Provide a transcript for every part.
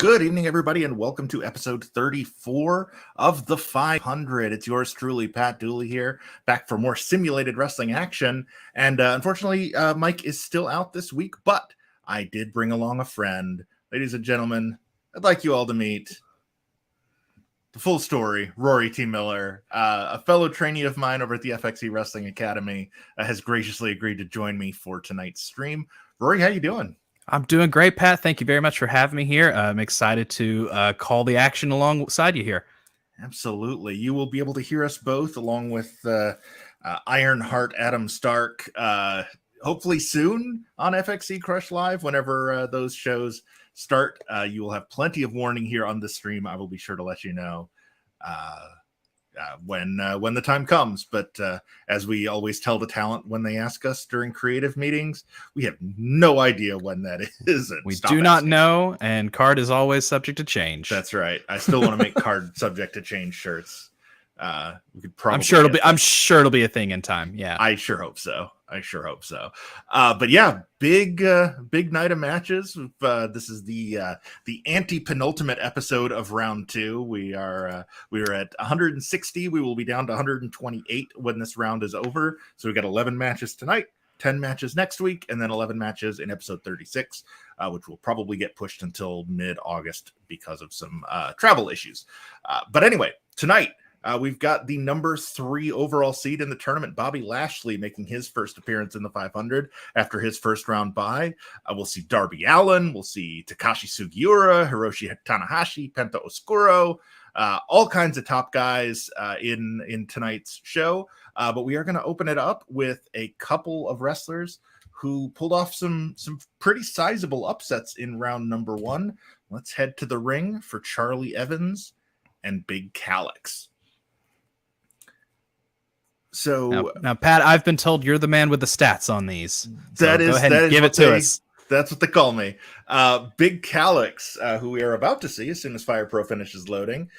Good evening, everybody, and welcome to episode 34 of the 500. It's yours truly, Pat Dooley here, back for more simulated wrestling action. And unfortunately, Mike is still out this week, but I did bring along a friend. Ladies and gentlemen, I'd like you all to meet the full story, Rory T. Miller, a fellow trainee of mine over at the FXE Wrestling Academy, has graciously agreed to join me for tonight's stream. Rory, how you doing? I'm doing great, Pat. Thank you very much for having me here. I'm excited to call the action alongside you here. Absolutely. You will be able to hear us both along with Ironheart Adam Stark, hopefully soon on FXE Crush Live whenever those shows start. You will have plenty of warning here on the stream. I will be sure to let you know when the time comes. But as we always tell the talent when they ask us during creative meetings, we have no idea when that is. We do not know, and card is always subject to change. That's right. I still want to make card subject to change shirts. We could probably. I'm sure it'll be a thing in time. Yeah, I sure hope so. But yeah, big night of matches. This is the antepenultimate episode of round 2. We are at 160. We will be down to 128 when this round is over. So we got 11 matches tonight, 10 matches next week, and then 11 matches in episode 36, which will probably get pushed until mid-August because of some travel issues. But anyway, tonight. We've got the number 3 overall seed in the tournament, Bobby Lashley, making his first appearance in the 500 after his first round bye. We'll see Darby Allin. We'll see Takashi Sugiura, Hiroshi Tanahashi, Penta Oscuro, all kinds of top guys in tonight's show. But we are going to open it up with a couple of wrestlers who pulled off some pretty sizable upsets in round number 1. Let's head to the ring for Charlie Evans and Big Calix. So now, Pat, I've been told you're the man with the stats on these. So go ahead and give it to us. That's what they call me. Big Calix, who we are about to see as soon as Fire Pro finishes loading.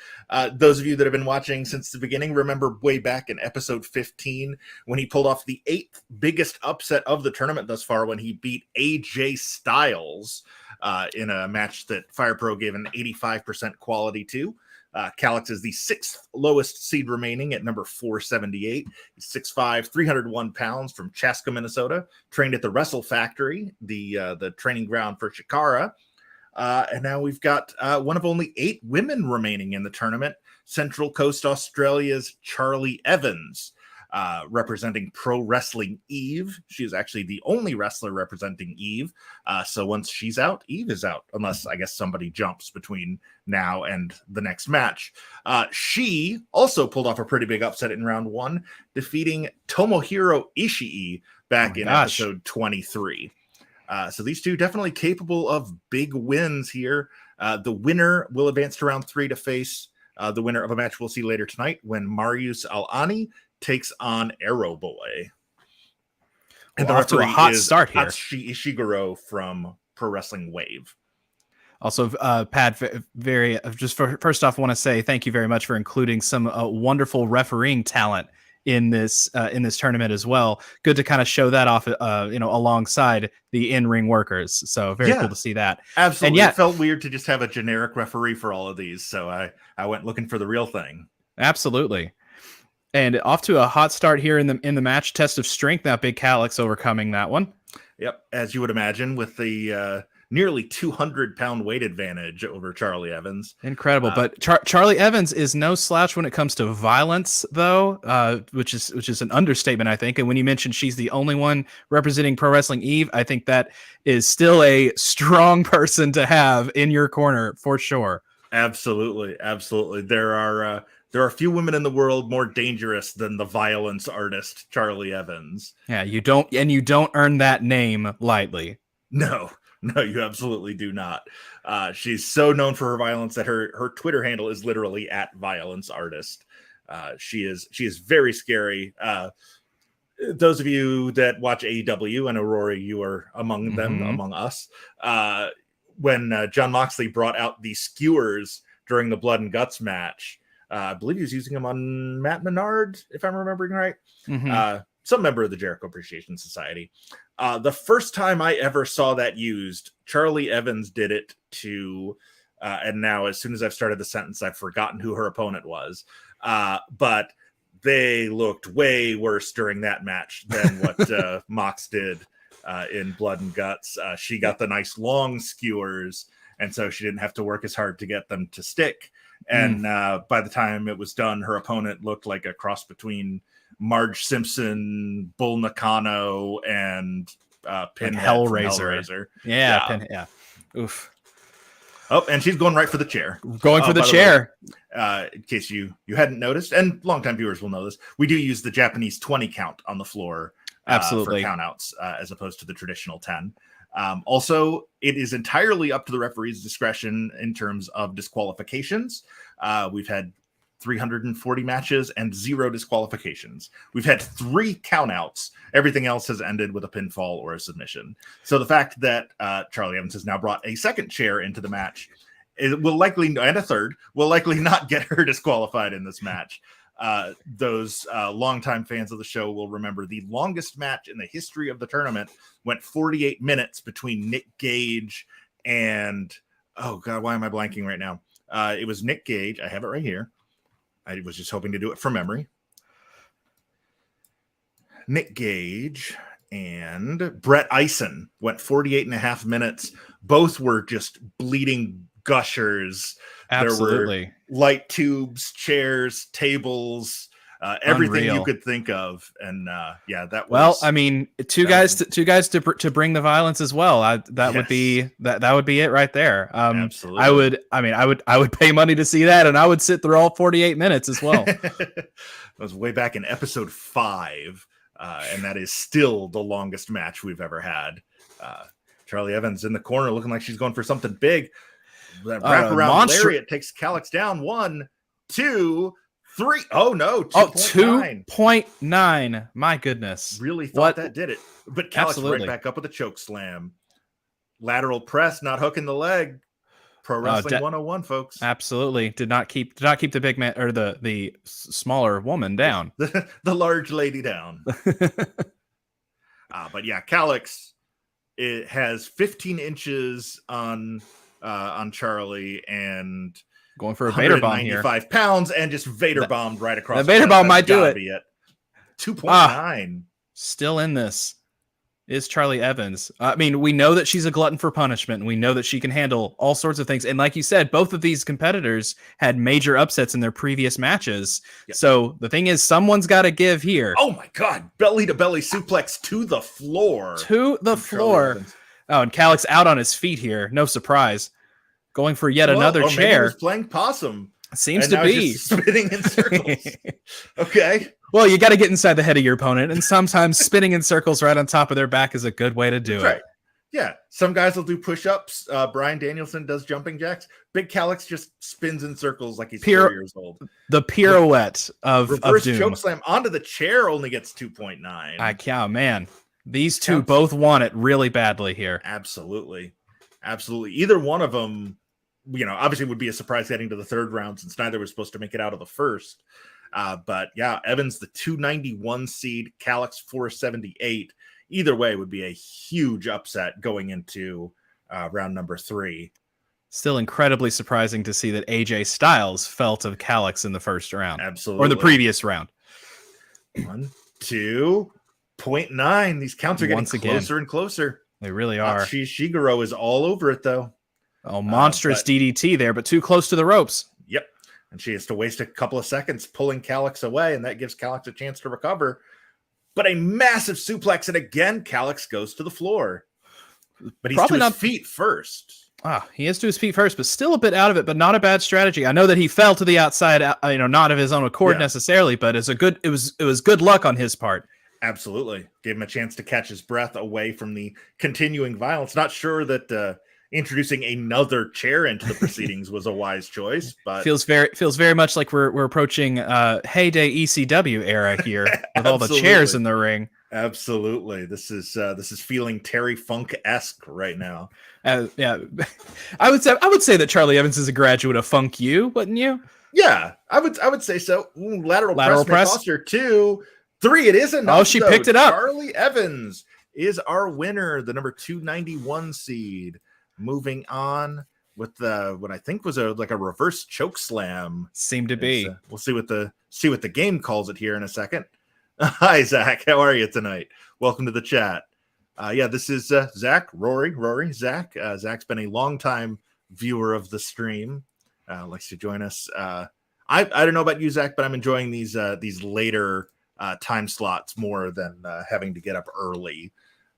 Those of you that have been watching since the beginning remember way back in episode 15 when he pulled off the 8th biggest upset of the tournament thus far when he beat AJ Styles in a match that Fire Pro gave an 85% quality to. Calix is the 6th lowest seed remaining at number 478. He's 6'5", 301 pounds from Chaska, Minnesota. Trained at the Wrestle Factory, the training ground for Chikara. And now we've got one of only 8 women remaining in the tournament. Central Coast Australia's Charlie Evans, representing Pro Wrestling Eve. She is actually the only wrestler representing Eve. So once she's out, Eve is out, unless I guess somebody jumps between now and the next match. She also pulled off a pretty big upset in round 1, defeating Tomohiro Ishii back in episode 23. So these two definitely capable of big wins here. The winner will advance to round 3 to face the winner of a match we'll see later tonight when Marius Al-Ani takes on Arrow Boy. And off to a hot start here. Atsushi Ishiguro from Pro Wrestling Wave. Also, Pat, first off, I want to say thank you very much for including some wonderful refereeing talent in this tournament as well. Good to kind of show that off, alongside the in-ring workers. So very cool to see that. Absolutely. And it felt weird to just have a generic referee for all of these. So I went looking for the real thing. Absolutely. And off to a hot start here in the match. Test of strength. Now Big Calix overcoming that one. Yep, as you would imagine, with the nearly 200-pound weight advantage over Charlie Evans. Incredible, but Charlie Evans is no slouch when it comes to violence, though, which is an understatement, I think. And when you mentioned she's the only one representing Pro Wrestling Eve, I think that is still a strong person to have in your corner for sure. Absolutely. There are a few women in the world more dangerous than the violence artist Charlie Evans. Yeah, you don't earn that name lightly. No, you absolutely do not. She's so known for her violence that her Twitter handle is literally @violenceartist. She is very scary. Those of you that watch AEW, and Rory, you are among them, among us. When Jon Moxley brought out the skewers during the Blood and Guts match, I believe he was using them on Matt Menard, if I'm remembering right. Some member of the Jericho Appreciation Society. The first time I ever saw that used, Charlie Evans did it to And now, as soon as I've started the sentence, I've forgotten who her opponent was. But they looked way worse during that match than what Mox did in Blood and Guts. She got the nice long skewers, and so she didn't have to work as hard to get them to stick. And by the time it was done, her opponent looked like a cross between Marge Simpson, Bull Nakano, and Pinhead Hellraiser. Yeah. Oof. Oh, and she's going right for the chair. Going for the chair. In case you hadn't noticed, and longtime viewers will know this, we do use the Japanese 20 count on the floor Absolutely. for countouts as opposed to the traditional 10. Also, it is entirely up to the referee's discretion in terms of disqualifications. We've had 340 matches and 0 disqualifications. We've had 3 countouts. Everything else has ended with a pinfall or a submission. So the fact that Charlie Evans has now brought a second chair into the match, it will likely, and a third, will likely not get her disqualified in this match. Those longtime fans of the show will remember the longest match in the history of the tournament went 48 minutes between Nick Gage and, oh God, why am I blanking right now? It was Nick Gage. I have it right here. I was just hoping to do it from memory. Nick Gage and Brett Eisen went 48 and a half minutes. Both were just bleeding gushers. Absolutely. There were light tubes, chairs, tables, everything Unreal. you could think of. And that was, well, I mean, two guys to bring the violence as well. That would be it right there. Absolutely. I would pay money to see that, and I would sit through all 48 minutes as well. That was way back in episode 5. And that is still the longest match we've ever had. Charlie Evans in the corner looking like she's going for something big. That wraparound lariat takes Calix down. 1, 2, 3. Oh no! 2.9. 2.9. My goodness! Really thought that did it, but Calix Absolutely. right back up with a choke slam. Lateral press, not hooking the leg. Pro Wrestling 101, folks. Absolutely, did not keep the big man or the smaller woman down. the large lady down. But yeah, Calix, it has 15 inches on Charlie and going for a Vader bomb here. 95 pounds and just Vader bombed right across. The Vader bomb might do it. 2.9. Still in this is Charlie Evans. I mean, we know that she's a glutton for punishment, and we know that she can handle all sorts of things. And like you said, both of these competitors had major upsets in their previous matches. Yep. So the thing is, someone's got to give here. Oh my God. Belly to belly suplex to the floor. Oh, and Calix out on his feet here. No surprise. Going for yet another chair. Maybe he was playing possum. Seems to be. Spinning in circles. Okay. Well, you got to get inside the head of your opponent, and sometimes spinning in circles right on top of their back is a good way to do it. Right. Yeah. Some guys will do push-ups. Brian Danielson does jumping jacks. Big Calix just spins in circles like he's 4 years old. The pirouette of reverse doom. Choke slam onto the chair only gets 2.9. Man. These two both want it really badly here. Absolutely. Either one of them, obviously would be a surprise heading to the third round since neither was supposed to make it out of the first. But yeah, Evans, the 291 seed, Calix 478. Either way would be a huge upset going into round number 3. Still incredibly surprising to see that AJ Styles fell to Calix in the first round. Absolutely. Or the previous round. 1, 2.9. These counts are getting closer and closer. They really are. Shiguro is all over it, though. Oh, monstrous DDT there, but too close to the ropes. Yep. And she has to waste a couple of seconds pulling Calix away, and that gives Calix a chance to recover. But a massive suplex, and again, Calix goes to the floor. But he's probably to his feet first. He is to his feet first, but still a bit out of it, but not a bad strategy. I know that he fell to the outside, not of his own accord necessarily, but it was good luck on his part. Absolutely. Gave him a chance to catch his breath away from the continuing violence. Not sure that introducing another chair into the proceedings was a wise choice, but feels very much like we're approaching heyday ECW era here with all the chairs in the ring. Absolutely. This is feeling Terry Funk-esque right now. Yeah. I would say that Charlie Evans is a graduate of Funk U, wouldn't you? Yeah, I would say so. Lateral press. Foster 2, 3. It is enough. Oh, she picked it up. Charlie Evans is our winner, the number 291 seed. Moving on with what I think was a reverse choke slam. Seemed to be. We'll see what the game calls it here in a second. Hi, Zach. How are you tonight? Welcome to the chat. This is Zach, Rory, Zach. Zach's been a longtime viewer of the stream. Likes to join us. I don't know about you, Zach, but I'm enjoying these later time slots more than having to get up early.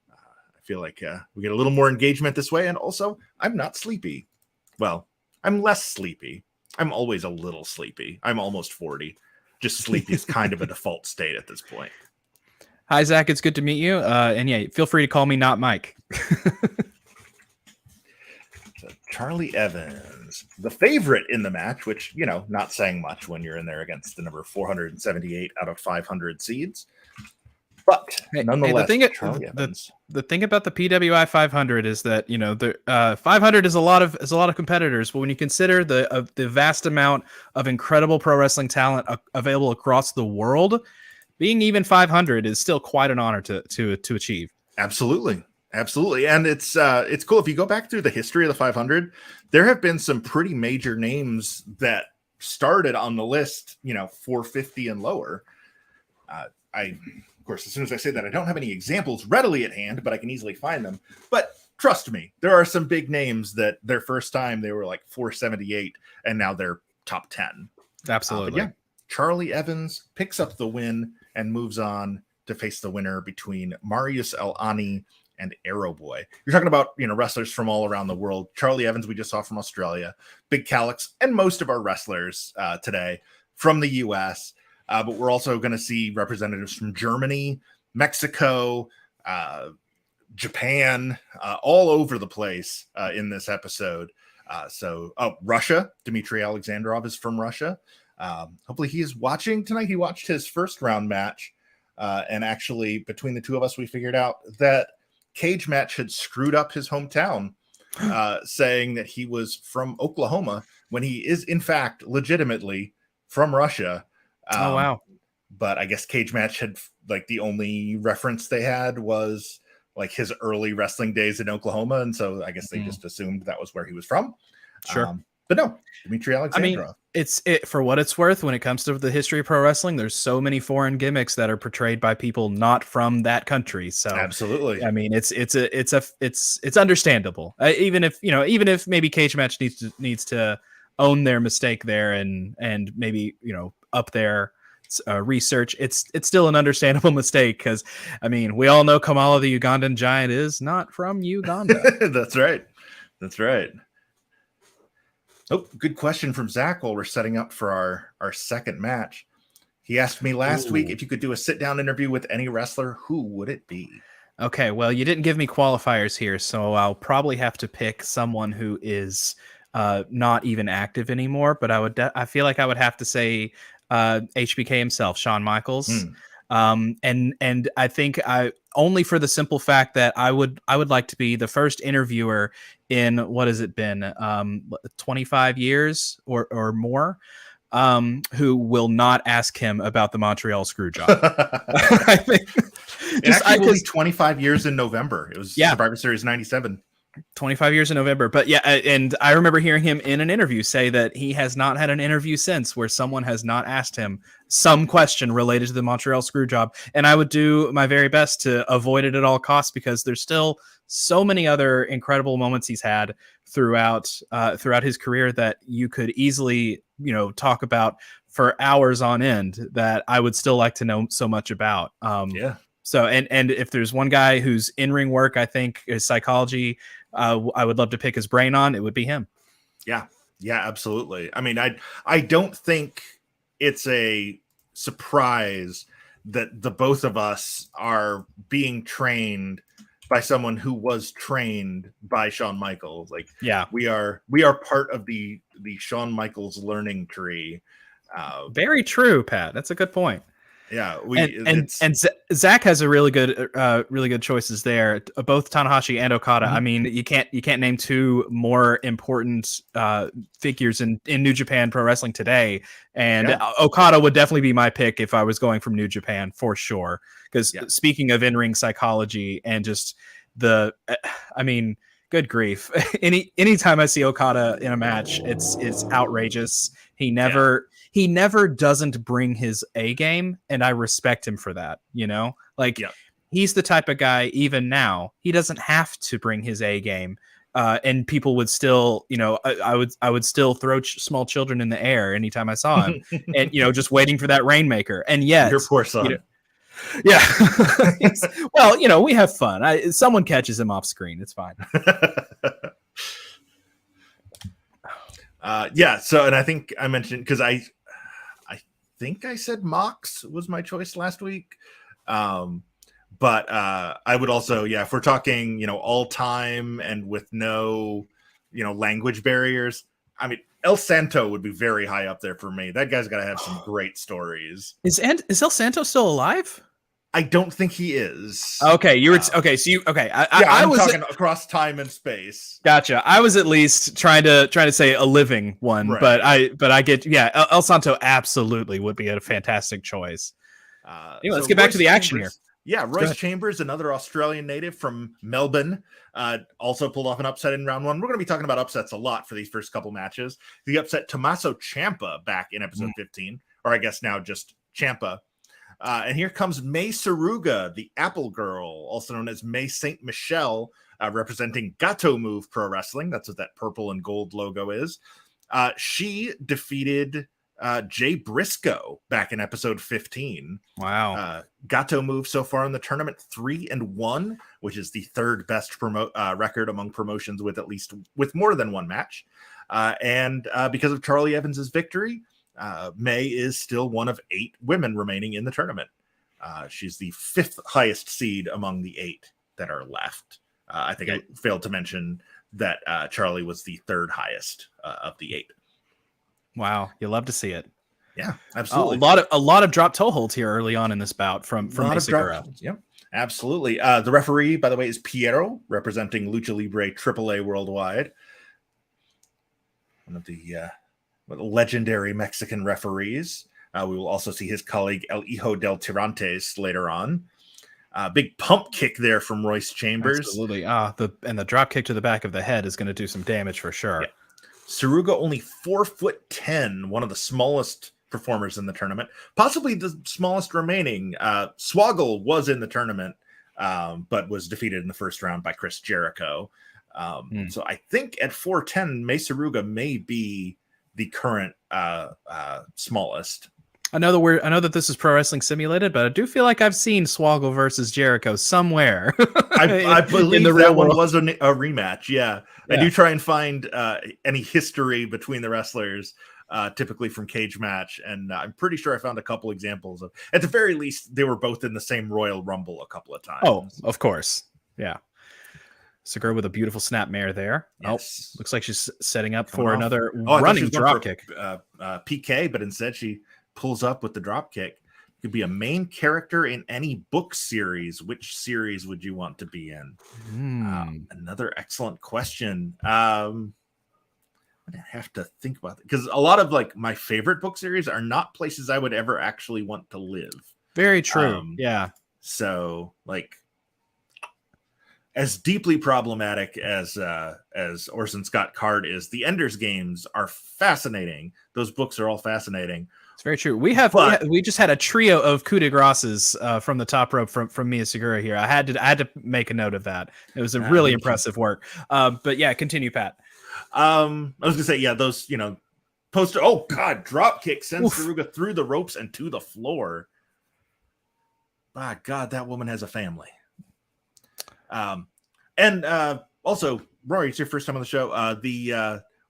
I feel like we get a little more engagement this way, and also I'm not sleepy. Well, I'm less sleepy. I'm always a little sleepy. I'm almost 40. Just sleepy is kind of a default state at this point. Hi, Zach. It's good to meet you. And yeah, feel free to call me not Mike. So Charlie Evans, the favorite in the match, which, not saying much when you're in there against the number 478 out of 500 seeds. But nonetheless, Charlie Evans. The thing about the PWI 500 is that the 500 is a lot of competitors, but when you consider the vast amount of incredible pro wrestling talent available across the world, being even 500 is still quite an honor to achieve. Absolutely, and it's cool if you go back through the history of the 500. There have been some pretty major names that started on the list, 450 and lower. Of course, as soon as I say that, I don't have any examples readily at hand, but I can easily find them. But trust me, there are some big names that their first time they were like 478, and now they're top 10. Absolutely. Charlie Evans picks up the win and moves on to face the winner between Marius El-Ani and Arrow Boy. You're talking about wrestlers from all around the world. Charlie Evans we just saw from Australia, Big Calix, and most of our wrestlers today from the U.S., but we're also going to see representatives from Germany, Mexico, Japan, all over the place in this episode. Russia, Dmitry Alexandrov is from Russia. Hopefully he is watching tonight. He watched his first round match. And actually, between the two of us, we figured out that Cage Match had screwed up his hometown, saying that he was from Oklahoma when he is, in fact, legitimately from Russia. Oh, wow. But I guess Cage Match had the only reference they had was his early wrestling days in Oklahoma. And so I guess they just assumed that was where he was from. Sure. But no, Dmitry Alexandrov. I mean, it's for what it's worth. When it comes to the history of pro wrestling, there's so many foreign gimmicks that are portrayed by people not from that country. So absolutely, I mean, it's understandable. Even if maybe Cage Match needs to own their mistake there and maybe up their research, it's still an understandable mistake because I mean we all know Kamala the Ugandan giant is not from Uganda. That's right. Oh, good question from Zach while we're setting up for our second match. He asked me last week if you could do a sit-down interview with any wrestler, who would it be? Okay, well, you didn't give me qualifiers here, so I'll probably have to pick someone who is not even active anymore, but I feel like I would have to say HBK himself, Shawn Michaels. And I think only for the simple fact that I would like to be the first interviewer in what has it been 25 years or more who will not ask him about the Montreal Screwjob. I think it will be 25 years in November. It was Survivor Series 97. 25 years in November. But yeah, and I remember hearing him in an interview say that he has not had an interview since where someone has not asked him some question related to the Montreal Screwjob. And I would do my very best to avoid it at all costs because there's still so many other incredible moments he's had throughout his career that you could easily, talk about for hours on end that I would still like to know so much about. So, and if there's one guy whose in-ring work, I think is psychology, I would love to pick his brain on, it would be him. Yeah, absolutely. I mean, I don't think it's a surprise that the both of us are being trained by someone who was trained by Shawn Michaels. We are part of the Shawn Michaels learning tree. Very true, Pat. That's a good point. Yeah, and Zach has a really good choices there. Both Tanahashi and Okada. I mean, you can't name two more important figures in New Japan Pro Wrestling today. And Okada would definitely be my pick if I was going from New Japan for sure. Because speaking of in-ring psychology and just Good grief. Anytime I see Okada in a match, it's outrageous. He never doesn't bring his A game, and I respect him for that, you know? Like he's the type of guy, even now, he doesn't have to bring his A game. And people would still, you know, I would still throw small children in the air anytime I saw him, and you know, just waiting for that rainmaker. And yet, your poor son. You know, yeah. Well, you know, we have fun. Someone catches him off screen. It's fine. So, and I think I mentioned, because I think I said Mox was my choice last week. But I would also, if we're talking, you know, all time and with no, you know, language barriers, I mean, El Santo would be very high up there for me. That guy's got to have some great stories. Is El Santo still alive? I don't think he is. Okay, you were okay. So I was talking across time and space. Gotcha. I was at least trying to say a living one, right. but I get El Santo absolutely would be a fantastic choice. Let's get back to the action here. Yeah, Royce Chambers, another Australian native from Melbourne, also pulled off an upset in round one. We're going to be talking about upsets a lot for these first couple matches. He upset Tommaso Ciampa back in episode 15, or I guess now just Ciampa. And here comes Mai Saruga, the Apple Girl, also known as May St. Michelle, representing Gato Move Pro Wrestling. That's what that purple and gold logo is. She defeated Jay Briscoe back in episode 15. Wow. Gato Move so far in the tournament 3-1, which is the third best record among promotions with more than one match. And because of Charlie Evans's victory, May is still one of 8 women remaining in the tournament. She's the 5th highest seed among the 8 that are left. I think I failed to mention that Charlie was the 3rd highest of the 8. Wow, you love to see it. Yeah, absolutely. A lot of drop toe holds here early on in this bout from Segura. Yeah, absolutely. The referee, by the way, is Piero, representing Lucha Libre AAA Worldwide. One of the legendary Mexican referees. We will also see his colleague El Hijo del Tirantes later on. Big pump kick there from Royce Chambers. Absolutely. The drop kick to the back of the head is going to do some damage for sure. Yeah. Saruga only 4'10", one of the smallest performers in the tournament, possibly the smallest remaining. Swoggle was in the tournament, but was defeated in the first round by Chris Jericho. So I think at 4'10", Mai Saruga may be the current smallest. I know that this is Pro Wrestling Simulated, but I do feel like I've seen Swoggle versus Jericho somewhere. I believe in the real one was a rematch. Yeah. I do try and find any history between the wrestlers, typically from Cage Match, and I'm pretty sure I found a couple examples of. At the very least, they were both in the same Royal Rumble a couple of times. Oh, of course, yeah. Segura with a beautiful snap mare there. Yes. Oh, looks like she's setting up for another running drop kick. PK, but instead she pulls up with the drop kick. Could be a main character in any book series. Which series would you want to be in? Another excellent question. I have to think about it, because a lot of like my favorite book series are not places I would ever actually want to live. Very true. Yeah. So like, as deeply problematic as Orson Scott Card is, the Ender's Games are fascinating. Those books are all fascinating. It's very true. We just had a trio of coup de graces from the top rope from Mia Segura here. I had to make a note of that. It was a really impressive work. But yeah, continue, Pat. I was gonna say, those, poster. Oh God, drop kick sends Saruga through the ropes and to the floor. My God, that woman has a family. And also, Rory, it's your first time on the show.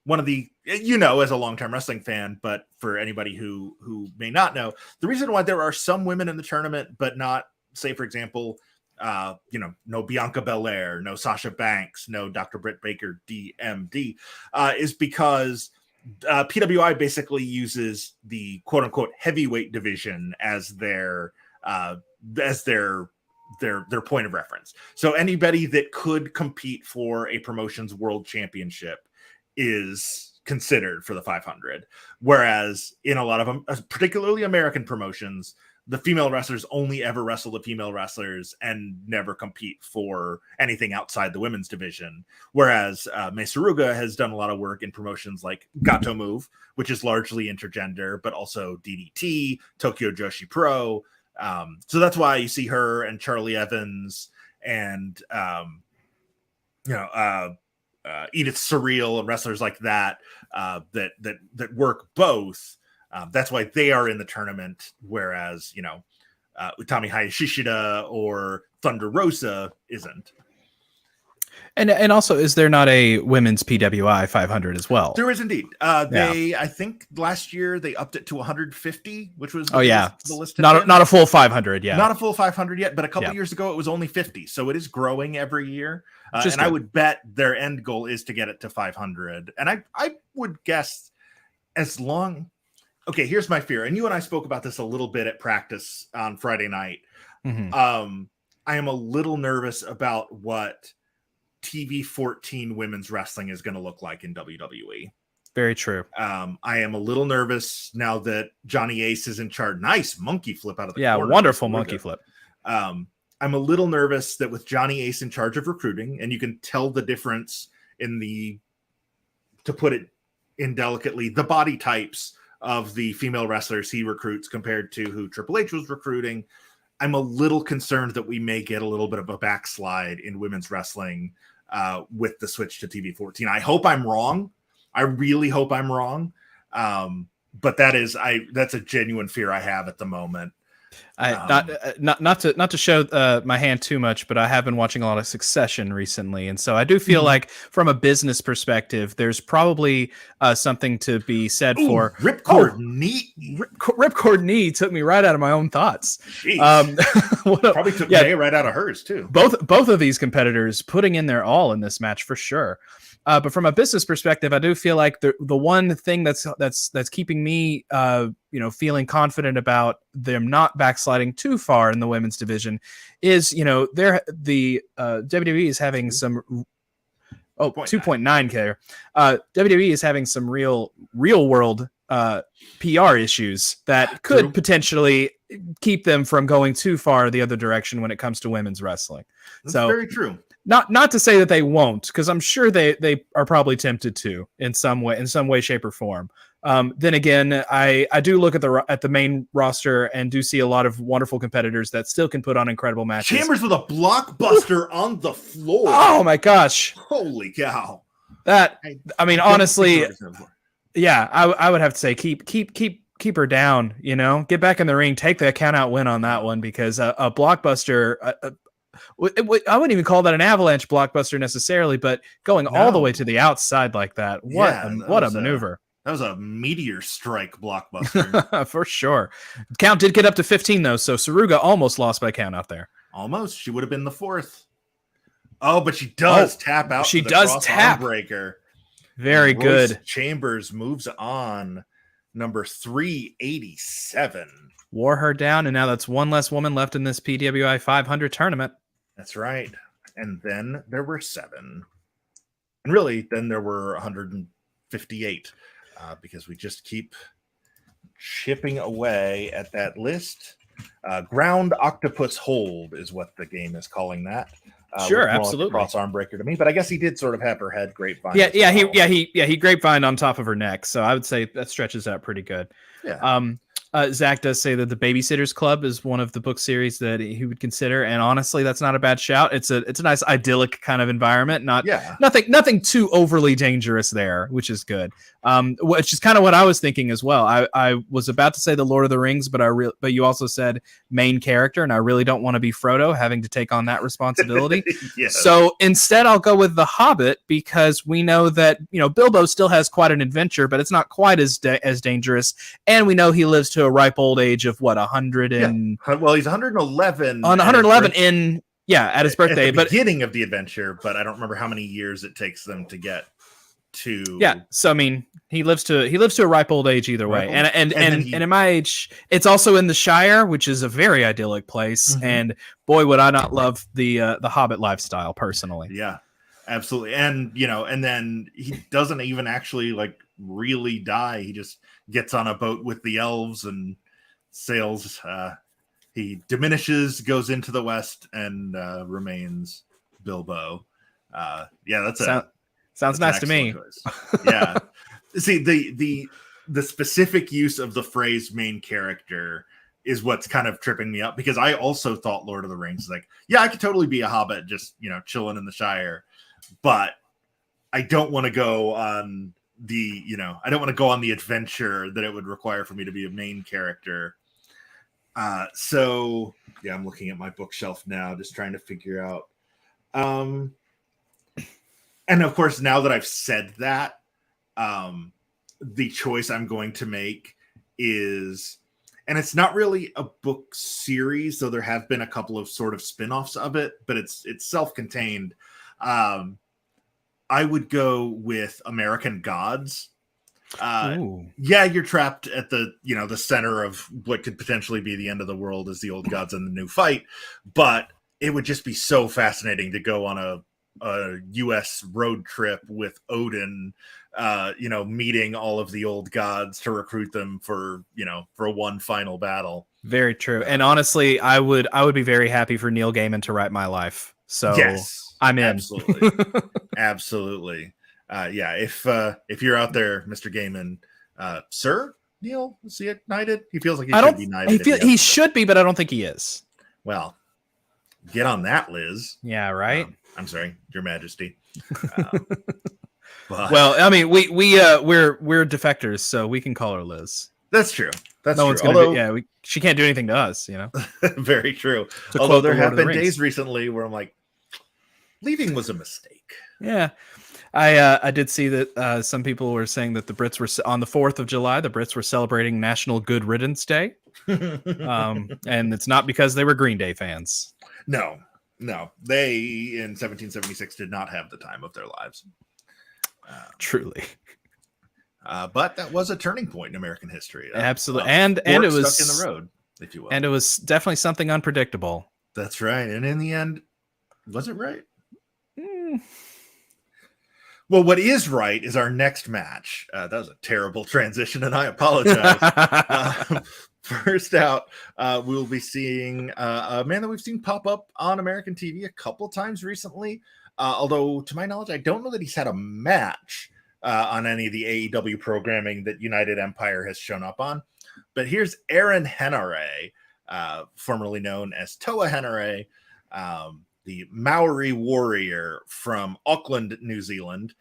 One of the, as a longtime wrestling fan, but for anybody who may not know, the reason why there are some women in the tournament, but not, say, for example, no Bianca Belair, no Sasha Banks, no Dr. Britt Baker, DMD, is because PWI basically uses the quote unquote heavyweight division as their point of reference. So anybody that could compete for a promotion's world championship is considered for the 500. Whereas in a lot of them, particularly American promotions, the female wrestlers only ever wrestle the female wrestlers and never compete for anything outside the women's division. Whereas Mai Saruga has done a lot of work in promotions like Gato Move, which is largely intergender, but also DDT, Tokyo Joshi Pro. So that's why you see her and Charlie Evans and Edith Surreal and wrestlers like that that work both. That's why they are in the tournament, whereas, Utami Hayashishida or Thunder Rosa isn't. And also, is there not a women's PWI 500 as well? There is indeed. I think last year they upped it to 150, which was the list. Not a full 500, not a full 500 yet, but a couple years ago it was only 50, so it is growing every year. And good. I would bet their end goal is to get it to 500, and I would guess as long. Okay, here's my fear, and you and I spoke about this a little bit at practice on Friday night. Mm-hmm. I am a little nervous about what TV 14 women's wrestling is going to look like in WWE. Very true. I am a little nervous now that Johnny Ace is in charge. Nice monkey flip out of the corner. Wonderful monkey flip. I'm a little nervous that with Johnny Ace in charge of recruiting, and you can tell the difference in to put it indelicately, the body types of the female wrestlers he recruits compared to who Triple H was recruiting. I'm a little concerned that we may get a little bit of a backslide in women's wrestling with the switch to TV 14. I hope I'm wrong. I really hope I'm wrong. But that's a genuine fear I have at the moment. Not to show my hand too much, but I have been watching a lot of Succession recently, and so I do feel like, from a business perspective, there's probably something to be said for Ripcord Knee. Ripcord Knee took me right out of my own thoughts. Probably took me right out of hers too. Both of these competitors putting in their all in this match for sure. But from a business perspective, I do feel like the one thing that's keeping me, feeling confident about them not backsliding too far in the women's division is, the WWE is having some 2.9K. WWE is having some real world PR issues that could potentially keep them from going too far the other direction when it comes to women's wrestling. That's very true. Not to say that they won't, because I'm sure they are probably tempted to in some way, shape, or form. Then again, I do look at the main roster and do see a lot of wonderful competitors that still can put on incredible matches. Chambers with a blockbuster on the floor. Oh my gosh! Holy cow! Honestly, yeah, I would have to say keep her down. Get back in the ring, take the count out win on that one, because a blockbuster. I wouldn't even call that an avalanche blockbuster necessarily, but going all the way to the outside like that, what a maneuver. That was a meteor strike blockbuster. For sure. Count did get up to 15 though, so Saruga almost lost by count out there. Almost. She would have been the fourth. Oh, but she does tap out. She does tap. Breaker. Very good. Chambers moves on. Number 387. Wore her down, and now that's one less woman left in this PWI 500 tournament. That's right. And then there were 7. And really, then there were 158, because we just keep chipping away at that list. Ground Octopus Hold is what the game is calling that. Sure, absolutely. Cross arm breaker to me, but I guess he did sort of have her head grapevine. He grapevined on top of her neck, so I would say that stretches out pretty good. Yeah. Zach does say that the Babysitters Club is one of the book series that he would consider, and honestly, that's not a bad shout. It's a nice idyllic kind of environment. Nothing too overly dangerous there, which is good. Which is kind of what I was thinking as well. I was about to say the Lord of the Rings, but you also said main character, and I really don't want to be Frodo having to take on that responsibility. Yes. So instead, I'll go with The Hobbit, because we know that Bilbo still has quite an adventure, but it's not quite as dangerous, and we know he lives to a ripe old age of 100 and well, he's 111 on 111 at his birthday, at the beginning of the adventure, but I don't remember how many years it takes them to get to. So I mean, he lives to a ripe old age either way, and in my age, it's also in the Shire, which is a very idyllic place. Mm-hmm. And boy, would I not love the Hobbit lifestyle personally. Yeah, absolutely. And and then he doesn't even actually really die. He just gets on a boat with the elves and sails he diminishes, goes into the West, and remains Bilbo. That's sounds nice to me. Choice. Yeah. See, the specific use of the phrase main character is what's kind of tripping me up, because I also thought Lord of the Rings is like, yeah, I could totally be a hobbit just, chilling in the Shire, but I don't want to go on I don't want to go on the adventure that it would require for me to be a main character. So yeah, I'm looking at my bookshelf now, just trying to figure out. And of course, now that I've said that, the choice I'm going to make is, and it's not really a book series, though there have been a couple of sort of spin-offs of it, but it's self-contained. I would go with American Gods. Yeah, you're trapped at the center of what could potentially be the end of the world as the old gods in the new fight, but it would just be so fascinating to go on a U.S. road trip with Odin, meeting all of the old gods to recruit them for one final battle. Very true. And honestly, I would be very happy for Neil Gaiman to write my life. So yes, I'm in. Absolutely. Absolutely. If you're out there, Mr. Gaiman, sir Neil, is he knighted? He feels like he should be knighted. He should be, but I don't think he is. Well, get on that, Liz. Yeah, right. I'm sorry, Your Majesty. Well, I mean, we're defectors, so we can call her Liz. That's true. That's no true. One's gonna she can't do anything to us, Very true. Although there have been days recently where I'm like, leaving was a mistake. Yeah. I did see that some people were saying that the Brits were on the 4th of July. The Brits were celebrating National Good Riddance Day, and it's not because they were Green Day fans. No, they in 1776 did not have the time of their lives. Truly, but that was a turning point in American history. Absolutely, and it was stuck in the road, if you will, and it was definitely something unpredictable. That's right, and in the end, was it right? Well, what is right is our next match. That was a terrible transition, and I apologize. First out, we'll be seeing a man that we've seen pop up on American TV a couple times recently. Although, to my knowledge, I don't know that he's had a match on any of the AEW programming that United Empire has shown up on. But here's Aaron Henare, formerly known as Toa Henare, the Maori warrior from Auckland, New Zealand.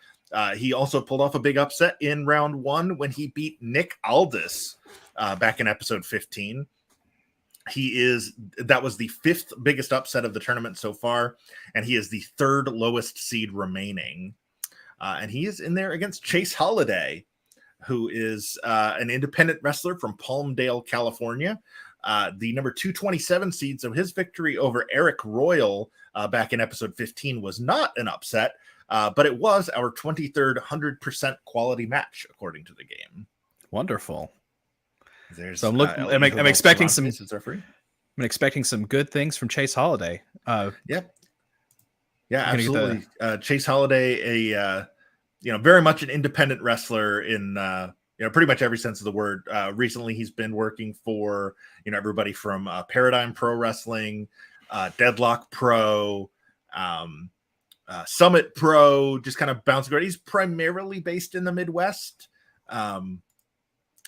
He also pulled off a big upset in round 1 when he beat Nick Aldis back in episode 15. That was the 5th biggest upset of the tournament so far, and he is the 3rd lowest seed remaining. And he is in there against Chase Holiday, who is an independent wrestler from Palmdale, California. The number 227 seed, so his victory over Eric Royal back in episode 15 was not an upset, but it was our 23rd 100% quality match, according to the game. Wonderful. So I'm expecting some. I'm expecting some good things from Chase Holiday. Yeah, absolutely. Chase Holiday, very much an independent wrestler in pretty much every sense of the word. Recently, he's been working for everybody from Paradigm Pro Wrestling, Deadlock Pro, Summit Pro, just kind of bouncing around. He's primarily based in the Midwest.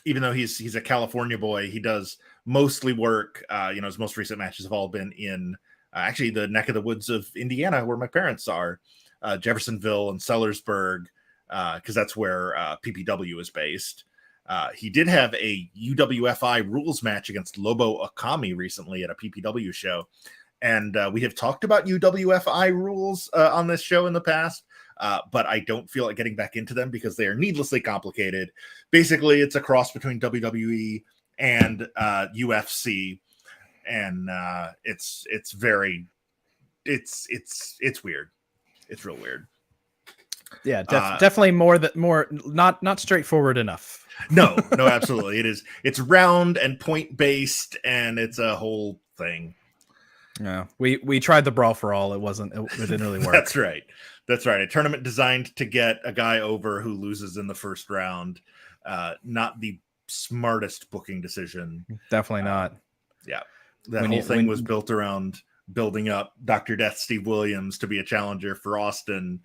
Even though he's a California boy, he does mostly work. His most recent matches have all been in actually the neck of the woods of Indiana, where my parents are, Jeffersonville and Sellersburg, because that's where PPW is based. He did have a UWFI rules match against Lobo Akami recently at a PPW show. And we have talked about UWFI rules on this show in the past, but I don't feel like getting back into them because they are needlessly complicated. Basically, it's a cross between WWE and UFC, and it's weird. It's real weird. Yeah, definitely more not straightforward enough. No, absolutely. It's round and point based, and it's a whole thing. Yeah, we tried the Brawl for All. It didn't really work. That's right. A tournament designed to get a guy over who loses in the first round. Not the smartest booking decision. Definitely not. Yeah. That whole thing was built around building up Dr. Death Steve Williams to be a challenger for Austin,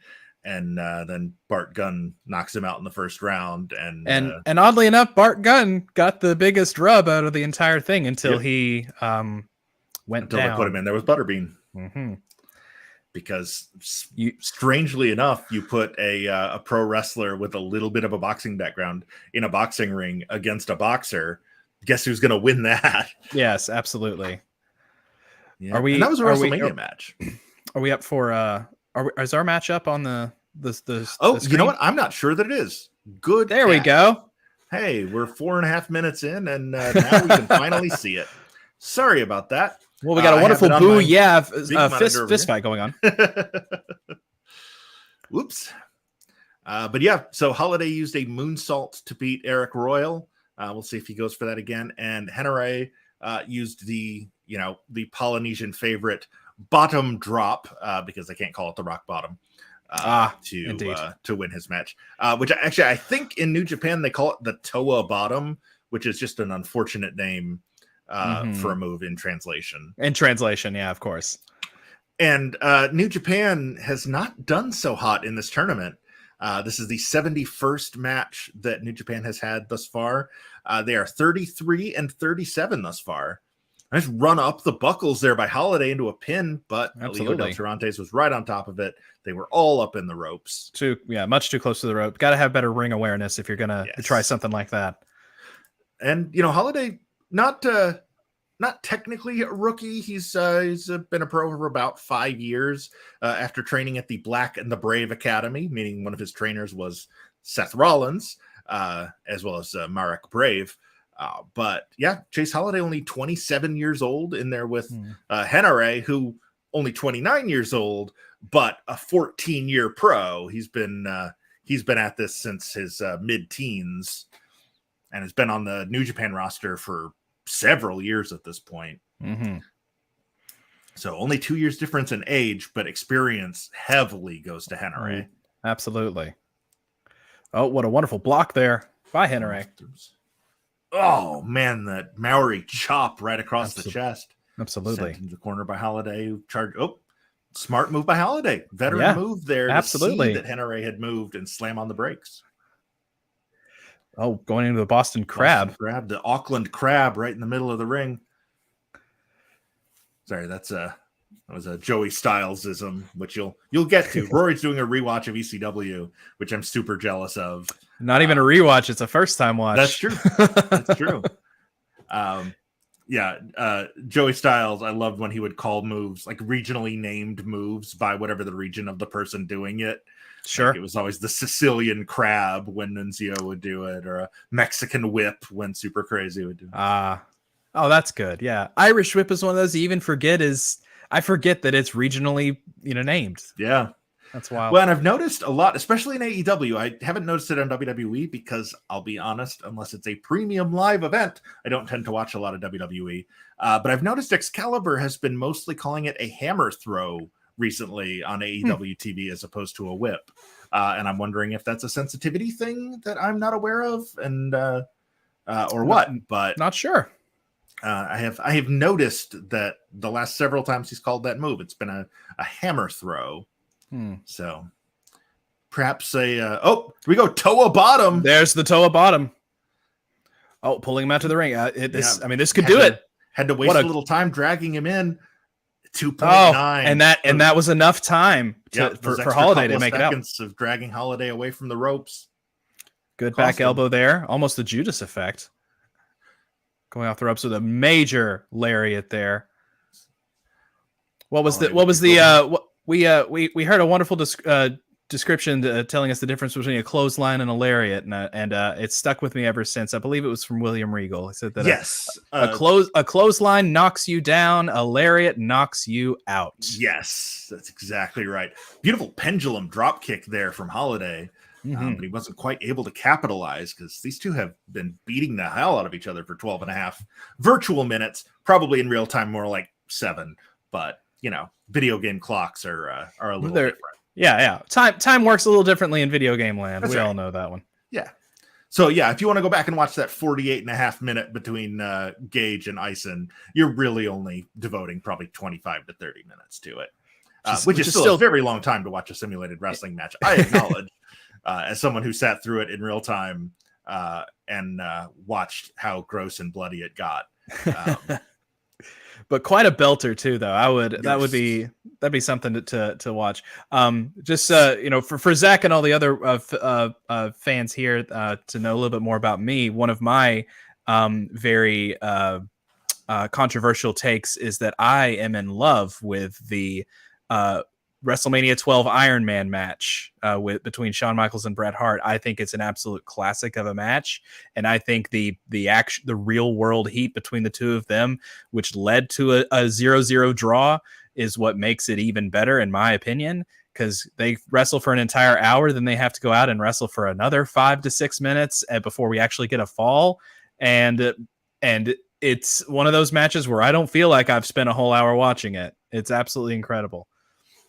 and then Bart Gunn knocks him out in the first round. And oddly enough, Bart Gunn got the biggest rub out of the entire thing until he went down. They put him in there with Butterbean. Mm-hmm. Because strangely enough, you put a pro wrestler with a little bit of a boxing background in a boxing ring against a boxer. Guess who's going to win that? Yes, absolutely. Yeah. And that was a WrestleMania match. Are we up for? Is our match up on the? You know what? I'm not sure that it is. Good. There we go. Hey, we're 4.5 minutes in, and now we can finally see it. Sorry about that. Well, we got a wonderful fist fight going on. Whoops. But yeah, so Holiday used a moonsault to beat Eric Royal. We'll see if he goes for that again. And Henare used the Polynesian favorite bottom drop, because they can't call it the rock bottom, to win his match. Which actually, I think in New Japan, they call it the Toa bottom, which is just an unfortunate name for a move in translation. In translation, yeah, of course. And New Japan has not done so hot in this tournament. This is the 71st match that New Japan has had thus far. They are 33-37 thus far. Nice run up the buckles there by Holiday into a pin, but Leo Del Torontes was right on top of it. They were all up in the ropes. Much too close to the rope. Got to have better ring awareness if you're going to try something like that. And, Holiday, not technically a rookie. He's been a pro for about 5 years after training at the Black and the Brave Academy, meaning one of his trainers was Seth Rollins, as well as Marek Brave. But yeah, Chase Holiday only 27 years old in there with Henare, who only 29 years old, but a 14-year pro. He's been at this since his mid-teens and has been on the New Japan roster for several years at this point. Mm-hmm. So only 2 years difference in age, but experience heavily goes to Henare. Absolutely. Oh, what a wonderful block there by Henare. Oh man, that Maori chop right across the chest. Absolutely. Sent into the corner by Holiday, who charged. Oh, smart move by Holiday. Veteran move there. Absolutely. To see that Henare had moved and slam on the brakes. Oh, going into the Boston Crab. The Auckland Crab right in the middle of the ring. Sorry, that was a Joey Stylesism, which you'll get to. Rory's doing a rewatch of ECW, which I'm super jealous of. Not even a rewatch; it's a first-time watch. That's true. That's true. Joey Styles, I loved when he would call moves, like regionally named moves, by whatever the region of the person doing it. Sure. Like it was always the Sicilian crab when Nunzio would do it, or a Mexican whip when Super Crazy would do it. Oh, that's good. Yeah. Irish whip is one of those you even forget I forget that it's regionally, named. Yeah. That's wild. Well, and I've noticed a lot, especially in AEW. I haven't noticed it on WWE because I'll be honest, unless it's a premium live event, I don't tend to watch a lot of WWE. But I've noticed Excalibur has been mostly calling it a hammer throw recently on AEW TV as opposed to a whip. And I'm wondering if that's a sensitivity thing that I'm not aware of and or what, but not sure. I have noticed that the last several times he's called that move, it's been a hammer throw. So perhaps here we go. Toa bottom. There's the Toa bottom. Oh, pulling him out to the ring. This could do it. Had to waste a little time dragging him in. 2.9. And that was enough time for Holiday to make it out. Of dragging Holiday away from the ropes. Good back elbow there. Almost the Judas effect. Going off the ropes with a major lariat there. We heard a wonderful description description us the difference between a clothesline and a lariat, and it's stuck with me ever since. I believe it was from William Regal. He said that a clothesline knocks you down, a lariat knocks you out. Yes, that's exactly right. Beautiful pendulum drop kick there from Holiday. But he wasn't quite able to capitalize because these two have been beating the hell out of each other for 12 and a half virtual minutes, probably in real time more like 7, but video game clocks are a little different. Yeah. Time works a little differently in video game land. We all know that one. Yeah. So yeah, if you want to go back and watch that 48.5 minute between Gage and Ison, you're really only devoting probably 25 to 30 minutes to it, which is still a very long time to watch a simulated wrestling match. I acknowledge, as someone who sat through it in real time and watched how gross and bloody it got. But quite a belter too, though. That'd be something to watch. For Zach and all the other fans here to know a little bit more about me. One of my very controversial takes is that I am in love with the WrestleMania 12 Iron Man match between Shawn Michaels and Bret Hart. I think it's an absolute classic of a match, and I think the real world heat between the two of them, which led to a 0-0 draw, is what makes it even better, in my opinion. Because they wrestle for an entire hour, then they have to go out and wrestle for another 5 to 6 minutes before we actually get a fall, and it's one of those matches where I don't feel like I've spent a whole hour watching it. It's absolutely incredible.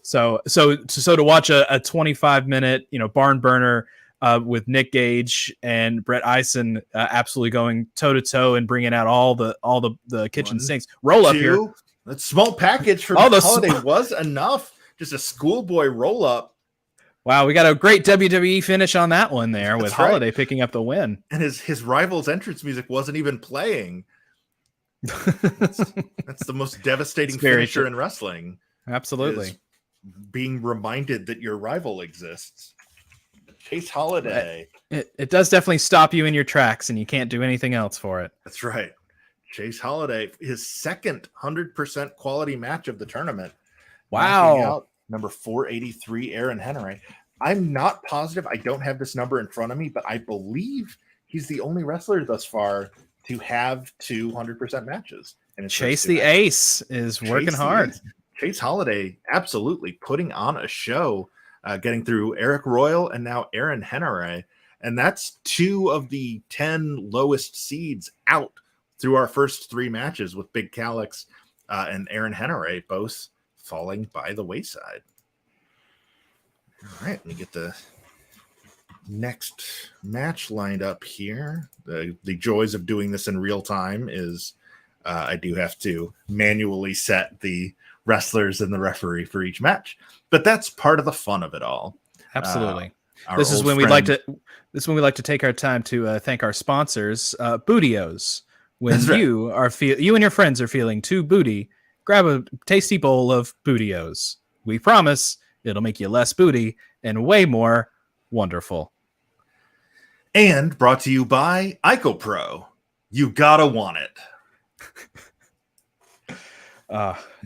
So to watch a 25-minute, barn burner with Nick Gage and Brett Ison absolutely going toe to toe and bringing out all the kitchen sinks. Roll up here. That small package for Holiday was enough. Just a schoolboy roll up. Wow, we got a great WWE finish on that one there. That's with right. Holiday picking up the win. And his rival's entrance music wasn't even playing. That's the most devastating finisher in wrestling. Absolutely. Being reminded that your rival exists. Chase Holiday. It does definitely stop you in your tracks, and you can't do anything else for it. That's right. Chase Holiday, his second 100% quality match of the tournament. Wow. Out number 483, Aaron Henry. I'm not positive. I don't have this number in front of me, but I believe he's the only wrestler thus far to have 200% matches. And Chase the Ace is working hard. Chase Holiday absolutely putting on a show, getting through Eric Royal and now Aaron Henry. And that's 2 of the 10 lowest seeds out through our first 3 matches, with Big Calix and Aaron Henry both falling by the wayside. All right, let me get the next match lined up here. The joys of doing this in real time is I do have to manually set the wrestlers and the referee for each match, but that's part of the fun of it all. Absolutely. This is when we like to take our time to thank our sponsors, Bootios. When you and your friends are feeling too booty, grab a tasty bowl of Bootios. We promise it'll make you less booty and way more wonderful. And brought to you by IcoPro. You gotta want it.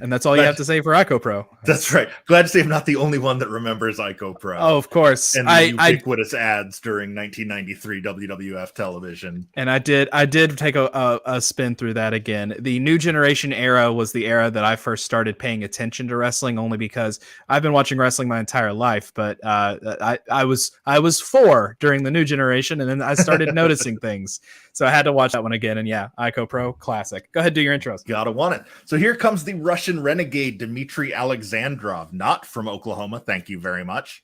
And that's all you have to say for IcoPro. That's right. Glad to say I'm not the only one that remembers IcoPro. Oh, of course. And the ubiquitous ads during 1993 WWF television. And I did take a spin through that again. The New Generation era was the era that I first started paying attention to wrestling, only because I've been watching wrestling my entire life. But I was 4 during the New Generation, and then I started noticing things. So I had to watch that one again. And yeah, IcoPro, classic. Go ahead, do your intros. Gotta want it. So here comes the Russian renegade Dmitry Alexandrov, not from Oklahoma. Thank you very much.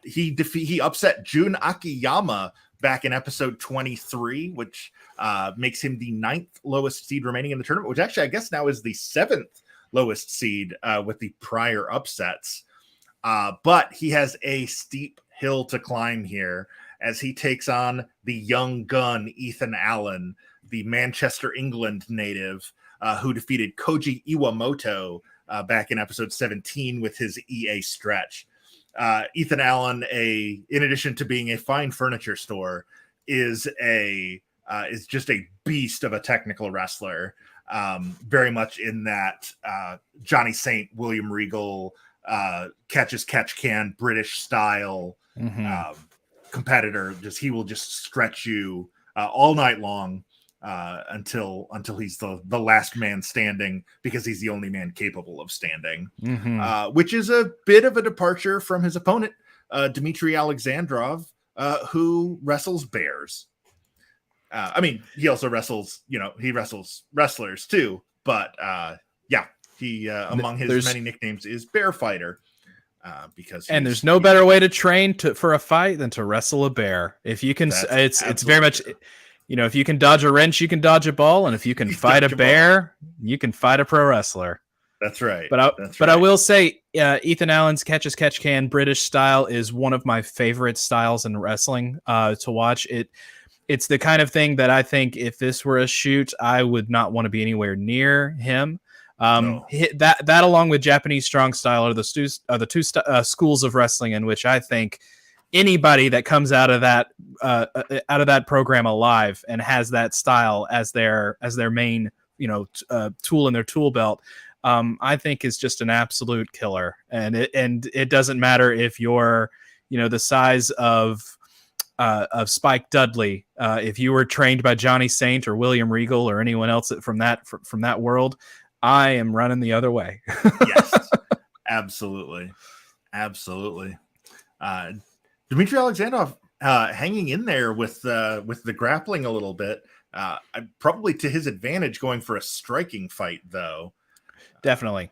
He upset Jun Akiyama back in episode 23, which makes him the 9th lowest seed remaining in the tournament, which actually I guess now is the 7th lowest seed with the prior upsets. But he has a steep hill to climb here as he takes on the young gun Ethan Allen, the Manchester, England native, who defeated Koji Iwamoto back in episode 17 with his EA stretch. Ethan Allen, in addition to being a fine furniture store, is just a beast of a technical wrestler. Very much in that Johnny Saint, William Regal, catch as catch can British style competitor. He will just stretch you all night long. Until he's the last man standing, because he's the only man capable of standing, which is a bit of a departure from his opponent, Dmitry Alexandrov, who wrestles bears. I mean, he also wrestles, he wrestles wrestlers too, but he among his many nicknames is Bear Fighter. because there's no better way to train for a fight than to wrestle a bear. If you can, it's very much, if you can dodge a wrench, you can dodge a ball, and if you can fight a bear, you can fight a pro wrestler. That's right. But I will say, Ethan Allen's catch as catch can British style is one of my favorite styles in wrestling to watch. It's the kind of thing that I think if this were a shoot, I would not want to be anywhere near him. No. That along with Japanese strong style are the two schools of wrestling in which I think anybody that comes out of that program alive and has that style as their main tool in their tool belt, I think is just an absolute killer. And it doesn't matter if you're the size of Spike Dudley, if you were trained by Johnny Saint or William Regal or anyone else from that world, I am running the other way. Yes, absolutely. Dmitry Alexandrov hanging in there with the grappling a little bit, probably to his advantage, going for a striking fight though. Definitely.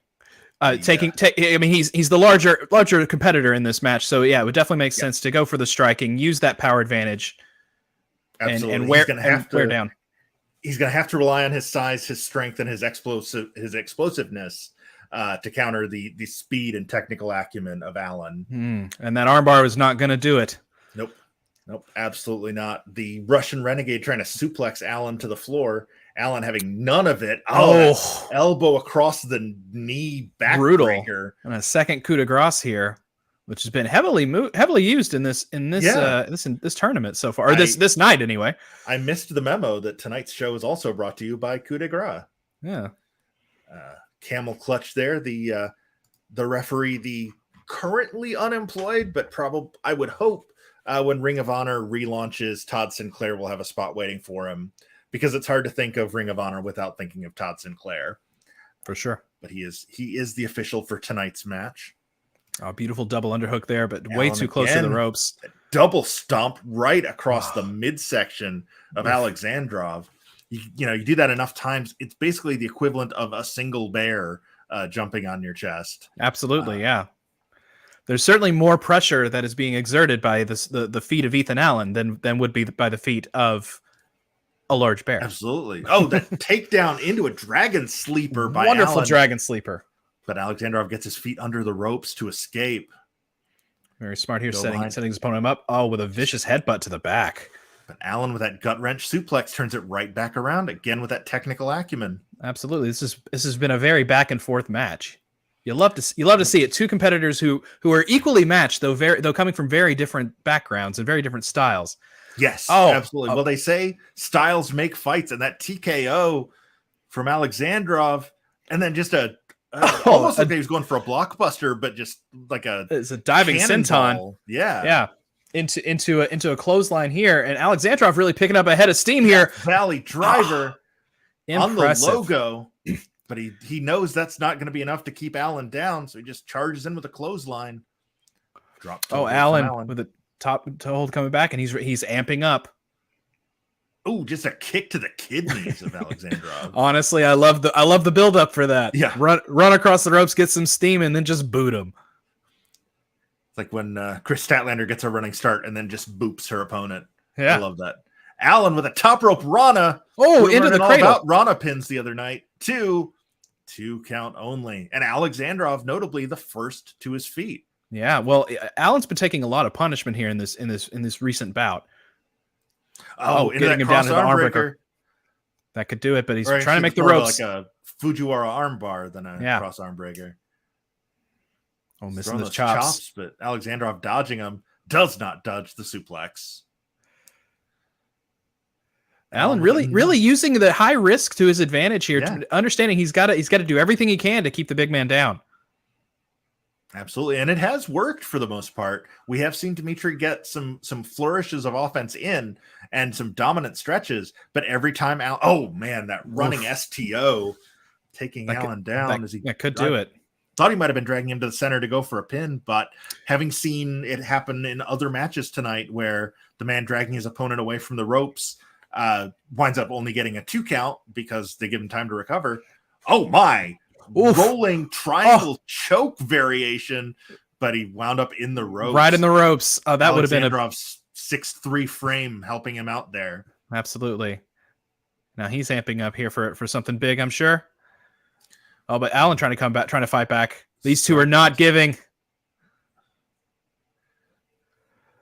I mean, he's the larger competitor in this match, so yeah, it would definitely make sense to go for the striking, use that power advantage, absolutely, and wear down. He's going to have to rely on his size, his strength, and his explosiveness to counter the speed and technical acumen of Allin. And that armbar is not going to do it. Nope, absolutely not. The Russian Renegade trying to suplex Allin to the floor. Allin having none of it. Elbow across the knee, backbreaker, and a second coup de grace here, which has been heavily used in this tournament so far, or this night anyway. I missed the memo that tonight's show is also brought to you by coup de grace. Yeah, camel clutch there. The referee, the currently unemployed, but probably I would hope when Ring of Honor relaunches, Todd Sinclair will have a spot waiting for him. Because it's hard to think of Ring of Honor without thinking of Todd Sinclair. For sure. But he is the official for tonight's match. Oh, beautiful double underhook there, but way too close to the ropes. Double stomp right across the midsection of Alexandrov. You do that enough times, it's basically the equivalent of a single bear jumping on your chest. Absolutely, yeah. There's certainly more pressure that is being exerted by the feet of Ethan Allen than would be by the feet of a large bear. Absolutely. Oh, that takedown into a dragon sleeper by wonderful Allin. Dragon sleeper. But Alexandrov gets his feet under the ropes to escape. Very smart here, setting his opponent up. Oh, with a vicious headbutt to the back. But Allin with that gut wrench suplex turns it right back around again with that technical acumen. Absolutely. This has been a very back and forth match. You love to see it. Two competitors who are equally matched, though coming from very different backgrounds and very different styles. Yes, absolutely. Well, they say styles make fights, and that TKO from Alexandrov, and then just almost like he was going for a blockbuster, but just like it's a diving senton. Yeah. Into a clothesline here, and Alexandrov really picking up a head of steam here. Valley driver on the Impressive. logo, but he knows that's not going to be enough to keep Allin down, so he just charges in with a clothesline. Allin with a top to hold coming back, and he's amping up. Oh, just a kick to the kidneys of Alexandrov. Honestly, I love the build up for that. Yeah, run across the ropes, get some steam, and then just boot him. It's like when Chris Statlander gets a running start and then just boops her opponent. Yeah, I love that. Allin with a top rope Rana. Into the cradle. About Rana pins the other night. Two count only, and Alexandrov notably the first to his feet. Yeah, well, Allen's been taking a lot of punishment here in this recent bout. Getting him down to the arm breaker. That could do it, but he's trying to make the ropes like a Fujiwara arm bar than a cross arm breaker. Oh, missing those chops, but Alexandrov dodging him, does not dodge the suplex. Allin really using the high risk to his advantage here, understanding he's got to do everything he can to keep the big man down. Absolutely, and it has worked for the most part. We have seen Dmitry get some flourishes of offense in and some dominant stretches, but every time that running STO taking Allin down as he could do it. Thought he might have been dragging him to the center to go for a pin, but having seen it happen in other matches tonight where the man dragging his opponent away from the ropes winds up only getting a 2 count because they give him time to recover. Oh my! Rolling triangle choke variation but he wound up in the ropes. Right in the ropes. Oh, that would have been Alexandrov's 6'3" frame helping him out there. Absolutely. Now he's amping up here for something big, I'm sure. Oh, but Allin trying to come back, trying to fight back. These two are not giving.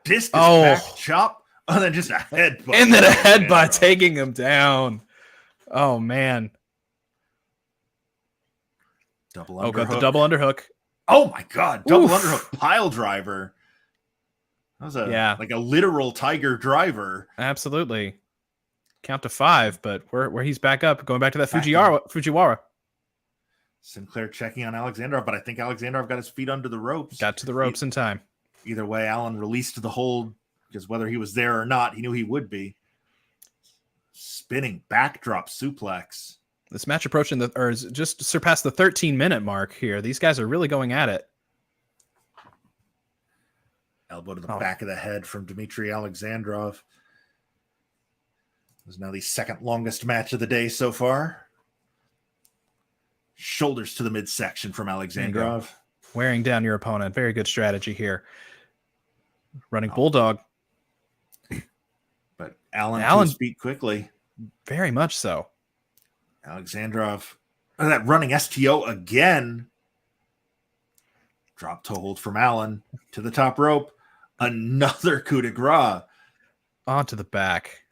Discus back chop. Oh, then just a headbutt. And then a headbutt taking him down. Oh, man. Double underhook. Got the double underhook. Oh, my God. Double underhook pile driver. That was like a literal tiger driver. Absolutely. Count to 5, but where he's back up, going back to that Fujiwara. Sinclair checking on Alexandrov, but I think Alexandrov got his feet under the ropes. Got to the ropes in time. Either way, Allin released the hold because whether he was there or not, he knew he would be. Spinning backdrop suplex. This match approaching just surpassed the 13-minute mark here. These guys are really going at it. Elbow to the back of the head from Dmitry Alexandrov. This is now the second longest match of the day so far. Shoulders to the midsection from Alexandrov. Wearing down your opponent. Very good strategy here. Running Bulldog. But Allin to his feet quickly. Very much so. Alexandrov. Oh, that running STO again. Drop toe hold from Allin to the top rope. Another coup de grace. Onto the back.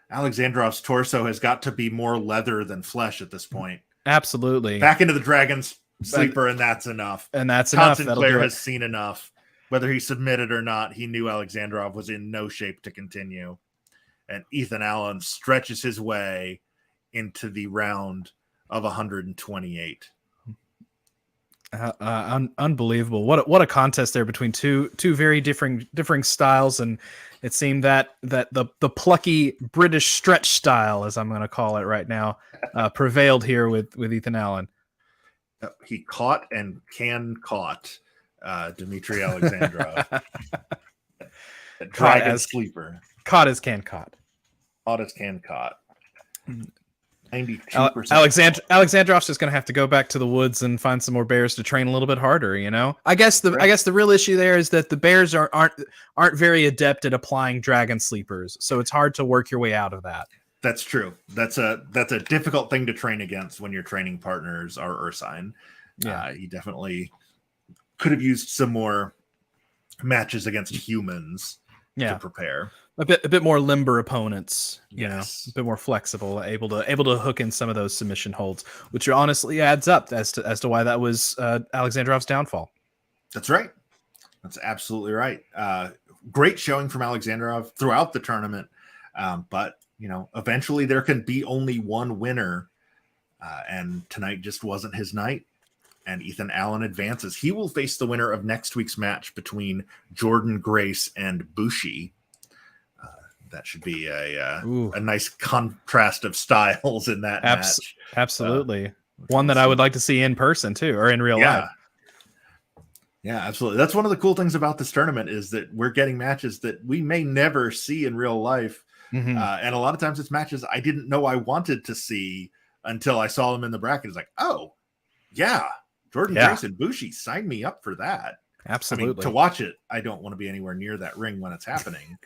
Alexandrov's torso has got to be more leather than flesh at this point. Absolutely. Back into the Dragon's sleeper, and that's enough. And that's enough. Sinclair has seen enough. Whether he submitted or not, he knew Alexandrov was in no shape to continue. And Ethan Allen stretches his way into the round of 128. Unbelievable. What a contest there between two very differing styles, and it seemed that the plucky British stretch style, as I'm going to call it right now, prevailed here with Ethan Allen. He caught Dmitry Alexandrov. Dragon sleeper. Caught as can caught. Caught as can caught. 92%. Alexandrov's just going to have to go back to the woods and find some more bears to train a little bit harder, you know? I guess the real issue there is that the bears aren't very adept at applying dragon sleepers, so it's hard to work your way out of that. That's true. That's a difficult thing to train against when your training partners are Ursine. Yeah, he definitely could have used some more matches against humans to prepare. A bit more limber opponents, you know, a bit more flexible, able to hook in some of those submission holds, which honestly adds up as to why that was Alexandrov's downfall. That's right. That's absolutely right. Great showing from Alexandrov throughout the tournament, but you know, eventually there can be only one winner, and tonight just wasn't his night. And Ethan Allen advances. He will face the winner of next week's match between Jordan Grace and Bushi. That should be a nice contrast of styles in that match. Absolutely. One that I would like to see in person too, or in real life. Yeah, absolutely. That's one of the cool things about this tournament is that we're getting matches that we may never see in real life. Mm-hmm. And a lot of times it's matches I didn't know I wanted to see until I saw them in the bracket. It's like, oh, yeah, Jordan Grace and Bushi, sign me up for that. Absolutely. I mean, to watch it, I don't want to be anywhere near that ring when it's happening.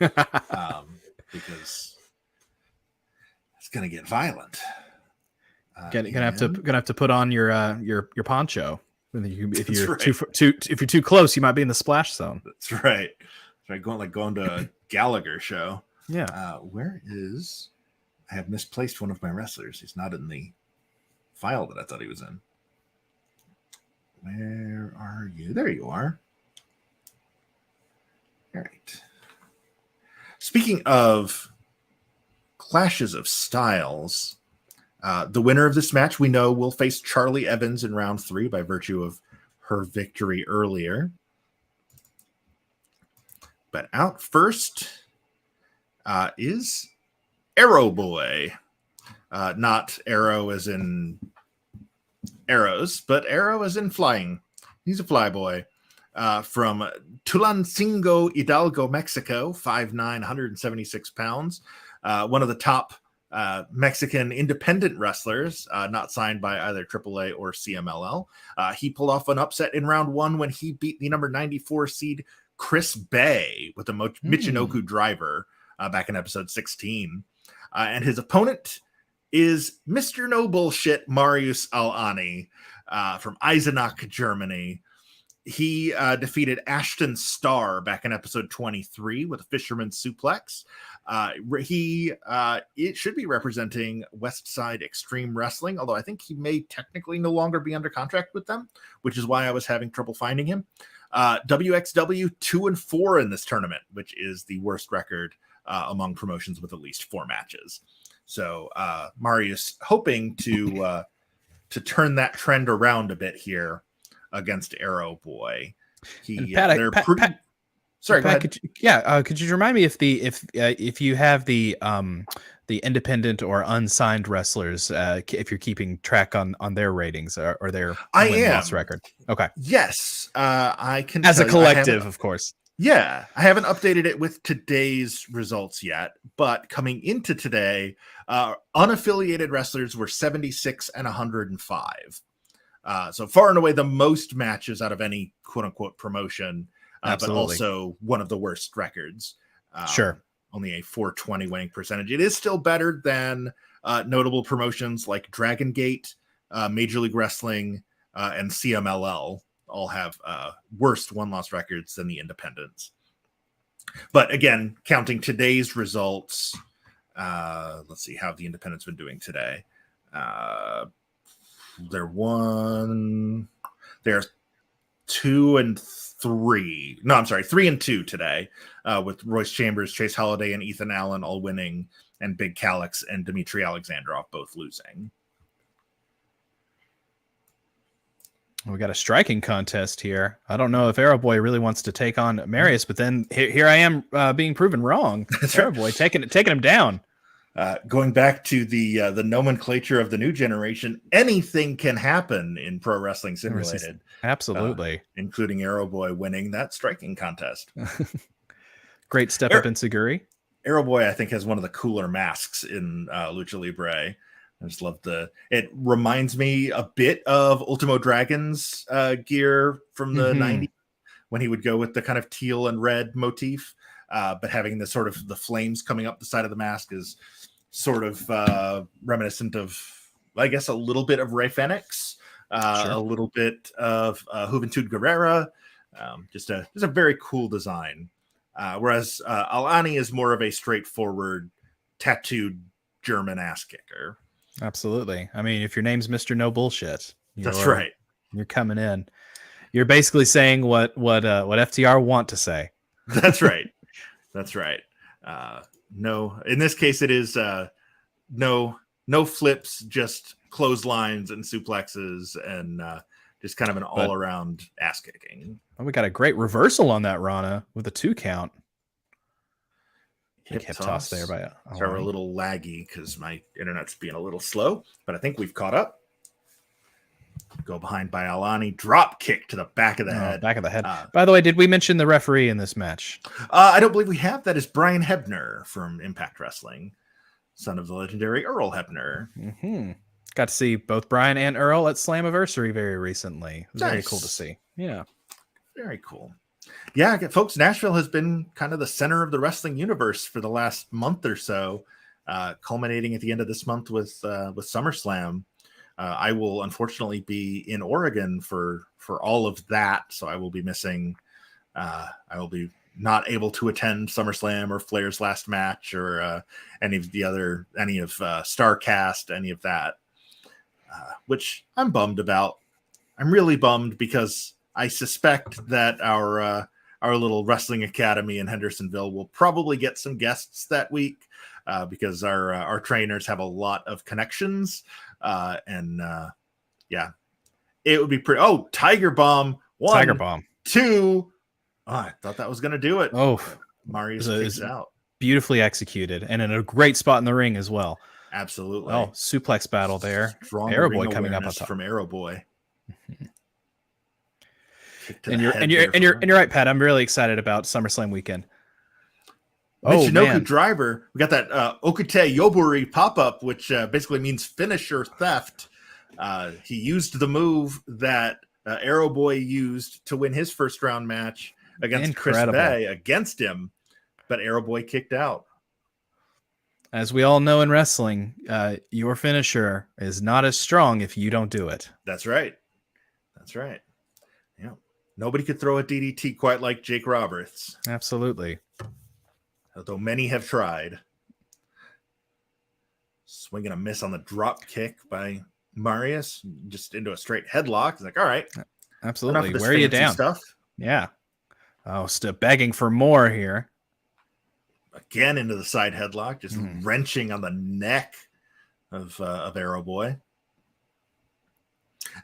Because it's going to get violent. Gonna have to put on your poncho. If you're too close, you might be in the splash zone. That's right. It's like going to a Gallagher show. Yeah. I have misplaced one of my wrestlers. He's not in the file that I thought he was in. Where are you? There you are. All right. Speaking of clashes of styles, the winner of this match we know will face Charlie Evans in round 3 by virtue of her victory earlier. But out first is Arrow Boy. Not arrow as in arrows, but arrow as in flying. He's a fly boy. From Tulancingo, Hidalgo, Mexico, 5'9", 176 pounds. One of the top Mexican independent wrestlers, not signed by either AAA or CMLL. He pulled off an upset in round 1 when he beat the number 94 seed Chris Bay with a Michinoku driver back in episode 16. And his opponent is Mr. No Bullshit Marius Al-Ani from Eisenach, Germany. He defeated Ashton Starr back in episode 23 with a fisherman's suplex. It should be representing Westside Extreme Wrestling, although I think he may technically no longer be under contract with them, which is why I was having trouble finding him. WXW 2-4 in this tournament, which is the worst record among promotions with at least 4 matches. So Marius hoping to turn that trend around a bit here against Arrow Boy. Sorry, Pat, could you remind me if you have the independent or unsigned wrestlers, if you're keeping track on their ratings or their win-loss record? Okay. Yes, I can. As a collective, of course. Yeah, I haven't updated it with today's results yet, but coming into today, unaffiliated wrestlers were 76 and 105. So far and away the most matches out of any quote-unquote promotion, but also one of the worst records. Sure. Only a 420 winning percentage. It is still better than notable promotions like Dragon Gate, Major League Wrestling, and CMLL. All have worse one-loss records than the independents. But again, counting today's results, let's see how the independents been doing today. They're 2-3. No, I'm sorry, 3-2 today, with Royce Chambers, Chase Holiday, and Ethan Allen all winning, and Big Calix and Dmitry Alexandrov both losing. We got a striking contest here. I don't know if Arrow Boy really wants to take on Marius, but then here I am being proven wrong. Arrow Boy taking him down. Going back to the nomenclature of the new generation, anything can happen in Pro Wrestling Simulated. Absolutely. Including Arrow Boy winning that striking contest. Great step up in Seguri. Arrow Boy, I think, has one of the cooler masks in Lucha Libre. I just love it reminds me a bit of Ultimo Dragon's gear from the 90s when he would go with the kind of teal and red motif, but having the sort of the flames coming up the side of the mask is sort of reminiscent of, I guess, a little bit of Ray Fenix, a little bit of Juventud Guerrera, just a very cool design. Whereas Al-Ani is more of a straightforward tattooed German ass kicker. Absolutely. I mean, if your name's Mr. No Bullshit, that's right. You're coming in. You're basically saying what FTR want to say. That's right. That's right. No, in this case, it is no flips, just clotheslines and suplexes, and just kind of an all-around ass kicking. Oh, we got a great reversal on that Rana with a 2 count. Hip toss there by Sorry, we're a little laggy because my internet's being a little slow, but I think we've caught up. Go behind by Al-Ani, drop kick to the back of the head. Back of the head. By the way, did we mention the referee in this match? I don't believe we have. That is Brian Hebner from Impact Wrestling, son of the legendary Earl Hebner. Mm-hmm. Got to see both Brian and Earl at Slammiversary very recently. It was very cool to see. Yeah. Very cool. Yeah, folks, Nashville has been kind of the center of the wrestling universe for the last month or so, culminating at the end of this month with SummerSlam. I will unfortunately be in Oregon for all of that, so I will be missing. I will be not able to attend SummerSlam or Flair's last match or any of Starcast, any of that, which I'm bummed about. I'm really bummed because I suspect that our little wrestling academy in Hendersonville will probably get some guests that week because our trainers have a lot of connections. Yeah, it would be pretty. Oh, Tiger Bomb. 1, Tiger Bomb. 2. Oh, I thought that was going to do it. Oh, Marius kicks out. Beautifully executed and in a great spot in the ring as well. Absolutely. Oh, suplex battle there. Strong Arrow Boy coming up on top from Arrow Boy. And you're right, Pat. I'm really excited about SummerSlam weekend. Michinoku man. driver. We got that Okute Yoburi pop-up, which basically means finisher theft. He used the move that Arrow Boy used to win his first round match against Chris Bay against him, but Arrow Boy kicked out. As we all know in wrestling, your finisher is not as strong if you don't do it. That's right. That's right. Yeah. Nobody could throw a DDT quite like Jake Roberts. Absolutely. Although many have tried. Swing and a miss on the drop kick by Marius, just into a straight headlock. He's like, all right. Absolutely. Wear you down. Stuff. Yeah. Oh, still begging for more here. Again into the side headlock, just wrenching on the neck of Arrow Boy.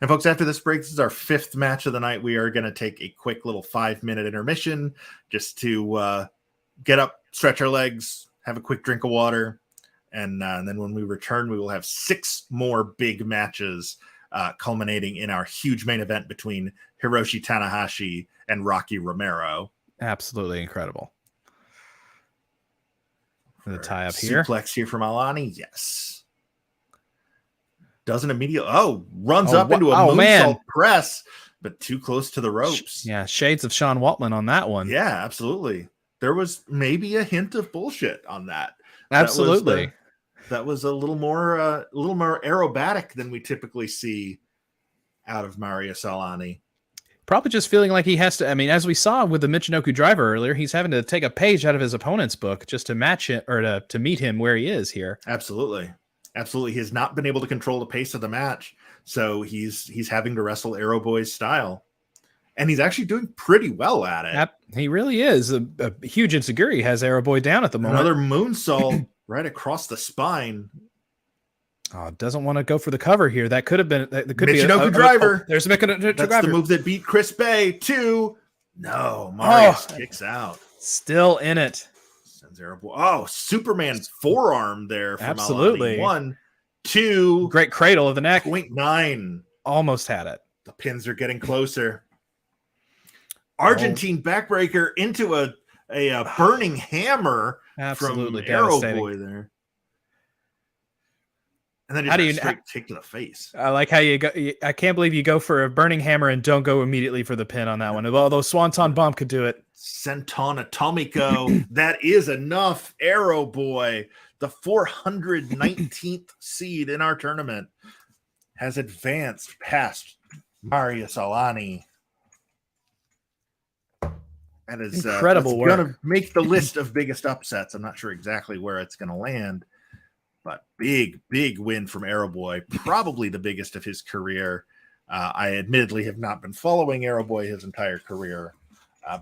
And folks, after this break, this is our 5th match of the night. We are going to take a quick little 5-minute intermission just to get up, stretch our legs, have a quick drink of water. And then when we return, we will have 6 more big matches culminating in our huge main event between Hiroshi Tanahashi and Rocky Romero. Absolutely incredible. The tie up here. Suplex here from Alani. Yes. Doesn't immediately. Runs up into a moonsault press, but too close to the ropes. Yeah. Shades of Sean Waltman on that one. Yeah, absolutely. There was maybe a hint of bullshit on that. Absolutely. That was a little more aerobatic than we typically see out of Marius Alani. Probably just feeling like he has to. I mean, as we saw with the Michinoku driver earlier, he's having to take a page out of his opponent's book just to match it or to meet him where he is here. Absolutely. Absolutely. He has not been able to control the pace of the match. So he's having to wrestle Arrow Boy's style. And he's actually doing pretty well at it. He really is. A huge insecurity has Arrow Boy down at the moment. Another moonsault right across the spine. Oh, doesn't want to go for the cover here. That could have been. That could Michinoku driver. There's a Michinoku driver. That's the move that beat Chris Bay. 2. No, Marius kicks out. Still in it. Sends Arrow Boy. Superman forearm there. From Absolutely. Alani. 1, 2. Great cradle of the neck. 0.9. Almost had it. The pins are getting closer. Argentine backbreaker into a burning hammer. Absolutely from Arrow Boy there. And then just a straight kick to the face. I like how you go. I can't believe you go for a burning hammer and don't go immediately for the pin on that one. Although Swanton Bomb could do it. Senton Atomico. That is enough. Arrow Boy, the 419th seed in our tournament, has advanced past Marius Alani. That is incredible work. Going to make the list of biggest upsets. I'm not sure exactly where it's going to land. But big win from Arrow Boy, probably the biggest of his career. I admittedly have not been following Arrow Boy his entire career,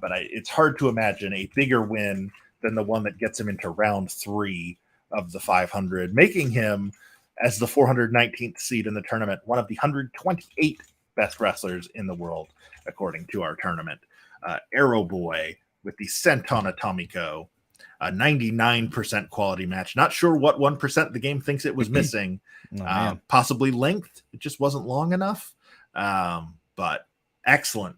but it's hard to imagine a bigger win than the one that gets him into round 3 of the 500, making him, as the 419th seed in the tournament, one of the 128 best wrestlers in the world, according to our tournament. Arrow Boy with the Senton Atomico. A 99% quality match. Not sure what 1% the game thinks it was missing. Possibly length. It just wasn't long enough. But excellent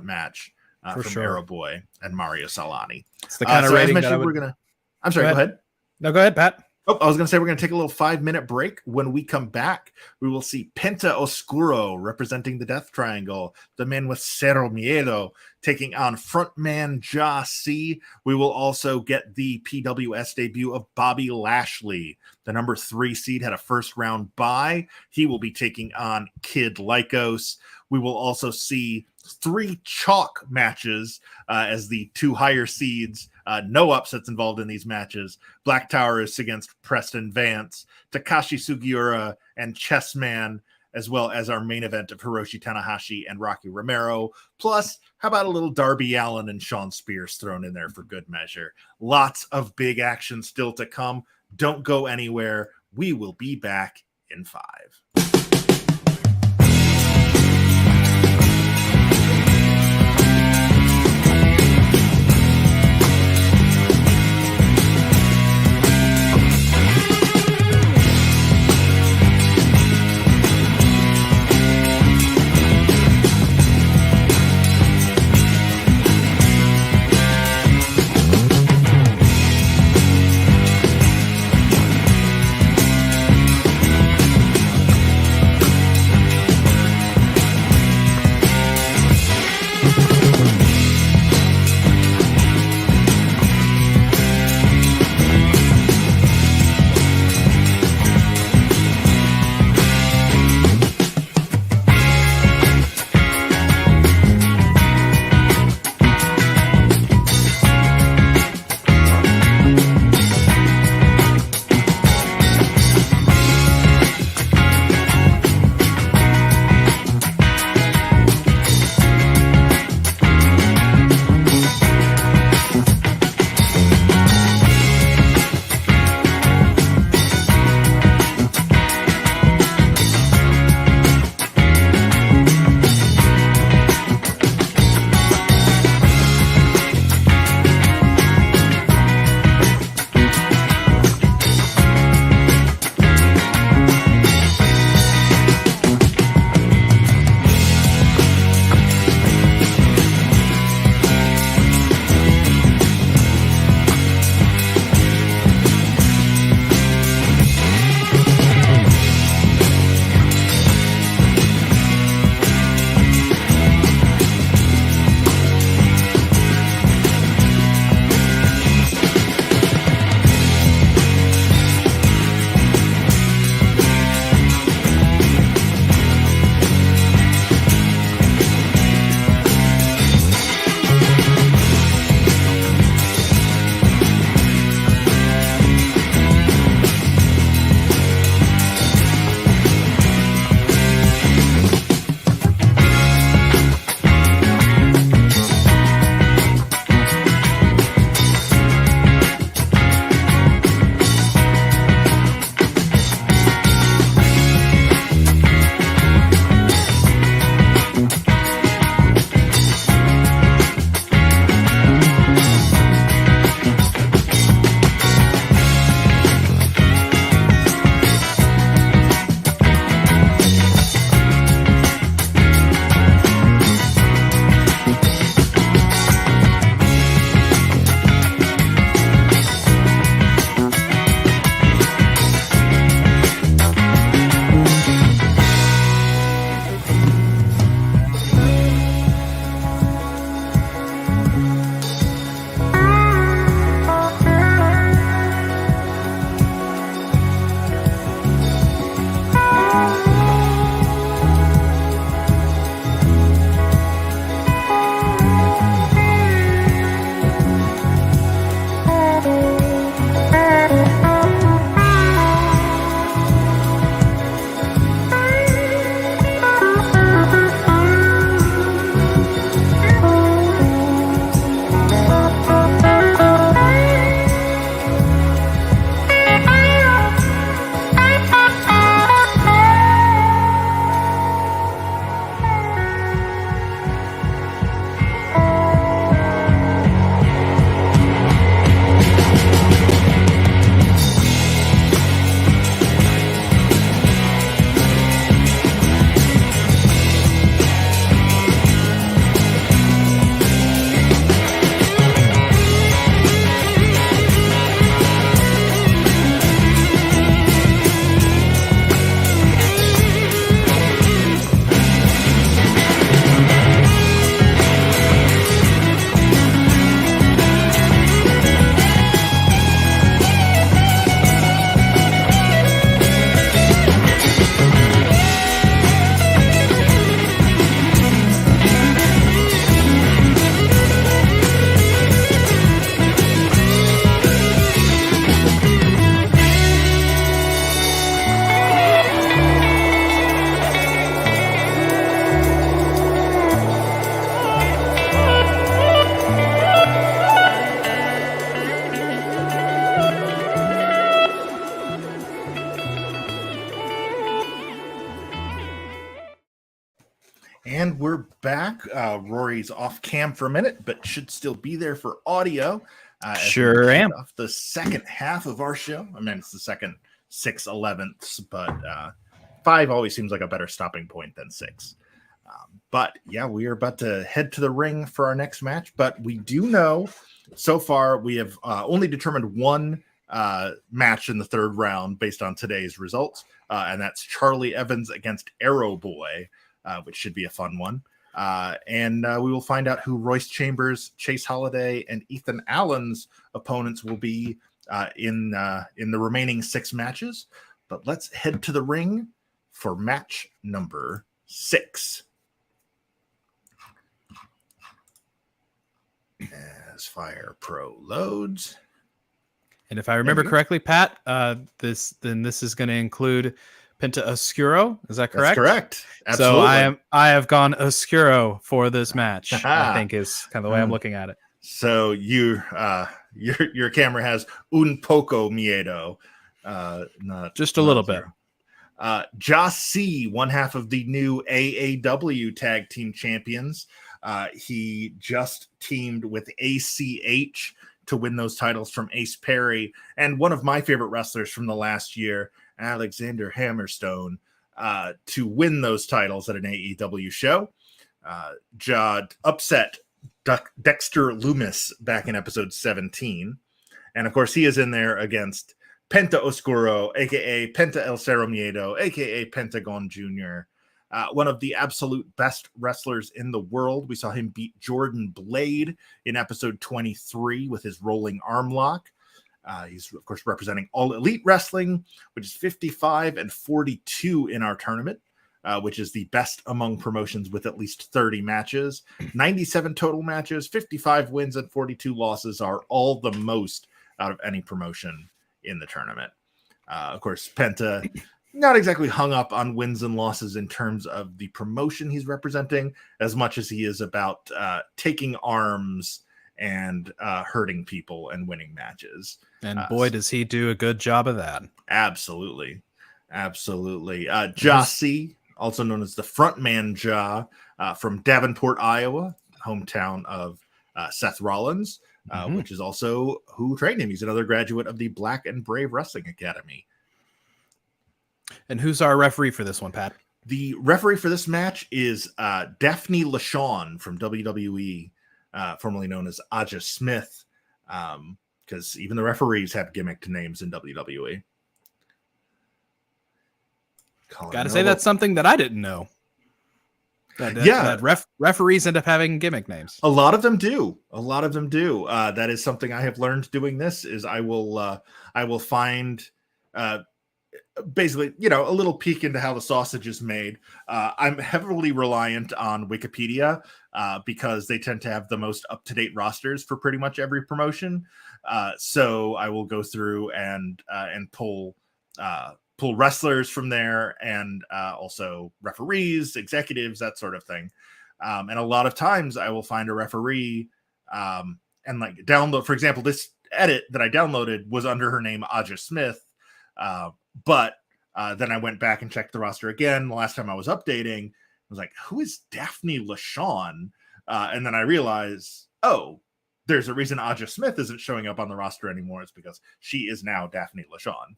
match from sure. Arrow Boy and Marius Alani. It's the kind of rating that I'm sorry, go ahead. No, go ahead, Pat. I was going to say we're going to take a little 5-minute break. When we come back, we will see Penta Oscuro representing the Death Triangle, the man with Cero Miedo taking on frontman Ja C. We will also get the PWS debut of Bobby Lashley. The number 3 seed had a first round bye. He will be taking on Kid Lycos. We will also see 3 chalk matches as the 2 higher seeds. No upsets involved in these matches. Black Tower is against Preston Vance, Takashi Sugiura, and Chessman, as well as our main event of Hiroshi Tanahashi and Rocky Romero. Plus, how about a little Darby Allin and Sean Spears thrown in there for good measure? Lots of big action still to come. Don't go anywhere. We will be back in 5. we're back. Rory's off cam for a minute, but should still be there for audio. Sure am. Off the second half of our show. I mean, it's the second 6/11ths, but 5 always seems like a better stopping point than 6. But yeah, we are about to head to the ring for our next match. But we do know so far we have only determined one match in the third round based on today's results, and that's Charlie Evans against Arrow Boy, which should be a fun one. And we will find out who Royce Chambers, Chase Holiday, and Ethan Allen's opponents will be in the remaining 6 matches. But let's head to the ring for match number 6. As Fire Pro loads. And if I remember correctly, Pat, this is going to include Penta Oscuro. Is that correct? That's correct. Absolutely. So I have gone Oscuro for this match. I think is kind of the way I'm looking at it. So your camera has un poco miedo, not just a little bit. Josh C, one half of the new AAW Tag Team Champions. He just teamed with ACH to win those titles from Ace Perry, and one of my favorite wrestlers from the last year, Alexander Hammerstone, to win those titles at an AEW show. Jod upset Dexter Loomis back in episode 17. And of course, he is in there against Penta Oscuro, aka Penta El Cerro Miedo, aka Pentagon Jr., one of the absolute best wrestlers in the world. We saw him beat Jordan Blade in episode 23 with his rolling arm lock. He's, of course, representing All Elite Wrestling, which is 55-42 in our tournament, which is the best among promotions with at least 30 matches. 97 total matches, 55 wins, and 42 losses are all the most out of any promotion in the tournament. Of course, Penta, not exactly hung up on wins and losses in terms of the promotion he's representing, as much as he is about taking arms and hurting people and winning matches. And boy, does he do a good job of that. Absolutely. Jossie, also known as the Frontman Ja, from Davenport, Iowa, hometown of Seth Rollins, which is also who trained him. He's another graduate of the Black and Brave Wrestling Academy. And who's our referee for this one, Pat? The referee for this match is Daphne LaShawn from WWE, formerly known as Aja Smith, because even the referees have gimmicked names in WWE. Got to say that's something that I didn't know. That referees end up having gimmick names. A lot of them do. That is something I have learned doing this. Is I will find basically, a little peek into how the sausage is made. I'm heavily reliant on Wikipedia because they tend to have the most up-to-date rosters for pretty much every promotion. So I will go through and pull wrestlers from there, and also referees, executives, that sort of thing. And a lot of times I will find a referee and like download, for example, this edit that I downloaded was under her name, Aja Smith. But then I went back and checked the roster again. The last time I was updating, I was like, who is Daphne LaShawn? And then I realized, there's a reason Aja Smith isn't showing up on the roster anymore. It's because she is now Daphne LaShawn.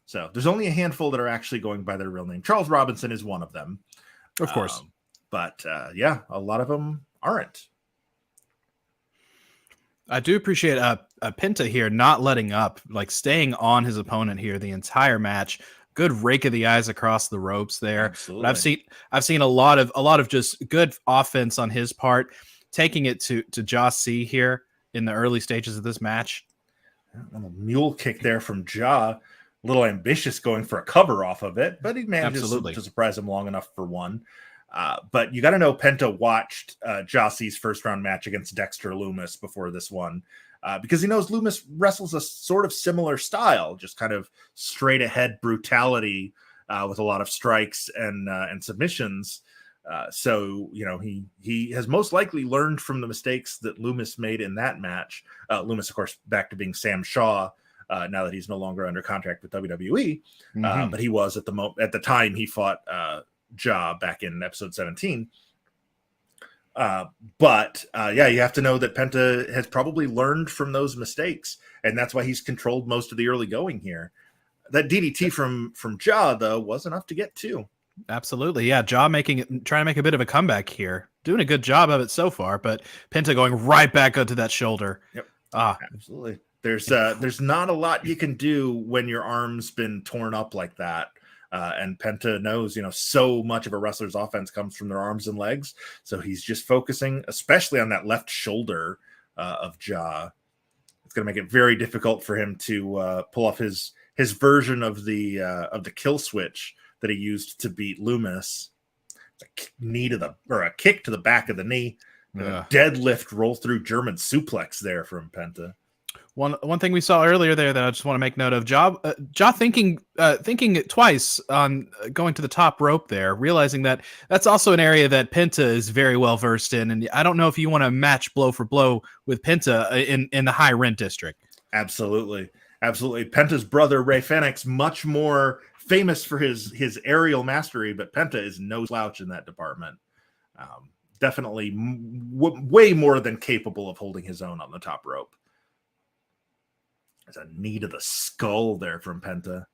So there's only a handful that are actually going by their real name. Charles Robinson is one of them. Of course. But a lot of them aren't. I do appreciate Penta here not letting up, like staying on his opponent here the entire match. Good rake of the eyes across the ropes there. Absolutely. But I've seen a lot of just good offense on his part, taking it to Josh C here in the early stages of this match. A mule kick there from Ja. A little ambitious going for a cover off of it, but he manages to surprise him long enough for one. But you got to know Penta watched Jossie's first round match against Dexter Loomis before this one, because he knows Loomis wrestles a sort of similar style, just kind of straight ahead brutality with a lot of strikes and submissions. So he has most likely learned from the mistakes that Loomis made in that match. Loomis, of course, back to being Sam Shaw. Now that he's no longer under contract with WWE, but he was at the time he fought Jaw back in episode 17. But you have to know that Penta has probably learned from those mistakes, and that's why he's controlled most of the early going here. That DDT from Jaw, though, was enough to get 2. Absolutely. Yeah. Jaw trying to make a bit of a comeback here. Doing a good job of it so far, but Penta going right back onto that shoulder. Yep. Absolutely. There's not a lot you can do when your arm's been torn up like that. And Penta knows, so much of a wrestler's offense comes from their arms and legs. So he's just focusing, especially on that left shoulder of Jaw. It's going to make it very difficult for him to pull off his version of the kill switch that he used to beat Loomis. It's a kick to the back of the knee, a deadlift roll through German suplex there from Penta. One thing we saw earlier there that I just want to make note of, Jaw thinking twice on going to the top rope there, realizing that that's also an area that Penta is very well versed in, and I don't know if you want to match blow for blow with Penta in the high rent district. Absolutely. Penta's brother Ray Fenix, much more famous for his aerial mastery, but Penta is no slouch in that department. Definitely way more than capable of holding his own on the top rope. There's a knee to the skull there from Penta.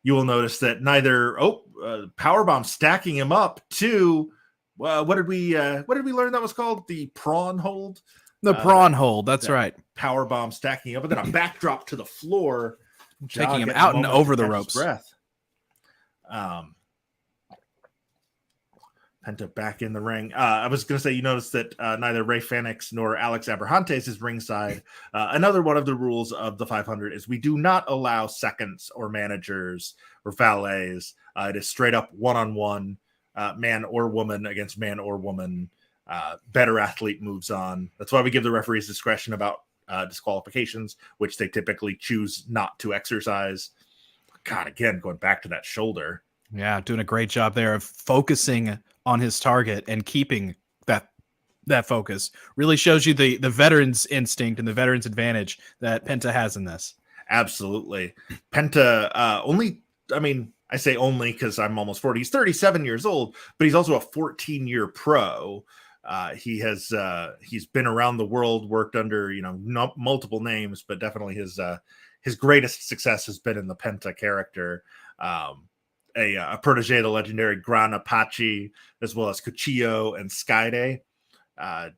You will notice that neither powerbomb stacking him up to what did we learn that was called? The prawn hold. The prawn hold. That's right. Powerbomb stacking up, and then a backdrop to the floor, taking him out and over the ropes. Breath. Penta back in the ring. I was going to say, you notice that neither Ray Fenix nor Alex Abrahantes is ringside. Another one of the rules of the 500 is we do not allow seconds or managers or valets. It is straight up one-on-one, man or woman against man or woman. Better athlete moves on. That's why we give the referees discretion about disqualifications, which they typically choose not to exercise. God, again, going back to that shoulder. Yeah, doing a great job there of focusing on his target and keeping that focus. Really shows you the veteran's instinct and the veteran's advantage that Penta has in this. Absolutely. Penta I say only because I'm almost 40. He's 37 years old, but he's also a 14-year pro. He's been around the world, worked under multiple names, but definitely his greatest success has been in the Penta character. A protege of the legendary Gran Apache, as well as Cuchillo and Skyday.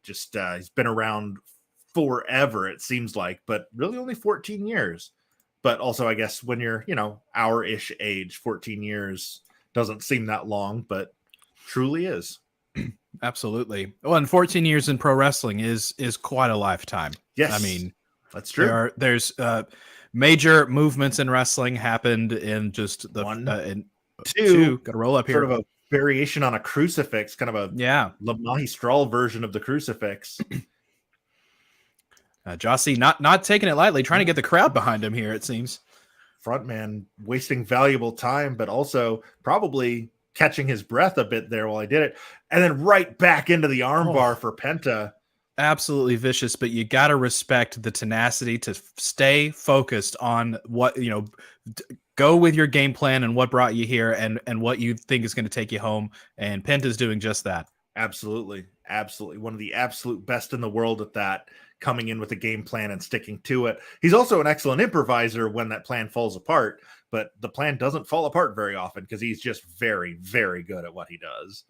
He's been around forever, it seems like, but really only 14 years. But also, I guess when you're, our-ish age, 14 years doesn't seem that long, but truly is. Absolutely. Well, and 14 years in pro wrestling is quite a lifetime. Yes. I mean, that's true. There's major movements in wrestling happened in just the two. Got to roll up here. Sort of a variation on a crucifix, kind of a Le Magistral version of the crucifix. Jossie not taking it lightly, trying to get the crowd behind him here, it seems. Frontman wasting valuable time, but also probably catching his breath a bit there while I did it. And then right back into the armbar for Penta. Absolutely vicious, but you got to respect the tenacity to stay focused on what, go with your game plan and what brought you here and what you think is going to take you home. And Penta's doing just that. Absolutely. One of the absolute best in the world at that, coming in with a game plan and sticking to it. He's also an excellent improviser when that plan falls apart, but the plan doesn't fall apart very often because he's just very, very good at what he does.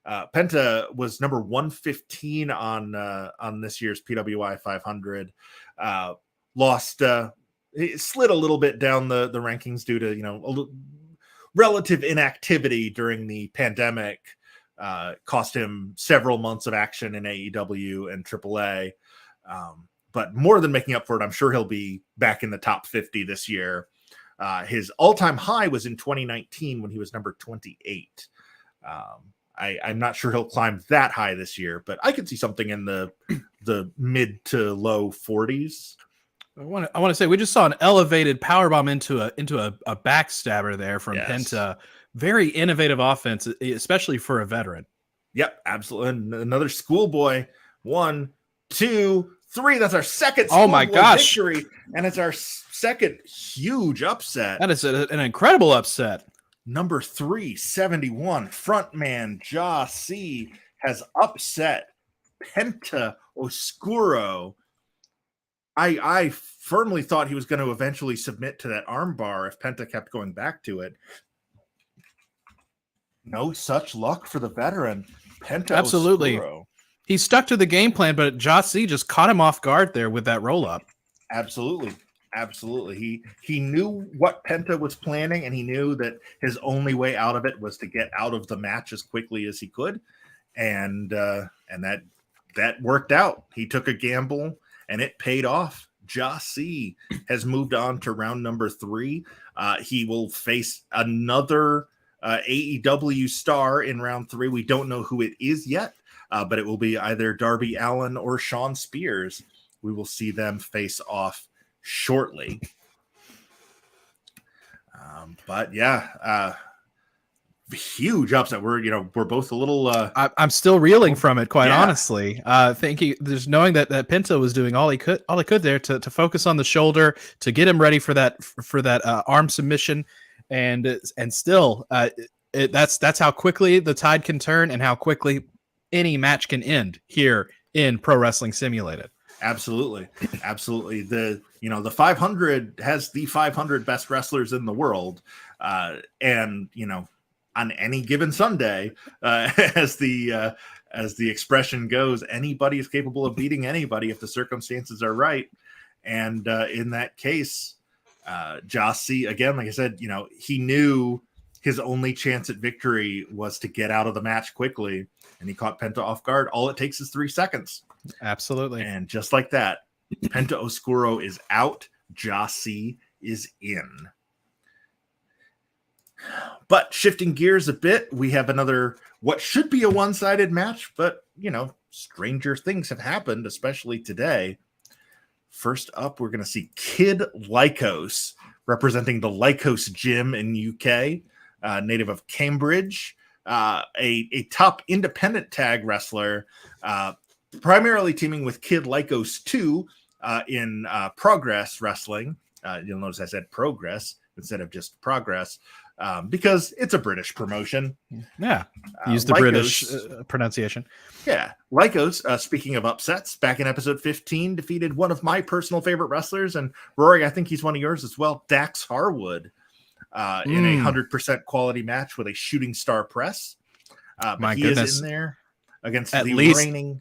Penta was number 115 on this year's PWI 500. He slid a little bit down the rankings due to relative inactivity during the pandemic. Cost him several months of action in AEW and AAA. But more than making up for it, I'm sure he'll be back in the top 50 this year. His all-time high was in 2019 when he was number 28. I'm not sure he'll climb that high this year, but I could see something in the mid to low 40s. I want to say we just saw an elevated powerbomb into a backstabber there from Penta. Very innovative offense, especially for a veteran. Yep, absolutely. And another schoolboy. 1, 2, 3. That's our second victory, and it's our second huge upset. That is an incredible upset. number 371, frontman Ja C has upset Penta Oscuro. I firmly thought he was going to eventually submit to that armbar if Penta kept going back to it. No such luck for the veteran, Penta Absolutely. Oscuro. He stuck to the game plan, but Jossie just caught him off guard there with that roll up. Absolutely. He knew what Penta was planning, and he knew that his only way out of it was to get out of the match as quickly as he could, and that worked out. He took a gamble, and it paid off. Jossie has moved on to round number 3. He will face another AEW star in round 3. We don't know who it is yet, but it will be either Darby Allin or Shawn Spears. We will see them face off shortly. But yeah, huge upset. We're both a little. I'm still reeling from it, quite honestly. Thinking, just knowing that Penta was doing all he could there to focus on the shoulder, to get him ready for that arm submission, and still, that's how quickly the tide can turn, and how quickly any match can end here in Pro Wrestling Simulated. Absolutely. The 500 has the 500 best wrestlers in the world, and on any given Sunday, as the expression goes, anybody is capable of beating anybody if the circumstances are right. And in that case, Jossie, again, like I said, he knew his only chance at victory was to get out of the match quickly, and he caught Penta off guard. All it takes is 3 seconds. Absolutely. And just like that, Penta Oscuro is out. Jossie is in. But shifting gears a bit, we have another, what should be a one-sided match, but, stranger things have happened, especially today. First up, we're going to see Kid Lycos, representing the Lycos Gym in UK, native of Cambridge, a top independent tag wrestler, primarily teaming with Kid Lycos 2 in Progress Wrestling. You'll notice I said Progress instead of just Progress, because it's a British promotion. Yeah, use the Lycos, British pronunciation. Yeah, Lycos, speaking of upsets, back in episode 15, defeated one of my personal favorite wrestlers, and Rory, I think he's one of yours as well, Dax Harwood, in a 100% quality match with a shooting star press. My he goodness. Is in there against the reigning...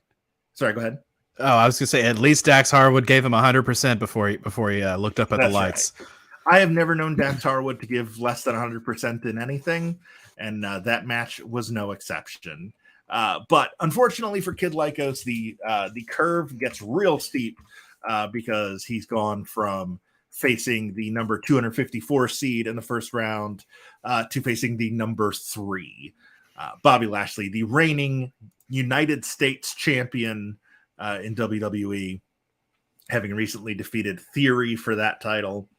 Sorry, go ahead. Oh, I was going to say, at least Dax Harwood gave him 100% before he looked up at the lights. Right. I have never known Dax Harwood to give less than 100% in anything, and that match was no exception. But unfortunately for Kid Lycos, the curve gets real steep because he's gone from facing the number 254 seed in the first round to facing the number 3. Bobby Lashley, the reigning United States champion in WWE, having recently defeated Theory for that title,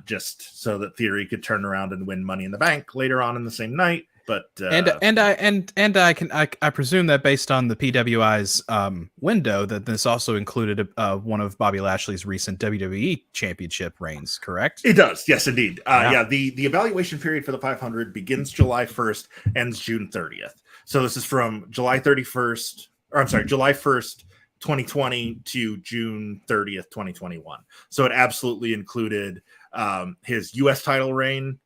just so that Theory could turn around and win Money in the Bank later on in the same night. But I presume that based on the PWI's window, that this also included one of Bobby Lashley's recent WWE Championship reigns. Correct? It does, yes, indeed. The evaluation period for the 500 begins July 1st, ends June 30th. So this is from July 1st, 2020 to June 30th, 2021. So it absolutely included his U.S. title reign,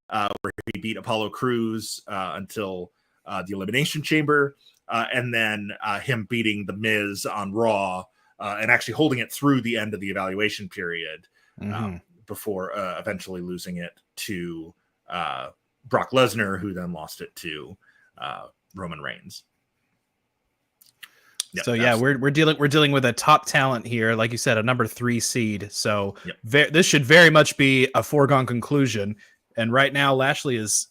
where he beat Apollo Crews until the Elimination Chamber, and then him beating The Miz on Raw and actually holding it through the end of the evaluation period before eventually losing it to Brock Lesnar, who then lost it to Roman Reigns. Yep, so yeah, we're dealing with a top talent here, like you said, a number 3 seed. So this should very much be a foregone conclusion. And right now, Lashley is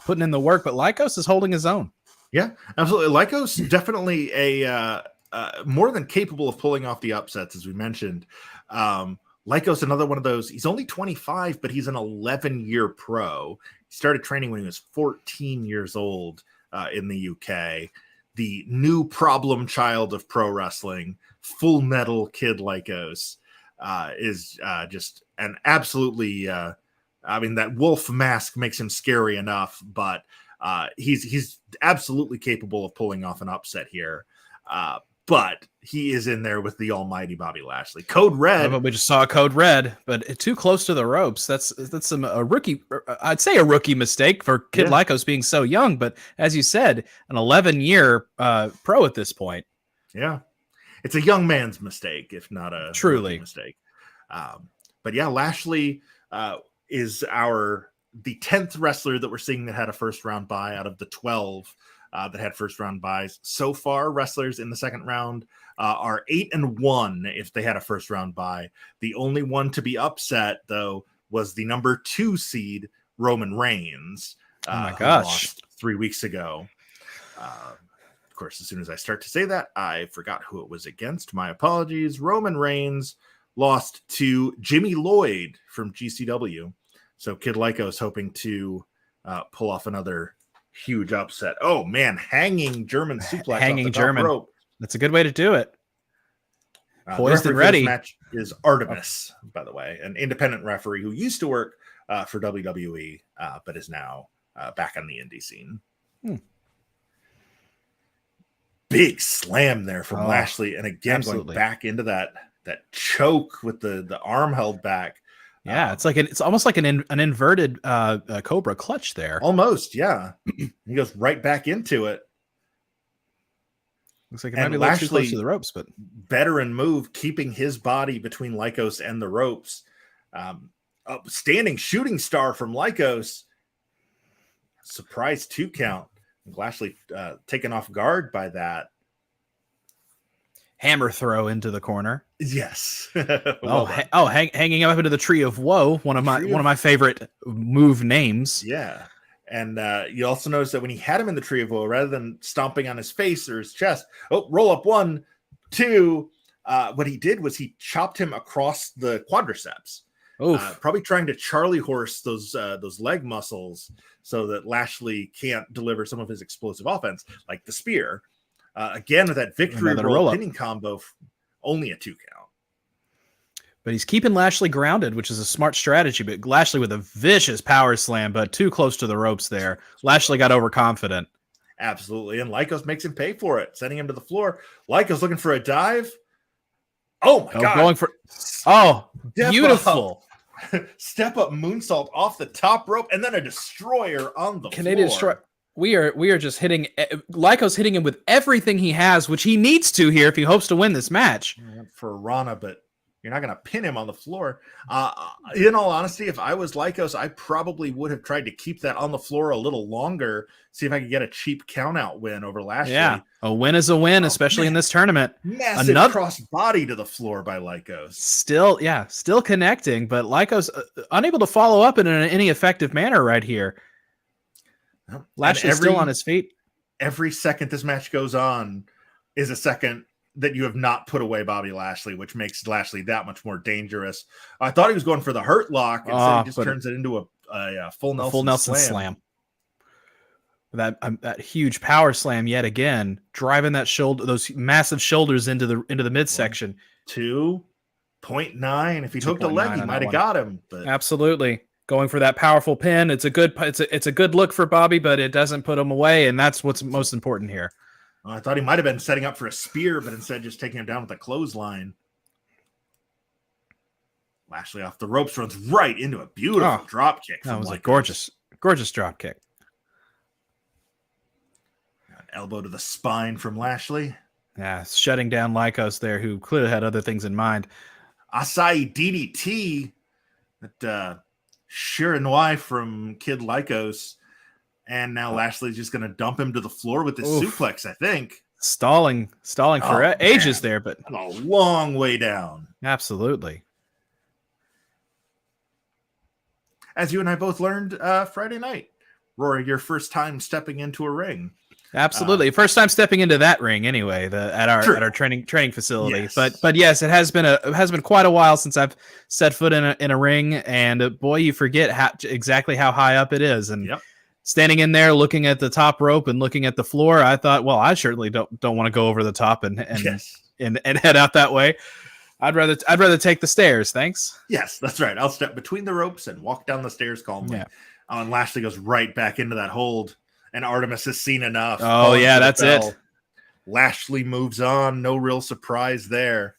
putting in the work, but Lycos is holding his own. Yeah, absolutely. Lycos definitely a more than capable of pulling off the upsets, as we mentioned. Lycos, another one of those. He's only 25, but he's an 11-year pro. He started training when he was 14 years old in the UK. The new problem child of pro wrestling, Full Metal Kid Lycos, is just an absolutely I mean, that wolf mask makes him scary enough, but he's absolutely capable of pulling off an upset here. But he is in there with the almighty Bobby Lashley. Code Red. We just saw Code Red, but too close to the ropes. That's a rookie. I'd say a rookie mistake for Kid Lycos being so young. But as you said, an 11-year pro at this point. Yeah, it's a young man's mistake, if not a truly mistake. But yeah, Lashley is the 10th wrestler that we're seeing that had a first round bye out of the 12 that had first round buys. So far, wrestlers in the second round are 8-1 if they had a first round bye. The only one to be upset, though, was the number 2 seed, Roman Reigns. Oh my gosh. Lost 3 weeks ago. Of course, as soon as I start to say that, I forgot who it was against. My apologies. Roman Reigns lost to Jimmy Lloyd from GCW. So Kid Lycos hoping to pull off another huge upset. Oh man, hanging German suplex. Hanging off the German top rope. That's a good way to do it. Poised and ready. This match is Artemis, by the way, an independent referee who used to work for WWE, but is now back on the indie scene. Big slam there from Lashley, and again absolutely. Going back into that choke with the arm held back. Yeah, it's almost like an inverted Cobra clutch there. Almost, yeah. He goes right back into it. Looks like it might be a little too close to the ropes, but veteran move, keeping his body between Lycos and the ropes. Standing shooting star from Lycos. Surprise 2 count. Lashley taken off guard by that. Hammer throw into the corner. Yes. Hanging up into the Tree of Woe, one of my favorite move names. Yeah. And you also notice that when he had him in the Tree of Woe, rather than stomping on his face or his chest, roll up 1, 2. What he did was he chopped him across the quadriceps. Probably trying to Charlie horse those leg muscles so that Lashley can't deliver some of his explosive offense, like the spear. Again, with that victory roll pinning combo, only a 2 count. But he's keeping Lashley grounded, which is a smart strategy. But Lashley with a vicious power slam, but too close to the ropes there. Lashley got overconfident. Absolutely. And Lycos makes him pay for it, sending him to the floor. Lycos looking for a dive. Oh, my God. Going for beautiful. Step up moonsault off the top rope, and then a destroyer on the Canadian floor. Destroyer. We are just hitting Lycos, hitting him with everything he has, which he needs to here if he hopes to win this match. For Rana, but you're not going to pin him on the floor. In all honesty, if I was Lycos, I probably would have tried to keep that on the floor a little longer, see if I could get a cheap count-out win over Lashley. Yeah, a win is a win, especially in this tournament. Massive cross body to the floor by Lycos. Still connecting, but Lycos unable to follow up in any effective manner right here. Lashley's still on his feet. Every second this match goes on is a second that you have not put away Bobby Lashley, which makes Lashley that much more dangerous. I thought he was going for the hurt lock, and so he just turns it into a full Nelson slam. That huge power slam yet again, driving those massive shoulders into the midsection. 2.9. If he hooked a leg, he might have got him. But absolutely. Going for that powerful pin. It's a good look for Bobby, but it doesn't put him away, and that's what's most important here. I thought he might have been setting up for a spear, but instead just taking him down with a clothesline. Lashley off the ropes, runs right into a beautiful drop kick. That was a gorgeous drop kick. An elbow to the spine from Lashley. Yeah, shutting down Lycos there, who clearly had other things in mind. Asai DDT. That Shiranui from Kid Lycos. And now Lashley's just going to dump him to the floor with this suplex, I think. Stalling for ages there, but a long way down. Absolutely. As you and I both learned Friday night, Rory, your first time stepping into a ring. Absolutely, first time stepping into that ring anyway. At our training facility. Yes. But yes, it has been quite a while since I've set foot in a ring, and boy, you forget exactly how high up it is. And standing in there, looking at the top rope and looking at the floor, I thought, well, I certainly don't want to go over the top and head out that way. I'd rather take the stairs, thanks. Yes, that's right. I'll step between the ropes and walk down the stairs calmly. Yeah. And Lashley goes right back into that hold, and Artemis has seen enough. Oh yeah, that's it. Lashley moves on. No real surprise there.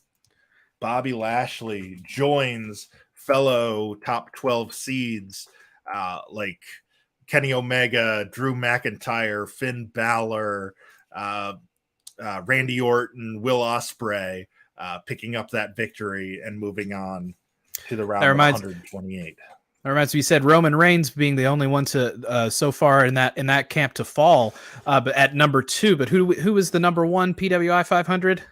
Bobby Lashley joins fellow top 12 seeds like Kenny Omega, Drew McIntyre, Finn Balor, Randy Orton, Will Ospreay, picking up that victory and moving on to the round of 128. That reminds me, you said Roman Reigns being the only one to so far in that camp to fall, but at number 2. But who was the number 1 PWI 500?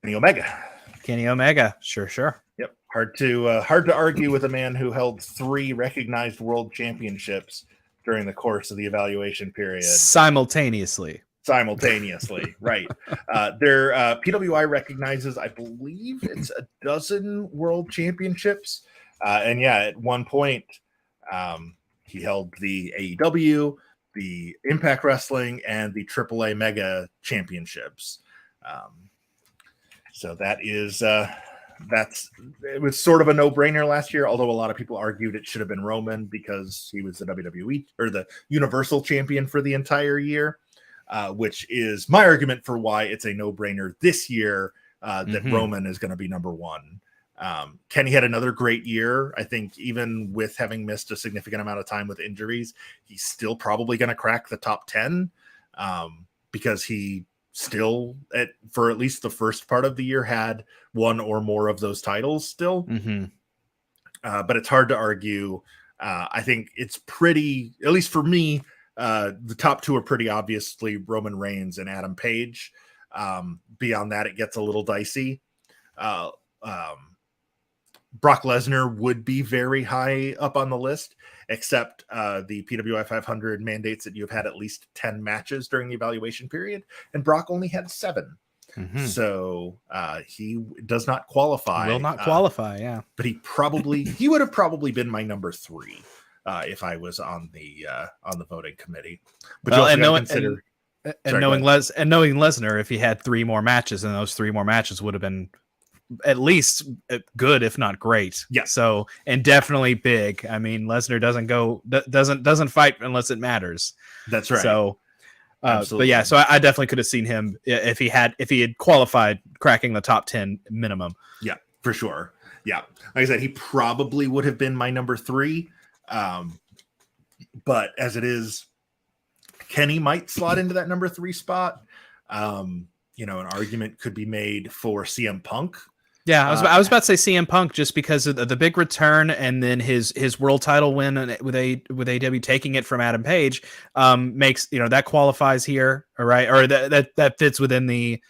Kenny Omega. Kenny Omega, sure. Yep, hard to argue with a man who held 3 recognized world championships during the course of the evaluation period simultaneously. Right. Their PWI recognizes, I believe it's a dozen world championships. And yeah, at one point, he held the AEW, the Impact Wrestling, and the AAA Mega Championships. So that is it was sort of a no-brainer last year, although a lot of people argued it should have been Roman because he was the WWE or the Universal Champion for the entire year, which is my argument for why it's a no-brainer this year that Roman is going to be number 1. Kenny had another great year. I think even with having missed a significant amount of time with injuries, he's still probably going to crack the top 10 because he still, for at least the first part of the year, had one or more of those titles still. But it's hard to argue. I think it's pretty, at least for me, the top 2 are pretty obviously Roman Reigns and Adam Page. Beyond that, it gets a little dicey. Brock Lesnar would be very high up on the list, except the PWI 500 mandates that you've had at least 10 matches during the evaluation period, and Brock only had 7. So he does not qualify. Will not qualify, yeah. But he would have probably been my number 3 if I was on the voting committee. But well, you also consider knowing Lesnar, if he had 3 more matches, and those 3 more matches would have been at least good, if not great. Yeah. So, and definitely big. I mean, Lesnar doesn't fight unless it matters. That's right. So, but yeah, so I definitely could have seen him if he had qualified, cracking the top 10 minimum. Yeah, for sure. Yeah. Like I said, he probably would have been my number 3. But as it is, Kenny might slot into that number 3 spot. An argument could be made for CM Punk. Yeah, I was about to say CM Punk just because of the big return and then his world title win with AEW taking it from Adam Page makes that qualifies here, all right, or that fits within the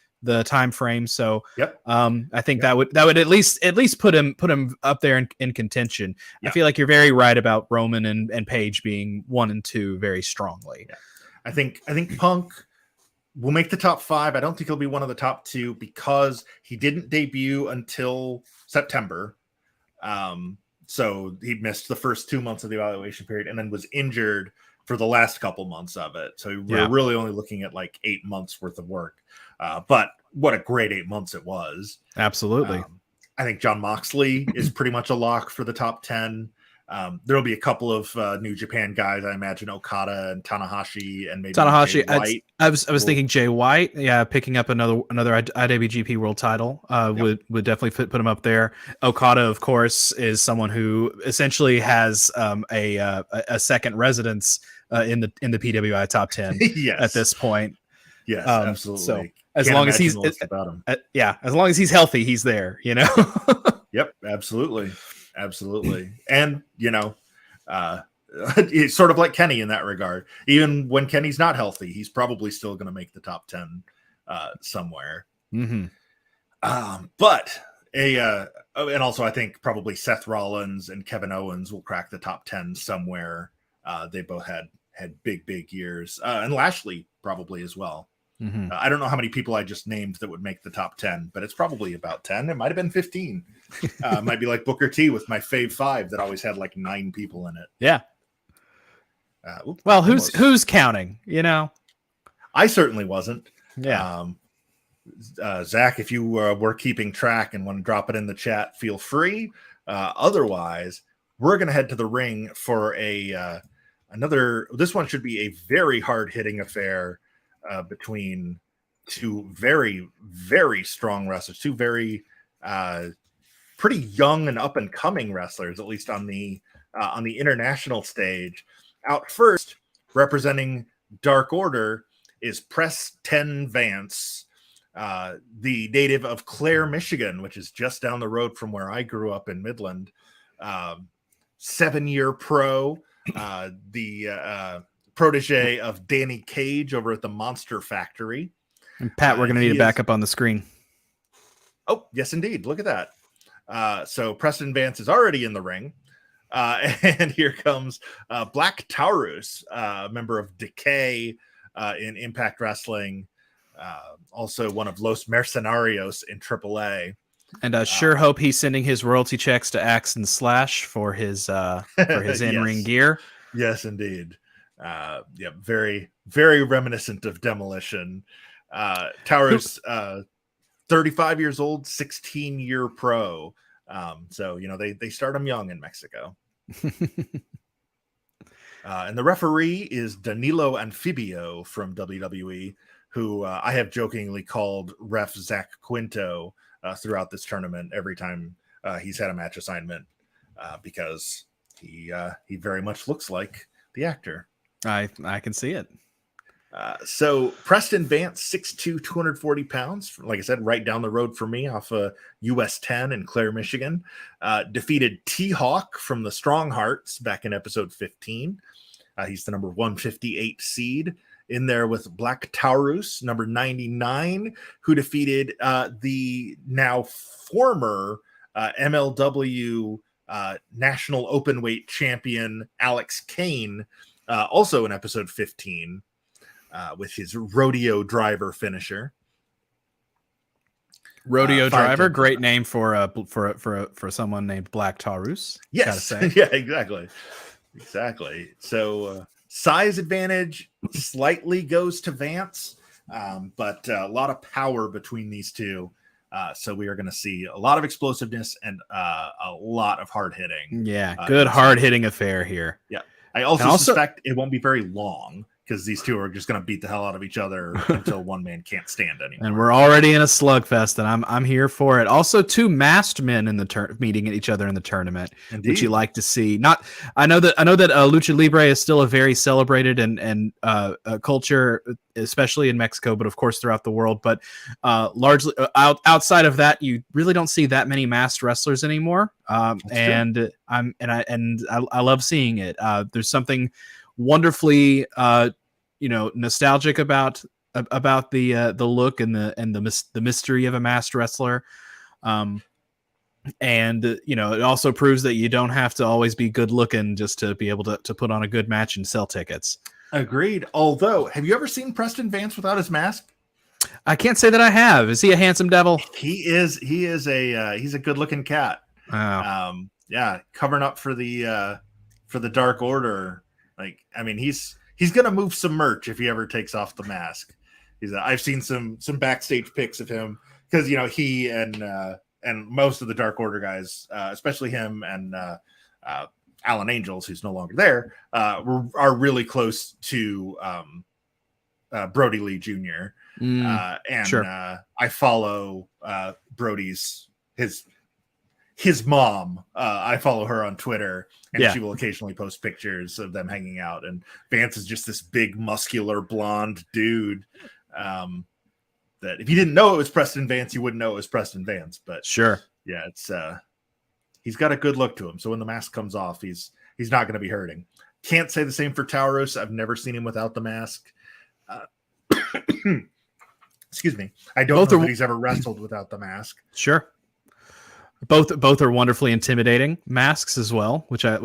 time frame. So yep. I think that would at least put him up there in contention. Yep. I feel like you're very right about Roman and Page being 1 and 2 very strongly. Yeah. I think Punk will make the top 5. I don't think he'll be one of the top 2 because he didn't debut until September. So he missed the first 2 months of the evaluation period and then was injured for the last couple months of it. So we're really only looking at like 8 months worth of work. But what a great 8 months it was. Absolutely. I think Jon Moxley is pretty much a lock for the top 10. There'll be a couple of New Japan guys. I imagine Okada and Tanahashi and maybe Tanahashi. Jay White. I was thinking Jay White. Yeah, picking up another IWGP World Title would definitely put him up there. Okada, of course, is someone who essentially has a second residence in the PWI top 10 yes. at this point. Yes, absolutely. So as long as he's healthy, he's there. Yep, absolutely. And it's sort of like Kenny in that regard. Even when Kenny's not healthy, he's probably still going to make the top 10 somewhere. And also I think probably Seth Rollins and Kevin Owens will crack the top 10 somewhere. They both had big years, and Lashley probably as well. I don't know how many people I just named that would make the top 10, but it's probably about 10. It might have been 15. It might be like Booker T with my fave 5 that always had like 9 people in it. Yeah. Well, who's counting? I certainly wasn't. Yeah. Zach, if you were keeping track and want to drop it in the chat, feel free. Otherwise, we're going to head to the ring for another. This one should be a very hard hitting affair between two very, very strong wrestlers, two very pretty young and up and coming wrestlers, at least on the international stage. Out first, representing Dark Order, is Preston Vance, the native of Clare, Michigan, which is just down the road from where I grew up in Midland. 7-year pro, the protege of Danny Cage over at the Monster Factory. And Pat, we're going to need a backup on the screen. Oh, yes, indeed. Look at that. So Preston Vance is already in the ring. And here comes Black Taurus, member of Decay in Impact Wrestling. Also one of Los Mercenarios in AAA. And I sure hope he's sending his royalty checks to Axe and Slash for his in-ring gear. Yes, indeed. Yeah, very, very reminiscent of Demolition. Taurus, 35 years old, 16-year pro. So, they start them young in Mexico. And the referee is Danilo Anfibio from WWE, who I have jokingly called Ref Zach Quinto throughout this tournament every time he's had a match assignment, because he very much looks like the actor. I can see it. So Preston Vance, 6'2", 240 pounds, like I said, right down the road for me off of US 10 in Clare, Michigan, defeated T-Hawk from the Strong Hearts back in episode 15. He's the number 158 seed in there with Black Taurus, number 99, who defeated the now former MLW National Openweight Champion Alex Kane, also in episode 15. With his rodeo driver finisher. Rodeo driver, great name for someone named Black Taurus. Yes, yeah, exactly. So size advantage slightly goes to Vance, but a lot of power between these two. So we are going to see a lot of explosiveness and a lot of hard hitting. Yeah, good hard hitting affair here. Yeah, I also suspect it won't be very long, because these two are just going to beat the hell out of each other until one man can't stand anymore. And we're already in a slugfest, and I'm here for it. Also, two masked men in the meeting each other in the tournament, Indeed. Which you like to see. I know that Lucha Libre is still a very celebrated and culture, especially in Mexico, but of course throughout the world. But largely outside of that, you really don't see that many masked wrestlers anymore. And I love seeing it. There's something wonderfully nostalgic about the look and the mystery of a masked wrestler, and it also proves that you don't have to always be good looking just to be able to put on a good match and sell tickets. Agreed. Although, have you ever seen Preston Vance without his mask? I can't say that I have. Is he a handsome devil? He's a good looking cat. Oh. Yeah, covering up for the Dark Order. Like, I mean, he's gonna move some merch if he ever takes off the mask. I've seen some backstage pics of him, because he and most of the Dark Order guys, especially him and Alan Angels, who's no longer there, are really close to Brody Lee Jr. Sure. I follow Brody's his mom. I follow her on Twitter, and she will occasionally post pictures of them hanging out. And Vance is just this big, muscular, blonde dude. That if you didn't know it was Preston Vance, you wouldn't know it was Preston Vance. But sure, yeah, it's he's got a good look to him. So when the mask comes off, he's not going to be hurting. Can't say the same for Taurus. I've never seen him without the mask. Excuse me. I don't know that he's ever wrestled without the mask. Sure. Both are wonderfully intimidating masks as well, which I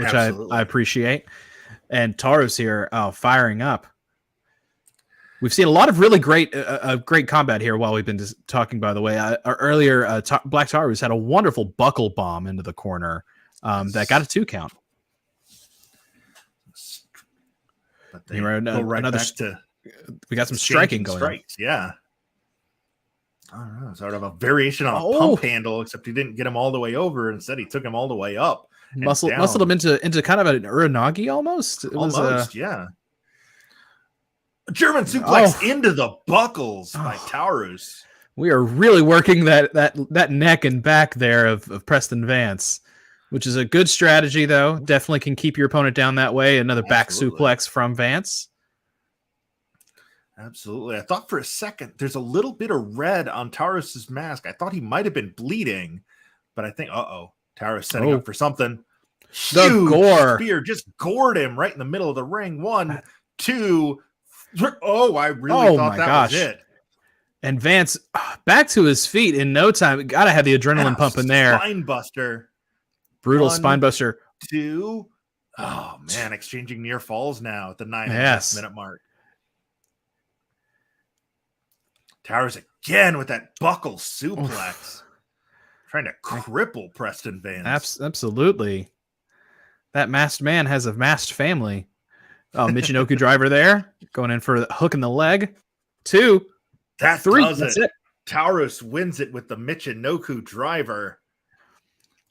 appreciate. And Taurus here, firing up. We've seen a lot of really great combat here while we've been talking. By the way, earlier Black Taurus had a wonderful buckle bomb into the corner that got a 2 count. But they go right back to we got some striking going on. Yeah. I don't know, sort of a variation on a pump handle, except he didn't get him all the way over. Instead, he took him all the way up. Muscled him into kind of an uranagi almost. It was yeah. A German suplex into the buckles by Taurus. We are really working that neck and back there of Preston Vance, which is a good strategy, though. Definitely can keep your opponent down that way. Another back suplex from Vance. Absolutely. I thought for a second there's a little bit of red on Taurus's mask. I thought he might have been bleeding, but I think, Taurus setting up for something. The Huge gore. Spear just gored him right in the middle of the ring. 1, 2. I really thought that was it. And Vance back to his feet in no time. Got to have the adrenaline pumping there. Spine buster. Brutal spine buster. 2. Oh, man. Exchanging near falls now at the 9.5-minute mark. Towers again with that buckle suplex. Trying to cripple Preston Vance. Absolutely. That masked man has a masked family. Oh, Michinoku driver there. Going in for a hook in the leg. 2. That 3. Does That's it. it. Taurus wins it with the Michinoku driver.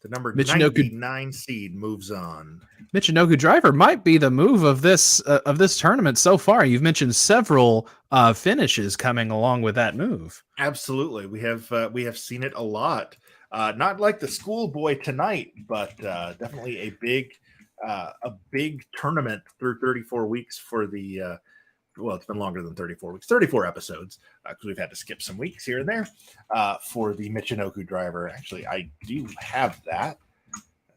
The number 99 seed moves on. Michinoku driver might be the move of this tournament so far. You've mentioned several finishes coming along with that move. Absolutely, we have seen it a lot. Not like the schoolboy tonight, but definitely a big tournament through 34 weeks for the. Well, it's been longer than 34 weeks, 34 episodes, because we've had to skip some weeks here and there for the Michinoku driver. Actually, I do have that.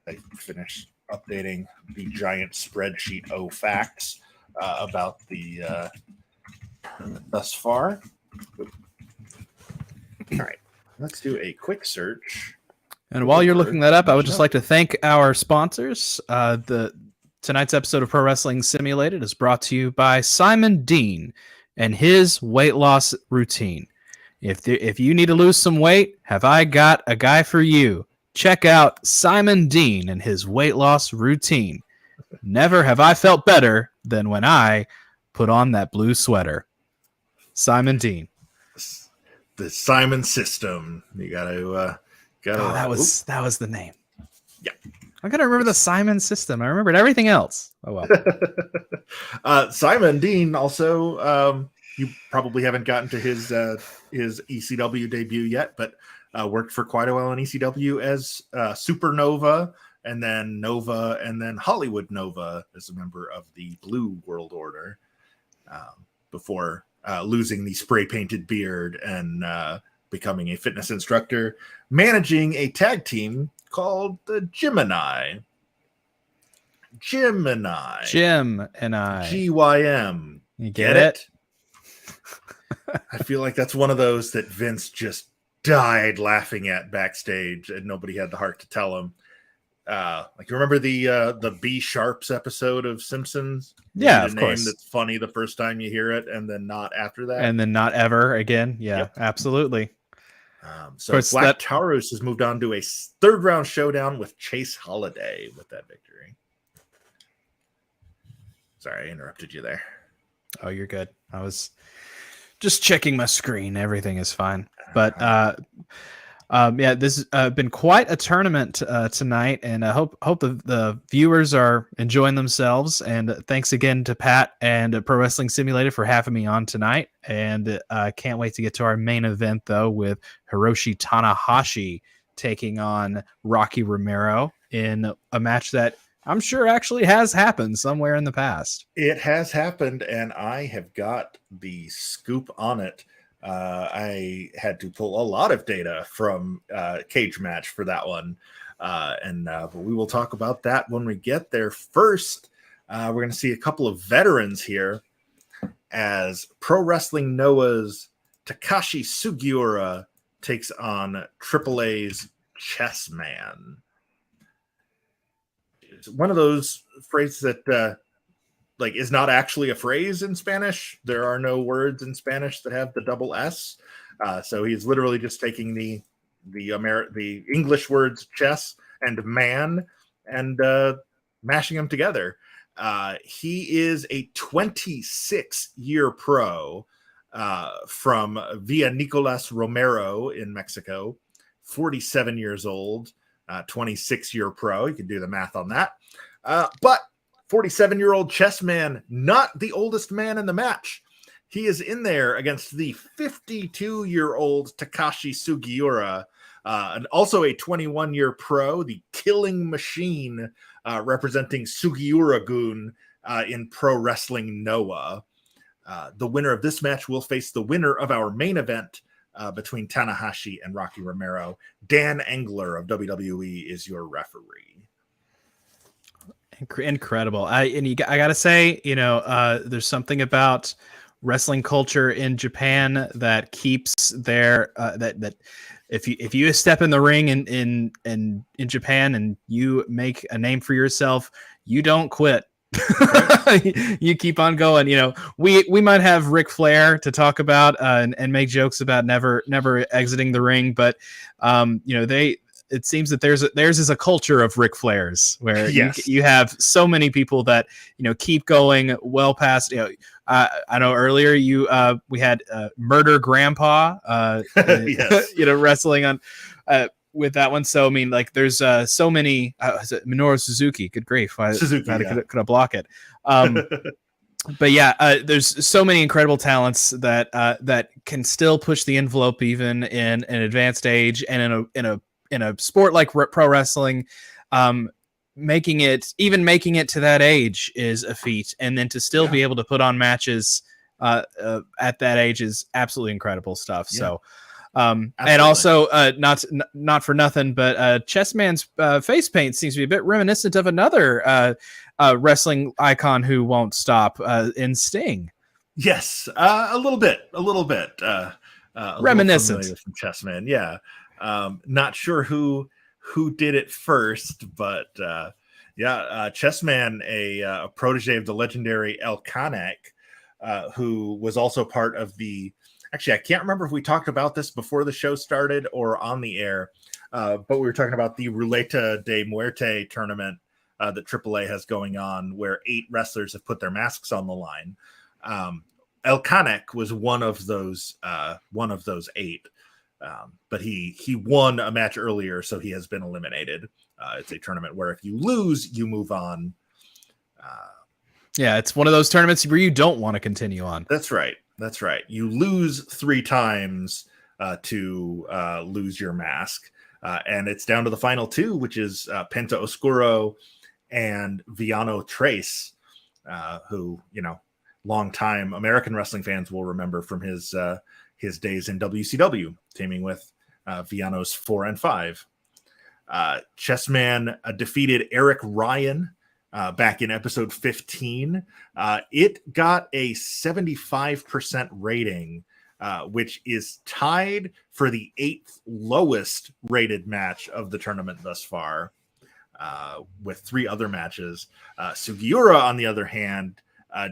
I finished updating the giant spreadsheet facts about the thus far. All right, let's do a quick search. And while you're looking that up, I would just like to thank our sponsors. Tonight's episode of Pro Wrestling Simulated is brought to you by Simon Dean and his weight loss routine. If you need to lose some weight, have I got a guy for you. Check out Simon Dean and his weight loss routine. Never have I felt better than when I put on that blue sweater. Simon Dean. The Simon System. You gotta. That was the name. Yeah. I gotta remember the Simon System. I remembered everything else. Oh well. Simon Dean also. You probably haven't gotten to his ECW debut yet, but worked for quite a while in ECW as Supernova, and then Nova, and then Hollywood Nova as a member of the Blue World Order before losing the spray painted beard and becoming a fitness instructor, managing a tag team called the Gemini. Jim and I. GYM. You get it? I feel like that's one of those that Vince just died laughing at backstage, and nobody had the heart to tell him. Like, you remember the B Sharps episode of Simpsons? Yeah, of course. That's funny the first time you hear it, and then not after that, and then not ever again. Yeah, yep. Absolutely. So Black Taurus has moved on to a third round showdown with Chase Holiday with that victory. Sorry, I interrupted you there. Oh, you're good. I was just checking my screen. Everything is fine. But this has been quite a tournament tonight, and I hope the viewers are enjoying themselves. And thanks again to Pat and Pro Wrestling Simulated for having me on tonight. And can't wait to get to our main event, though, with Hiroshi Tanahashi taking on Rocky Romero in a match that I'm sure actually has happened somewhere in the past. It has happened, and I have got the scoop on it. I had to pull a lot of data from Cage Match for that one. But we will talk about that when we get there. First, we're going to see a couple of veterans here as Pro Wrestling Noah's Takashi Sugiura takes on AAA's Chessman. It's one of those phrases that is not actually a phrase in Spanish. There are no words in Spanish that have the double S. So he's literally just taking the English words chess and man and mashing them together. He is a 26-year pro. from Via Nicolas Romero in Mexico, 47 years old, 26-year pro. You can do the math on that. But 47-year-old chess man, not the oldest man in the match. He is in there against the 52-year-old Takashi Sugiura, and also a 21-year pro, the Killing Machine, representing Sugiura-gun in Pro Wrestling Noah. The winner of this match will face the winner of our main event between Tanahashi and Rocky Romero. Dan Engler of WWE is your referee. Incredible. I gotta say, there's something about wrestling culture in Japan that keeps their that if you step in the ring in Japan and you make a name for yourself, you don't quit. You keep on going. We might have Ric Flair to talk about and make jokes about never exiting the ring, but it seems that theirs is a culture of Ric Flairs where yes. you have so many people that keep going well past. I know earlier we had Murder Grandpa, yes. Wrestling on. With that one, so I mean, like, there's so many. Is it Minoru Suzuki? Good grief! Suzuki, could I block it? But yeah, there's so many incredible talents that can still push the envelope even in an advanced age, and in a sport like pro wrestling, making it to that age is a feat, and then to still be able to put on matches at that age is absolutely incredible stuff. Yeah. So. And also, not for nothing, but Chessman's face paint seems to be a bit reminiscent of another wrestling icon who won't stop in Sting. Yes, a little bit, reminiscent from Chessman. Yeah, not sure who did it first, but Chessman, a protege of the legendary El Kanek, who was also part of the. Actually, I can't remember if we talked about this before the show started or on the air, but we were talking about the Ruleta de Muerte tournament that AAA has going on, where 8 wrestlers have put their masks on the line. El Kanek was one of those 8, but he won a match earlier, so he has been eliminated. It's a tournament where if you lose, you move on. Yeah, it's one of those tournaments where you don't want to continue on. That's right. You lose 3 times to lose your mask. And it's down to the final 2, which is Penta Oscuro and Viano Trace, who, longtime American wrestling fans will remember from his days in WCW, teaming with Viano's 4 and 5. Chessman defeated Eric Ryan back in episode 15. It got a 75% rating, which is tied for the 8th lowest rated match of the tournament thus far, with 3 other matches. Sugiura, on the other hand,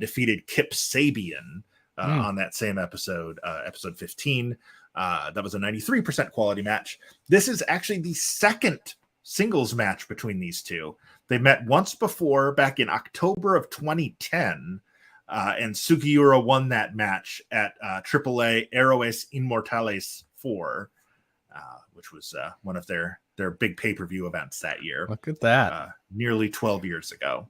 defeated Kip Sabian on that same episode, episode 15. That was a 93% quality match. This is actually the second singles match between these two. They met once before back in October of 2010, and Sugiura won that match at AAA Héroes Inmortales 4, which was one of their big pay-per-view events that year. Look at that. Nearly 12 years ago.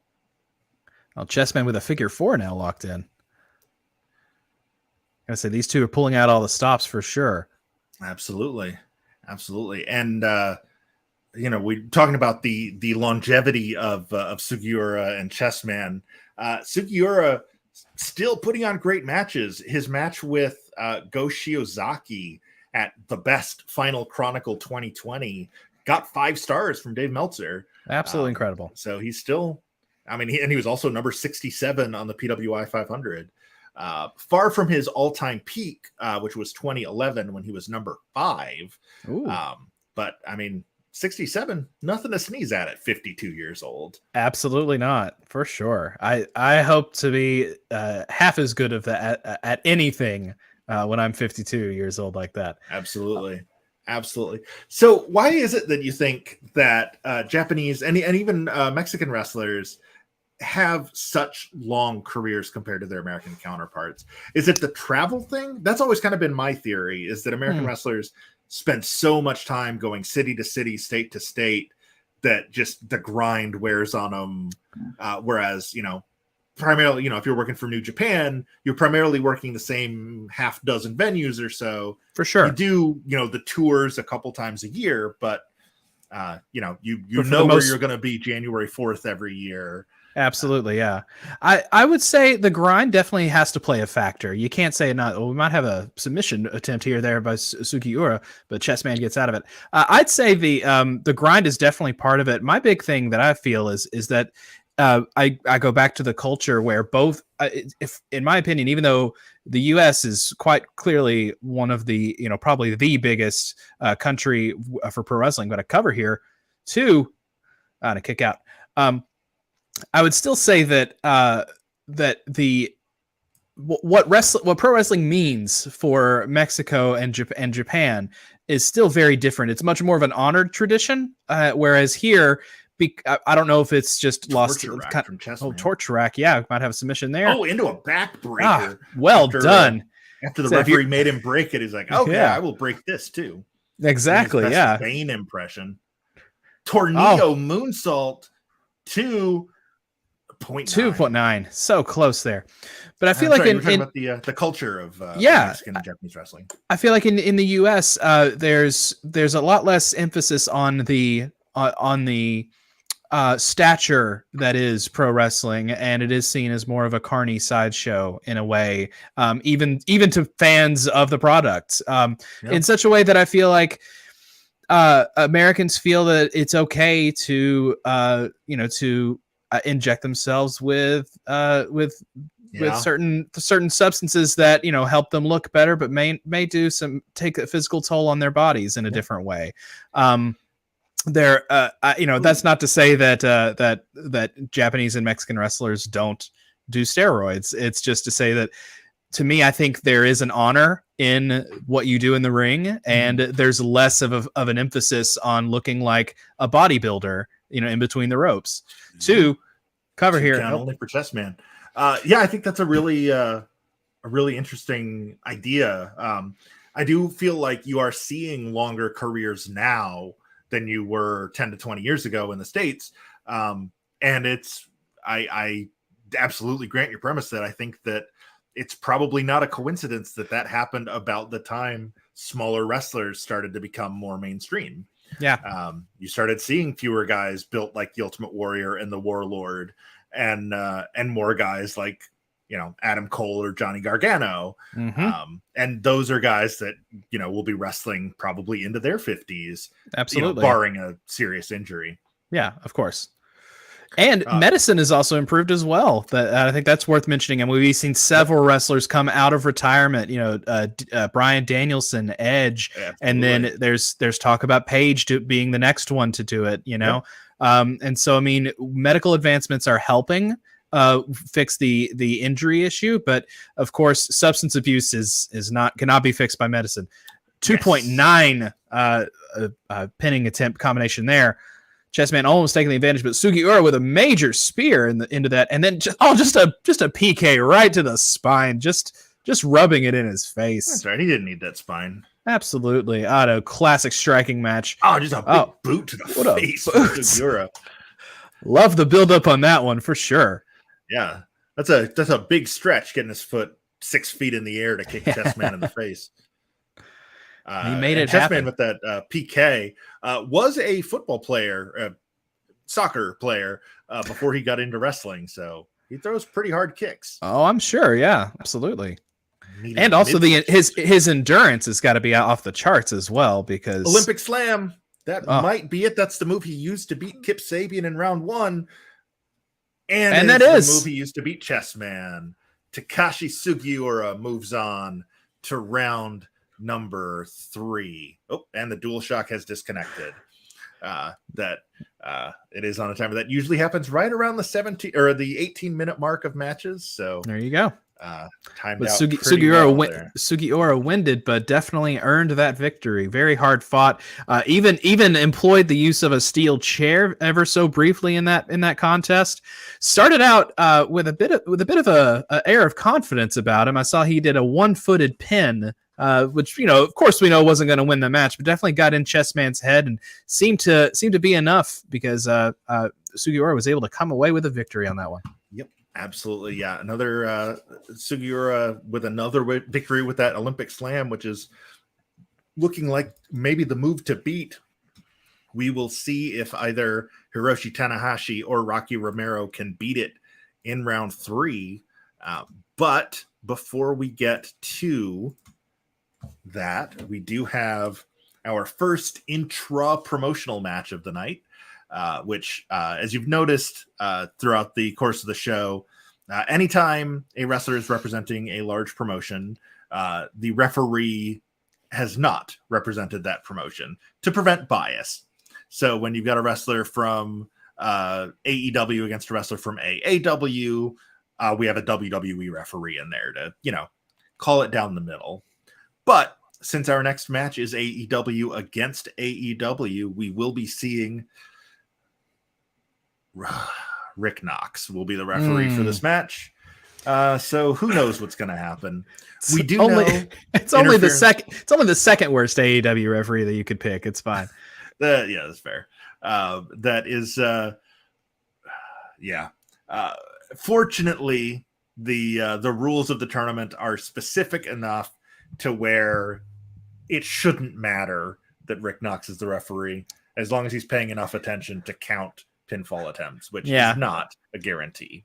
Well, Chessman with a figure 4 now locked in. I say these two are pulling out all the stops for sure. Absolutely. And we're talking about the longevity of Sugiura and Chessman. Sugiura still putting on great matches. His match with Go Shiozaki at the Best Final Chronicle 2020 got 5 stars from Dave Meltzer. Absolutely incredible. So he's still, he was also number 67 on the PWI 500. Far from his all-time peak, which was 2011 when he was number 5. But 67, nothing to sneeze at 52 years old. Absolutely not, for sure. I hope to be half as good of that at anything when I'm 52 years old like that. Absolutely. So why is it that you think that Japanese and even Mexican wrestlers have such long careers compared to their American counterparts? Is it the travel thing? That's always kind of been my theory, is that American wrestlers spend so much time going city to city, state to state, that just the grind wears on them. Whereas, primarily, if you're working for New Japan, you're primarily working the same half dozen venues or so. For sure. You do, the tours a couple times a year, but you But know where you're going to be January 4th every year. Absolutely, yeah. I would say the grind definitely has to play a factor. You can't say not. Well, we might have a submission attempt here or there by Sugiura, but Chessman gets out of it. I'd say the grind is definitely part of it. My big thing that I feel is that I go back to the culture where both, if in my opinion, even though the U.S. is quite clearly one of the probably the biggest country for pro wrestling, but I cover here too. To kick out. I would still say that what pro wrestling means for Mexico and Japan is still very different. It's much more of an honored tradition, whereas here, I don't know if it's just torture rack from Chessman. Torture rack, yeah, might have a submission there. Oh, into a backbreaker. Well done. After the referee made him break it, he's like, "Okay, I will break this too." Exactly, yeah. Bane impression. Tornado moonsault 2.9. So close there. But I feel like you're talking about the culture of Mexican and Japanese wrestling. I feel like in the US there's a lot less emphasis on the stature that is pro wrestling, and it is seen as more of a carny sideshow in a way, even to fans of the product, in such a way that I feel like Americans feel that it's okay to inject themselves with certain substances that help them look better, but may take a physical toll on their bodies in a different way. That's not to say that Japanese and Mexican wrestlers don't do steroids. It's just to say that, to me, I think there is an honor in what you do in the ring, and there's less of an emphasis on looking like a bodybuilder, in between the ropes. To cover here, only for Chessman. I think that's a really interesting idea. I do feel like you are seeing longer careers now than you were 10 to 20 years ago in the States. And I absolutely grant your premise that I think that it's probably not a coincidence that happened about the time smaller wrestlers started to become more mainstream. Yeah. You started seeing fewer guys built like the Ultimate Warrior and the Warlord, and more guys like, Adam Cole or Johnny Gargano. And those are guys that, will be wrestling probably into their 50s. Absolutely. Barring a serious injury. Yeah, of course. And medicine has also improved as well. I think that's worth mentioning. And we've seen several wrestlers come out of retirement. Bryan Danielson, Edge, and then there's talk about Paige being the next one to do it. And so medical advancements are helping fix the injury issue, but of course, substance abuse cannot be fixed by medicine. 2.9 pinning attempt combination there. Chessman almost taking the advantage, but Sugiura with a major spear into that, and then just a PK right to the spine, just rubbing it in his face. That's right. He didn't need that spine. Absolutely. Otto, classic striking match. Oh, just a big boot to the face. Sugiura. Love the build up on that one for sure. Yeah, that's a big stretch, getting his foot 6 feet in the air to kick Chessman in the face. He made it happen. happen. With that PK was a football player, soccer player, before he got into wrestling. So he throws pretty hard kicks. Oh, I'm sure. Yeah, absolutely. And also his endurance has got to be off the charts as well, because Olympic Slam, that might be it. That's the move he used to beat Kip Sabian in round 1. And that is the move he used to beat Chessman. Takashi Sugiura moves on to round number 3. Oh, and the DualShock has disconnected. It is on a timer that usually happens right around the 17 or the 18-minute mark of matches. So there you go. timed But out pretty well there. Sugiura winded, but definitely earned that victory. Very hard fought. Even employed the use of a steel chair ever so briefly in that contest. Started out with a bit of a air of confidence about him. I saw he did a 1-footed pin, which of course we know wasn't going to win the match, but definitely got in Chessman's head and seemed to be enough because Sugiura was able to come away with a victory on that one. Yep. Absolutely, yeah. Another Sugiura with another victory with that Olympic Slam, which is looking like maybe the move to beat. We will see if either Hiroshi Tanahashi or Rocky Romero can beat it in round 3. But before we get to that, we do have our first intra-promotional match of the night. Which, as you've noticed throughout the course of the show, anytime a wrestler is representing a large promotion, the referee has not represented that promotion to prevent bias. So when you've got a wrestler from AEW against a wrestler from AAW, we have a WWE referee in there to, call it down the middle. But since our next match is AEW against AEW, we will be seeing Rick Knox will be the referee for this match. So who knows what's going to happen? We do know it's only the second worst AEW referee that you could pick. It's fine. Yeah, that's fair. That is, fortunately, the rules of the tournament are specific enough to where it shouldn't matter that Rick Knox is the referee as long as he's paying enough attention to count pinfall attempts, which is not a guarantee.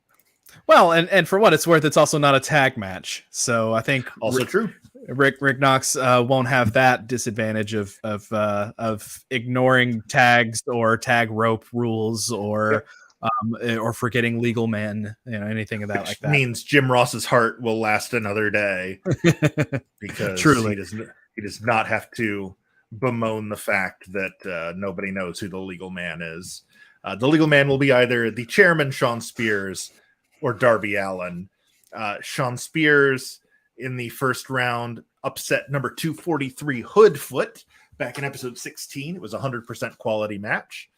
Well, and for what it's worth, it's also not a tag match, so I think also true. Rick Knox won't have that disadvantage of ignoring tags or tag rope rules or forgetting legal men, anything of that like that. Means Jim Ross's heart will last another day because truly he does not have to bemoan the fact that nobody knows who the legal man is. The legal man will be either the chairman, Sean Spears, or Darby Allin. Sean Spears in the first round upset number 243 Hoodfoot back in episode 16. It was a 100% quality match.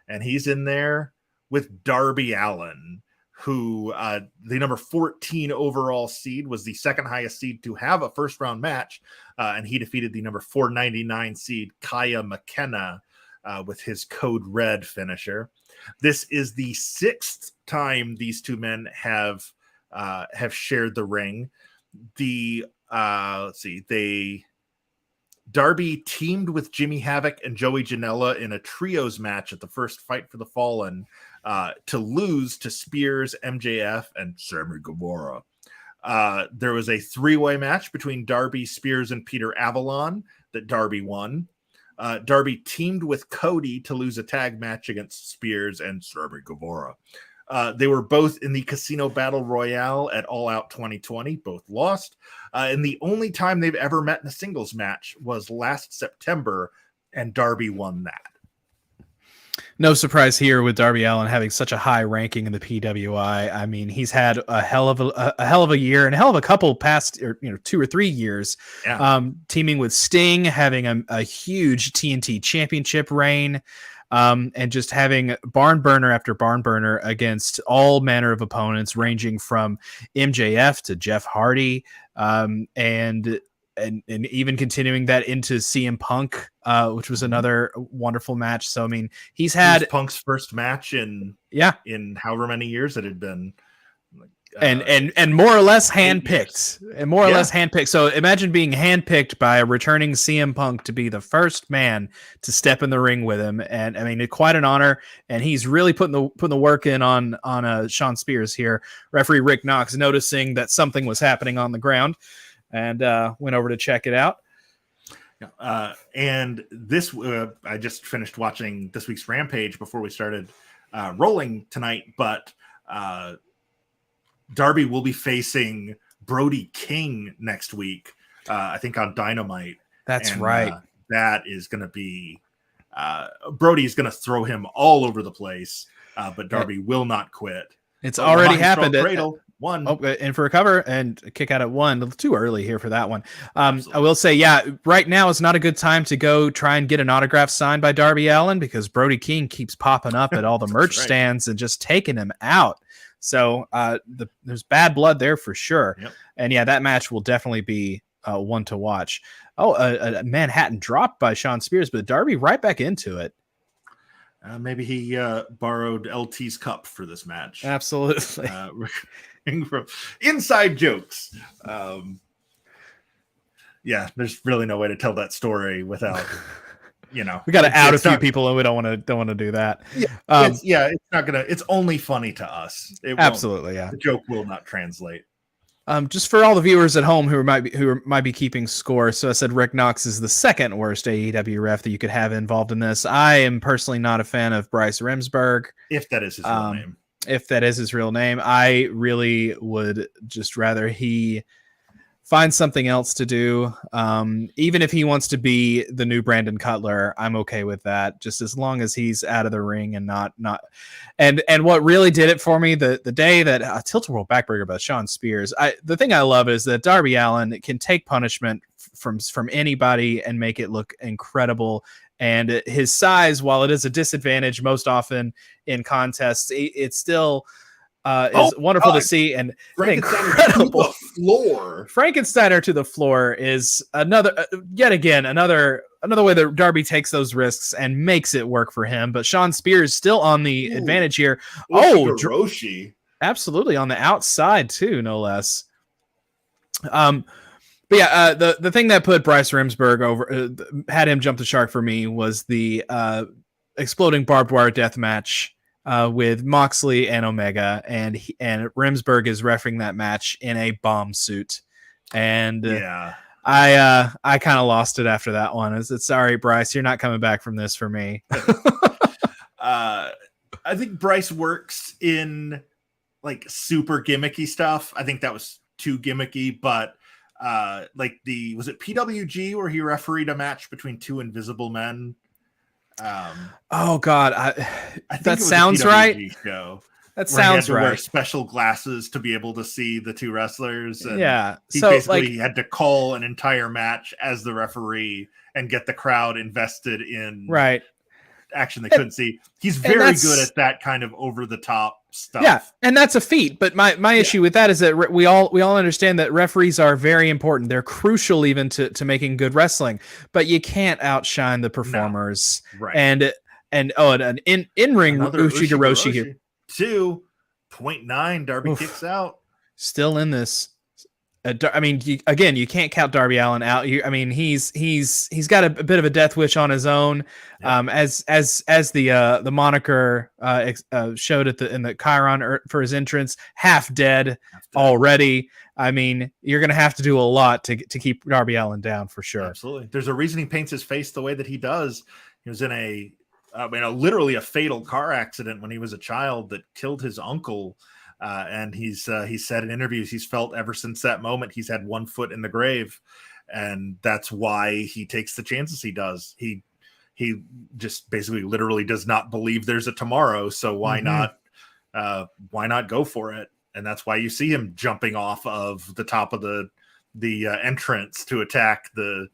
And he's in there with Darby Allin, who the number 14 overall seed, was the second highest seed to have a first round match. And he defeated the number 499 seed Kaya McKenna with his Code Red finisher. This is the 6th time these two men have shared the ring. Darby teamed with Jimmy Havoc and Joey Janela in a trios match at the first Fight for the Fallen to lose to Spears, MJF, and Sammy Guevara. There was a 3-way match between Darby, Spears, and Peter Avalon that Darby won. Darby teamed with Cody to lose a tag match against Spears and Sammy Guevara. They were both in the Casino Battle Royale at All Out 2020, both lost. And the only time they've ever met in a singles match was last September, and Darby won that. No surprise here with Darby Allin having such a high ranking in the PWI. I mean, he's had a hell of a year and a hell of a couple past 2 or 3 years. Yeah. Teaming with Sting, having a huge TNT championship reign, and just having barn burner after barn burner against all manner of opponents, ranging from MJF to Jeff Hardy, and even continuing that into CM Punk, which was another wonderful match. So I mean, he's had Punk's first match in however many years it had been, and more or less handpicked, So imagine being handpicked by a returning CM Punk to be the first man to step in the ring with him, and I mean, quite an honor. And he's really putting the work in on Sean Spears here. Referee Rick Knox, noticing that something was happening on the ground, and went over to check it out. And this, I just finished watching this week's Rampage before we started rolling tonight, but Darby will be facing Brody King next week, I think on Dynamite. That's right. That is going to be, Brody's going to throw him all over the place, but Darby will not quit. It's already happened. One. Oh, in for a cover and kick out at 1. A little too early here for that one. I Absolutely. will say, yeah, right now is not a good time to go try and get an autograph signed by Darby Allin because Brody King keeps popping up at all the merch right. stands and just taking him out. So there's bad blood there for sure. Yep. And yeah, that match will definitely be one to watch. Oh, a Manhattan drop by Shawn Spears, but Darby right back into it. Maybe he borrowed LT's cup for this match. Absolutely. Inside jokes. Yeah, there's really no way to tell that story without, we got to out a few people, and we don't want to do that. Yeah, it's not gonna. It's only funny to us. Absolutely, yeah. The joke will not translate. Just for all the viewers at home who might be keeping score. So I said Rick Knox is the second worst AEW ref that you could have involved in this. I am personally not a fan of Bryce Remsburg. If that is his real name. If that is his real name, I really would just rather he find something else to do. Even if he wants to be the new Brandon Cutler, I'm okay with that. Just as long as he's out of the ring and not. And what really did it for me the day that Tilt-A-Whirl Backbreaker about Shawn Spears. The thing I love is that Darby Allin can take punishment from anybody and make it look incredible. And his size, while it is a disadvantage most often in contests, it's still is wonderful to see. And incredible floor. Frankensteiner to the floor is another way that Darby takes those risks and makes it work for him. But Shawn Spears still on the advantage here. Hiroshi. Absolutely on the outside too, no less. But yeah, the thing that put Bryce Remsburg over, had him jump the shark for me, was the exploding barbed wire death match with Moxley and Omega, and Remsburg is reffing that match in a bomb suit, and I kind of lost it after that one. It's sorry, Bryce, you're not coming back from this for me. I think Bryce works in like super gimmicky stuff. I think that was too gimmicky, but was it PWG where he refereed a match between two invisible men? Oh God, I think that sounds right. Show that sounds right. Wear special glasses to be able to see the two wrestlers. And he so basically had to call an entire match as the referee and get the crowd invested in action they couldn't see. He's very good at that kind of over the top stuff. Yeah, and that's a feat. But my issue with that is that we all understand that referees are very important. They're crucial even to making good wrestling. But you can't outshine the performers. No. Right. And an in-ring Hiroshi here. 2.9 Darby kicks out. Still in this. I mean, you can't count Darby Allin out. He's got a bit of a death wish on his own, as the moniker showed in the Chiron for his entrance, half dead already. I mean, you're going to have to do a lot to keep Darby Allin down for sure. Absolutely. There's a reason he paints his face the way that he does. He was in literally a fatal car accident when he was a child that killed his uncle. And he said in interviews he's felt ever since that moment he's had one foot in the grave, and that's why he takes the chances he does. He just basically literally does not believe there's a tomorrow, so why not go for it? And that's why you see him jumping off of the top of the entrance to attack the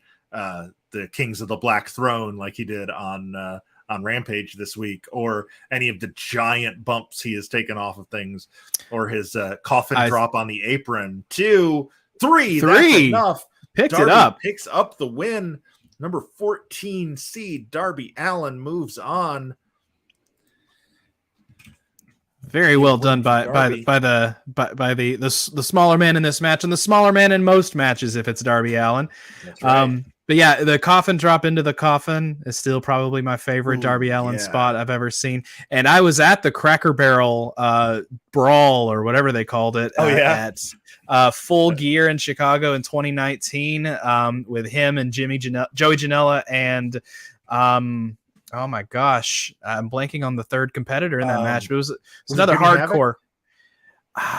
Kings of the Black Throne like he did on Rampage this week, or any of the giant bumps he has taken off of things, or his coffin drop on the apron. 2, 3, that's enough. Darby picks up the win. Number 14 seed Darby Allin moves on. Very well done by the smaller man in this match, and the smaller man in most matches if it's Darby Allin. That's right. But yeah, the coffin drop into the coffin is still probably my favorite Darby Allin spot I've ever seen. And I was at the Cracker Barrel brawl or whatever they called it at Full Gear in Chicago in 2019 with him and Joey Janela and oh my gosh, I'm blanking on the third competitor in that match. But it was another hardcore.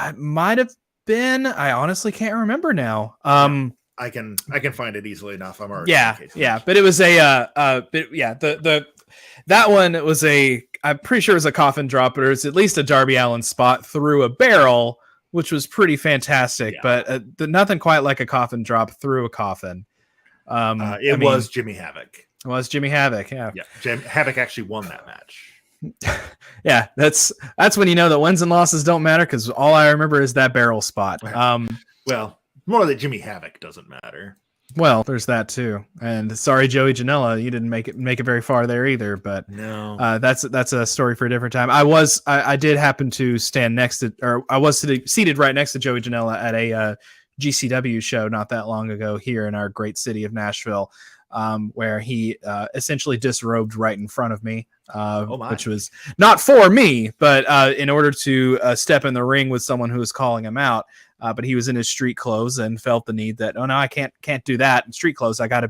It might have been. I honestly can't remember now. I can find it easily enough. I'm already but it was that one was I'm pretty sure it was a coffin drop, but it was at least a Darby Allin spot through a barrel which was pretty fantastic, but nothing quite like a coffin drop through a coffin. It was Jimmy Havoc. It was Jimmy Havoc. Yeah. Havoc actually won that match. Yeah, that's when you know that wins and losses don't matter, because all I remember is that barrel spot. Well, more that Jimmy Havoc doesn't matter. Well, there's that too. And sorry, Joey Janela, you didn't make it very far there either. But no, that's a story for a different time. I did happen to stand next to, or I was seated right next to Joey Janela at a GCW show not that long ago here in our great city of Nashville, where he essentially disrobed right in front of me, which was not for me, but in order to step in the ring with someone who was calling him out. But he was in his street clothes and felt the need that, oh no, I can't do that in street clothes. I gotta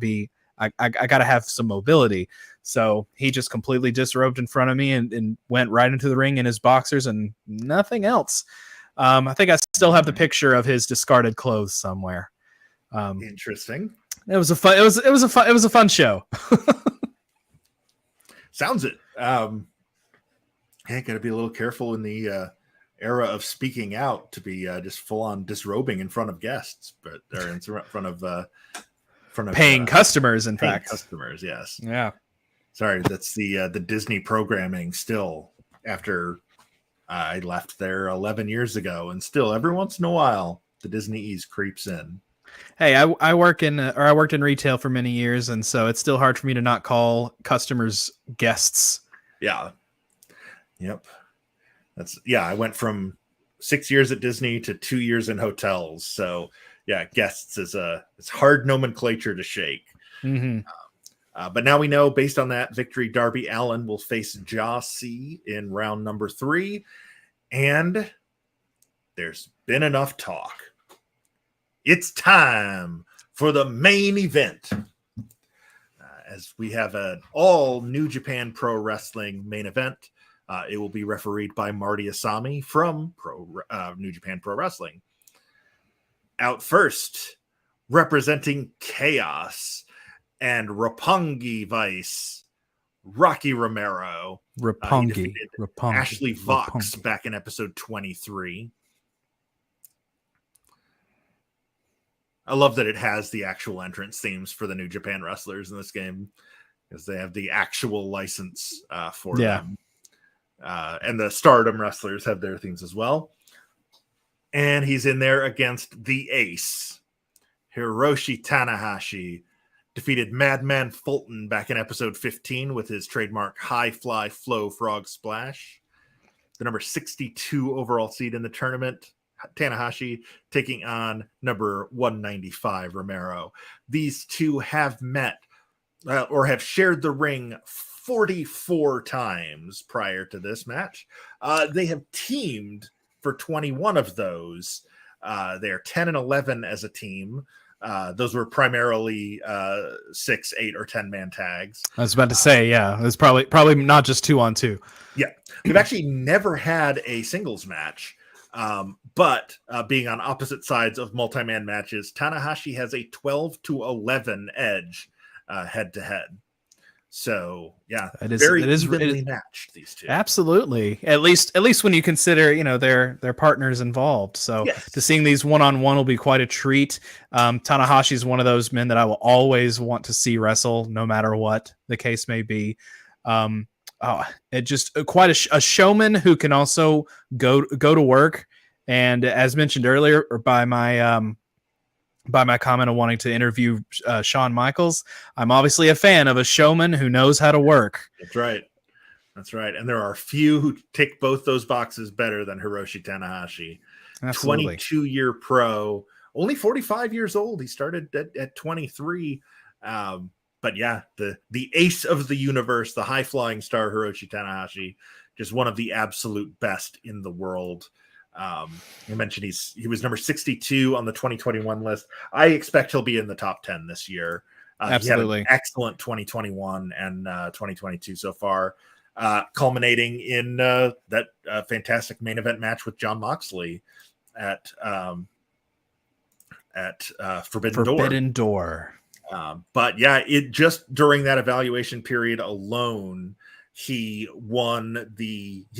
have some mobility. So he just completely disrobed in front of me and went right into the ring in his boxers and nothing else. I think I still have the picture of his discarded clothes somewhere. Interesting. It was a fun show. Sounds it. Gotta be a little careful in the era of speaking out to be just full on disrobing in front of guests, or in front of paying customers. In fact, customers. Yes. Yeah. Sorry, that's the Disney programming still after I left there 11 years ago, and still every once in a while the Disney ease creeps in. Hey, I worked in retail for many years, and so it's still hard for me to not call customers guests. Yeah. Yep. I went from 6 years at Disney to 2 years in hotels. So yeah, guests it's hard nomenclature to shake. Mm-hmm. But now we know, based on that victory, Darby Allin will face Jossie in round number 3. And there's been enough talk. It's time for the main event. As we have an all New Japan Pro Wrestling main event. It will be refereed by Marty Asami from New Japan Pro Wrestling. Out first, representing Chaos and Roppongi Vice, Rocky Romero. Roppongi. Ashley Vox back in episode 23. I love that it has the actual entrance themes for the New Japan wrestlers in this game, because they have the actual license for them. And the Stardom wrestlers have their things as well. And he's in there against the Ace. Hiroshi Tanahashi defeated Madman Fulton back in episode 15 with his trademark High Fly Flow Frog Splash. The number 62 overall seed in the tournament, Tanahashi, taking on number 195, Romero. These two have met or have shared the ring 44 times prior to this match. They have teamed for 21 of those. They are 10 and 11 as a team. Those were primarily 6, 8, or 10-man tags. I was about to say, yeah, it was probably not just 2-on-2. Yeah, they've actually never had a singles match. But being on opposite sides of multi-man matches, Tanahashi has a 12-11 edge head-to-head. So yeah, it is evenly matched, these two. Absolutely. At least when you consider, their partners involved. So to seeing these one-on-one will be quite a treat. Tanahashi is one of those men that I will always want to see wrestle, no matter what the case may be. It just quite a showman who can also go to work. And as mentioned earlier, or by my comment of wanting to interview Shawn Michaels, I'm obviously a fan of a showman who knows how to work. That's right. And there are few who tick both those boxes better than Hiroshi Tanahashi. Absolutely. 22-year pro, only 45 years old. He started at 23. But yeah, the ace of the universe, the high-flying star Hiroshi Tanahashi, just one of the absolute best in the world. You mentioned he was number 62 on the 2021 list. I expect he'll be in the top 10 this year. Absolutely. He had an excellent 2021 and 2022 so far, culminating in that fantastic main event match with Jon Moxley at Forbidden Door. But yeah, it just during that evaluation period alone, he's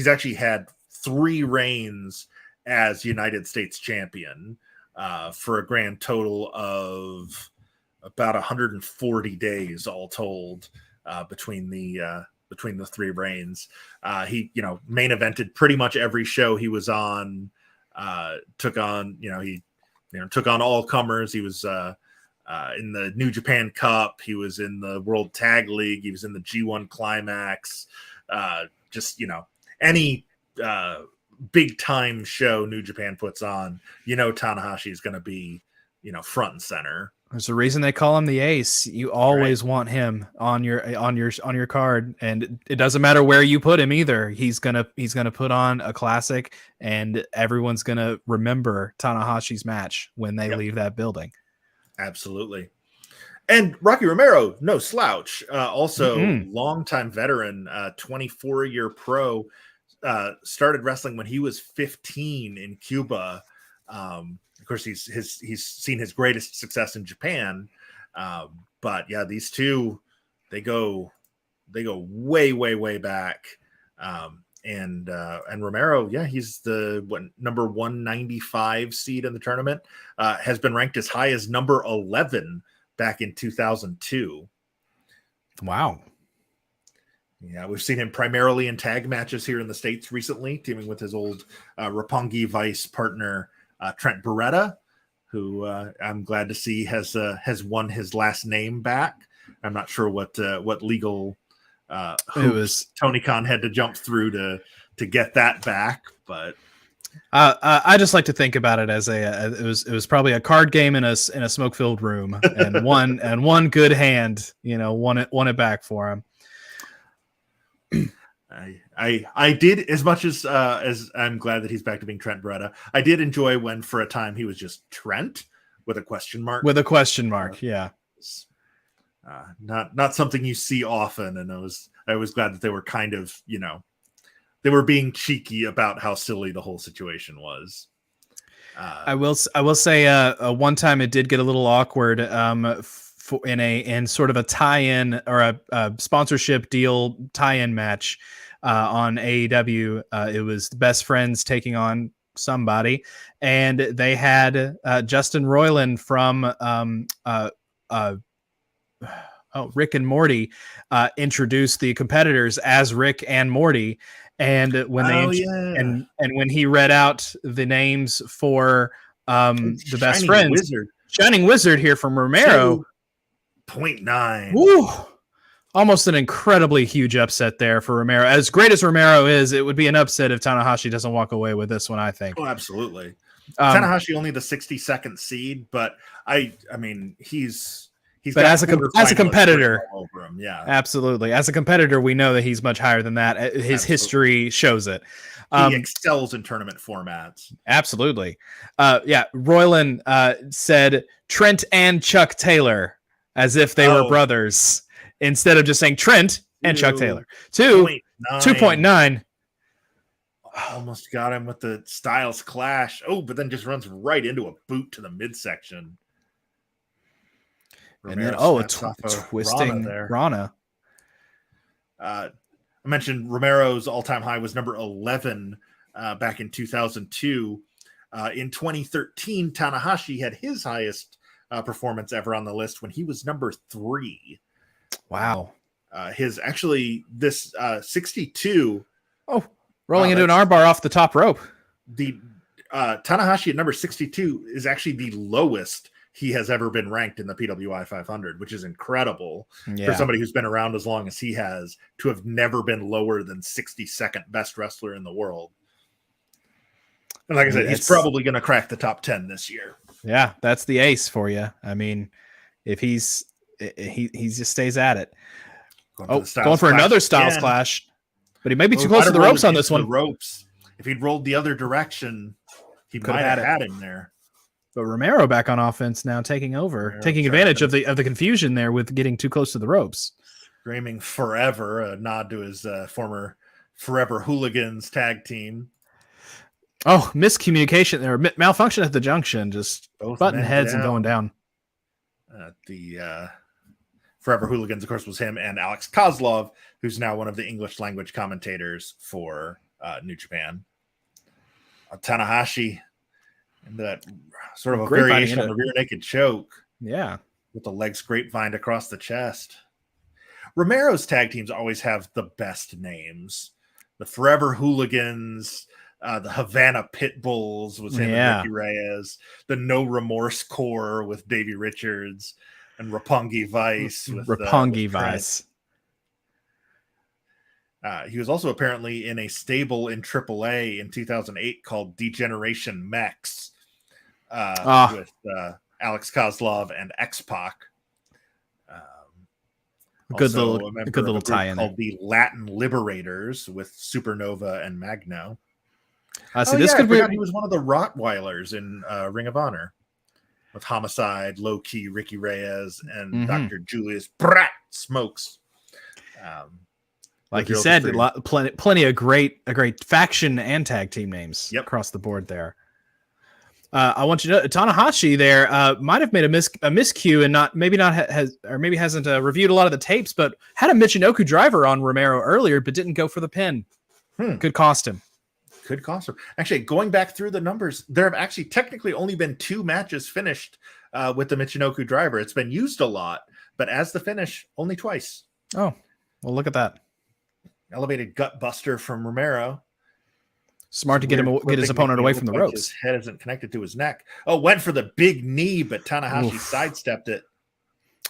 actually had 3 reigns as United States champion for a grand total of about 140 days all told between the three reigns. He, main evented pretty much every show he was on. Took on all comers. He was in the New Japan Cup. He was in the World Tag League. He was in the G1 Climax. Any big time show New Japan puts on, Tanahashi is going to be, front and center. There's a reason they call him the ace. You always want him on your card, and it doesn't matter where you put him either. He's gonna put on a classic, and everyone's gonna remember Tanahashi's match when they leave that building. Absolutely. And Rocky Romero, no slouch. Also, longtime veteran, 24-year pro. Started wrestling when he was 15 in Cuba. Of course, he's seen his greatest success in Japan, but yeah, these two they go way back. And Romero, he's the number 195 seed in the tournament. Has been ranked as high as number 11 back in 2002. Wow. Yeah, we've seen him primarily in tag matches here in the States recently, teaming with his old Roppongi Vice partner. Trent Beretta, who I'm glad to see has won his last name back. I'm not sure what legal it was Tony Khan had to jump through to get that back, but I just like to think about it as it was probably a card game in a smoke filled room, and one good hand won it back for him. I did, as much as I'm glad that he's back to being Trent Beretta. I did enjoy when for a time he was just Trent with a question mark. Yeah. Not something you see often, and I was glad that they were kind of they were being cheeky about how silly the whole situation was. I will say one time it did get a little awkward in sort of a tie-in or a sponsorship deal tie-in match on AEW. It was the Best Friends taking on somebody, and they had Justin Roiland from Rick and Morty introduce the competitors as Rick and Morty. And when and when he read out the names for the Best Friends, Shining Wizard here from Romero, 0.9. Woo! Almost an incredibly huge upset there for Romero. As great as Romero is, it would be an upset if Tanahashi doesn't walk away with this one, I think. Oh, absolutely. Tanahashi only the 62nd seed, but I mean he's but as a competitor over him. Yeah, absolutely. As a competitor, we know that he's much higher than that. His history shows it. He excels in tournament formats. Absolutely. Roiland said Trent and Chuck Taylor as if they were brothers, instead of just saying Trent and Chuck Taylor. 2.9. Almost got him with the Styles Clash. Oh, but then just runs right into a boot to the midsection. And then, a twisting Rana. I mentioned Romero's all-time high was number 11 back in 2002. In 2013, Tanahashi had his highest performance ever on the list when he was number 3. Wow. This 62. Oh, rolling into an armbar off the top rope. The Tanahashi at number 62 is actually the lowest he has ever been ranked in the PWI 500, which is incredible for somebody who's been around as long as he has to have never been lower than 62nd best wrestler in the world. And like I said, he's probably going to crack the top 10 this year. Yeah, that's the ace for you. I mean, if he just stays at it. Going for another Styles Clash, but he may be too close to the ropes on this one. If he'd rolled the other direction, he might have had him there. But Romero back on offense now, taking advantage of the confusion there with getting too close to the ropes. Screaming forever, a nod to his former Forever Hooligans tag team. Oh, miscommunication there. Malfunction at the junction, just both butting heads and going down. The Forever Hooligans, of course, was him and Alex Kozlov, who's now one of the English language commentators for New Japan. Tanahashi and that sort of a Grapevine variation on the rear naked choke. Yeah. With the legs grapevine across the chest. Romero's tag teams always have the best names. The Forever Hooligans, the Havana Pitbulls with him and Ricky Reyes, the No Remorse Corps with Davey Richards, and Roppongi Vice with Roppongi Vice. He was also apparently in a stable in AAA in 2008 called Degeneration Mex with Alex Kozlov and X-Pac. Good little tie-in called the Latin Liberators with Supernova and Magno. This could be. He was one of the Rottweilers in Ring of Honor with Homicide, Low Key, Ricky Reyes, and Dr. Julius Brat Smokes. Like you said, plenty of great faction and tag team names across the board there. I want you to know Tanahashi there might have made a miscue and maybe hasn't reviewed a lot of the tapes, but had a Michinoku driver on Romero earlier, but didn't go for the pin. Could cost him. Actually, going back through the numbers, there have actually technically only been 2 matches finished with the Michinoku driver. It's been used a lot, but as the finish, only twice. Oh, well, look at that. Elevated gut buster from Romero. Smart to get his opponent away from the ropes. His head isn't connected to his neck. Oh, went for the big knee, but Tanahashi sidestepped it.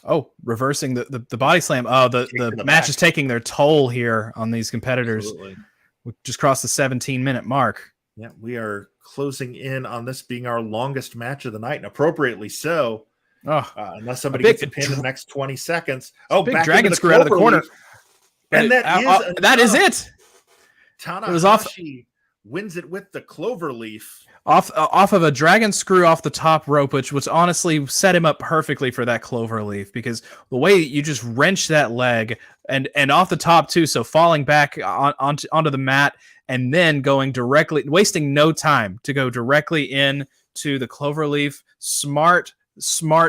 Oh, reversing the body slam. Oh, the match is taking their toll here on these competitors. Absolutely. We just crossed the 17-minute mark. Yeah, we are closing in on this being our longest match of the night, and appropriately so. Unless somebody gets a pin in the next 20 seconds. Oh, big dragon screw out of the corner. And that is it. Tanahashi wins it with the clover leaf. Off of a dragon screw off the top rope, which honestly set him up perfectly for that clover leaf, because the way you just wrench that leg and off the top too, so falling back onto the mat and then going directly, wasting no time to go directly in to the clover leaf. Smart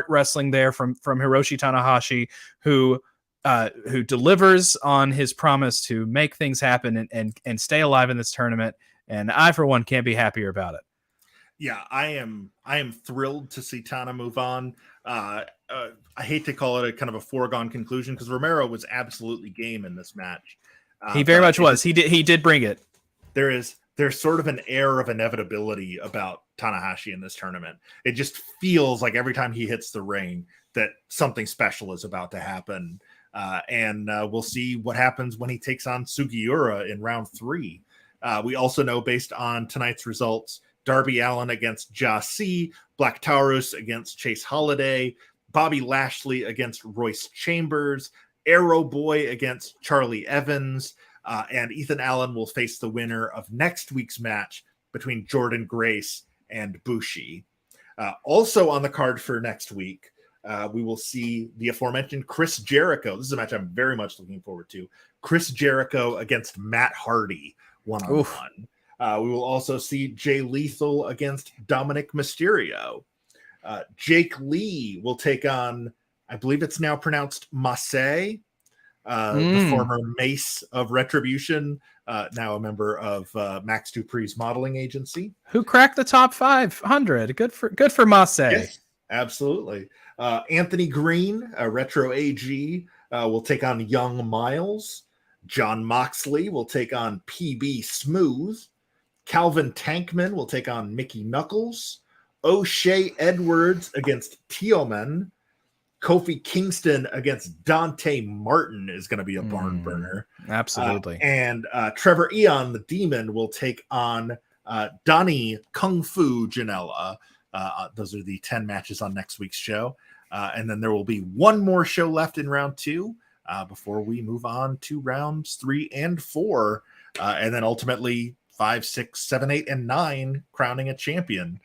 wrestling there from Hiroshi Tanahashi, who delivers on his promise to make things happen and stay alive in this tournament. And I, for one, can't be happier about it. Yeah, I am thrilled to see Tana move on. I hate to call it a kind of a foregone conclusion, because Romero was absolutely game in this match. He very much was. He did bring it. There's sort of an air of inevitability about Tanahashi in this tournament. It just feels like every time he hits the ring that something special is about to happen. And we'll see what happens when he takes on Sugiura in round 3. We also know, based on tonight's results, Darby Allin against Jassi, Black Taurus against Chase Holiday, Bobby Lashley against Royce Chambers, Arrow Boy against Charlie Evans, and Ethan Allen will face the winner of next week's match between Jordan Grace and Bushi. Also on the card for next week, we will see the aforementioned Chris Jericho. This is a match I'm very much looking forward to. Chris Jericho against Matt Hardy, one-on-one. We will also see Jay Lethal against Dominic Mysterio. Jake Lee will take on, I believe it's now pronounced Massey, the former Mace of Retribution, now a member of Max Dupree's modeling agency. Who cracked the top 500. Good for Massey. Yes, absolutely. Anthony Green, Retro AG, will take on Young Miles. John Moxley will take on PB Smooth. Calvin Tankman will take on Mickey Knuckles. O'Shea Edwards against Teoman. Kofi Kingston against Dante Martin is going to be a barn burner. Absolutely. And Trevor Eon, the Demon, will take on Donnie Kung Fu Janela. Those are the 10 matches on next week's show. And then there will be one more show left in round 2 before we move on to rounds 3 and 4. And then ultimately 5, 6, 7, 8, and 9 crowning a champion.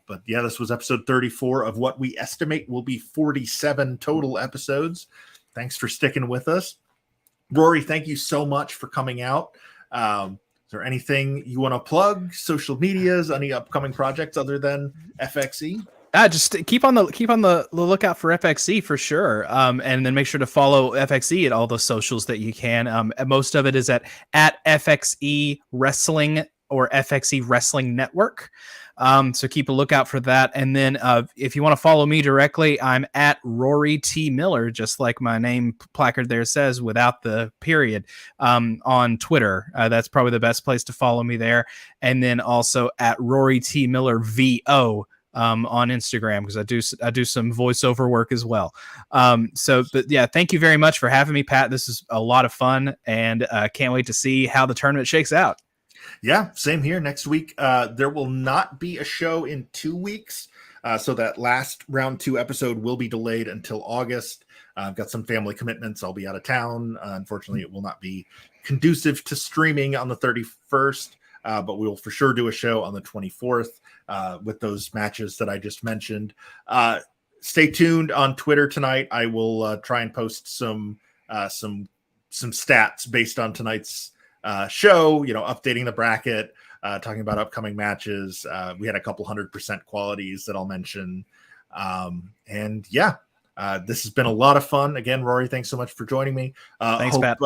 But yeah, this was episode 34 of what we estimate will be 47 total episodes. Thanks for sticking with us. Rory, thank you so much for coming out. Is there anything you want to plug? Social medias, any upcoming projects other than FXE? Just keep on the lookout for FXE for sure. And then make sure to follow FXE at all the socials that you can. Most of it is at FXE Wrestling or FXE Wrestling Network. So keep a lookout for that. And then if you want to follow me directly, I'm at Rory T. Miller, just like my name placard there says, without the period, on Twitter. That's probably the best place to follow me there. And then also at Rory T. Miller VO on Instagram, because I do some voiceover work as well. But yeah, thank you very much for having me, Pat. This is a lot of fun, and can't wait to see how the tournament shakes out. Yeah, same here. Next week, there will not be a show in 2 weeks. So that last round 2 episode will be delayed until August. I've got some family commitments. I'll be out of town. Unfortunately, it will not be conducive to streaming on the 31st, but we will for sure do a show on the 24th with those matches that I just mentioned. Stay tuned on Twitter tonight. I will try and post some stats based on tonight's show, updating the bracket, talking about upcoming matches. We had a couple 100% qualities that I'll mention. And yeah, this has been a lot of fun. Again, Rory, thanks so much for joining me. Thanks, Pat.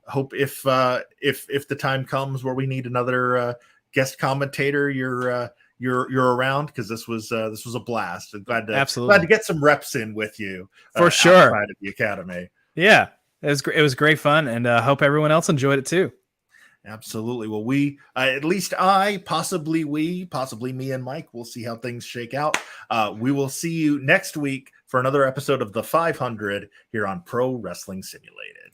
Hope if the time comes where we need another guest commentator, you're around, because this was a blast. I'm glad to get some reps in with you for sure outside of the academy. Yeah, it was great fun, and hope everyone else enjoyed it too. Absolutely. Well, we, at least I, possibly me and Mike, we'll see how things shake out. We will see you next week for another episode of The 500 here on Pro Wrestling Simulated.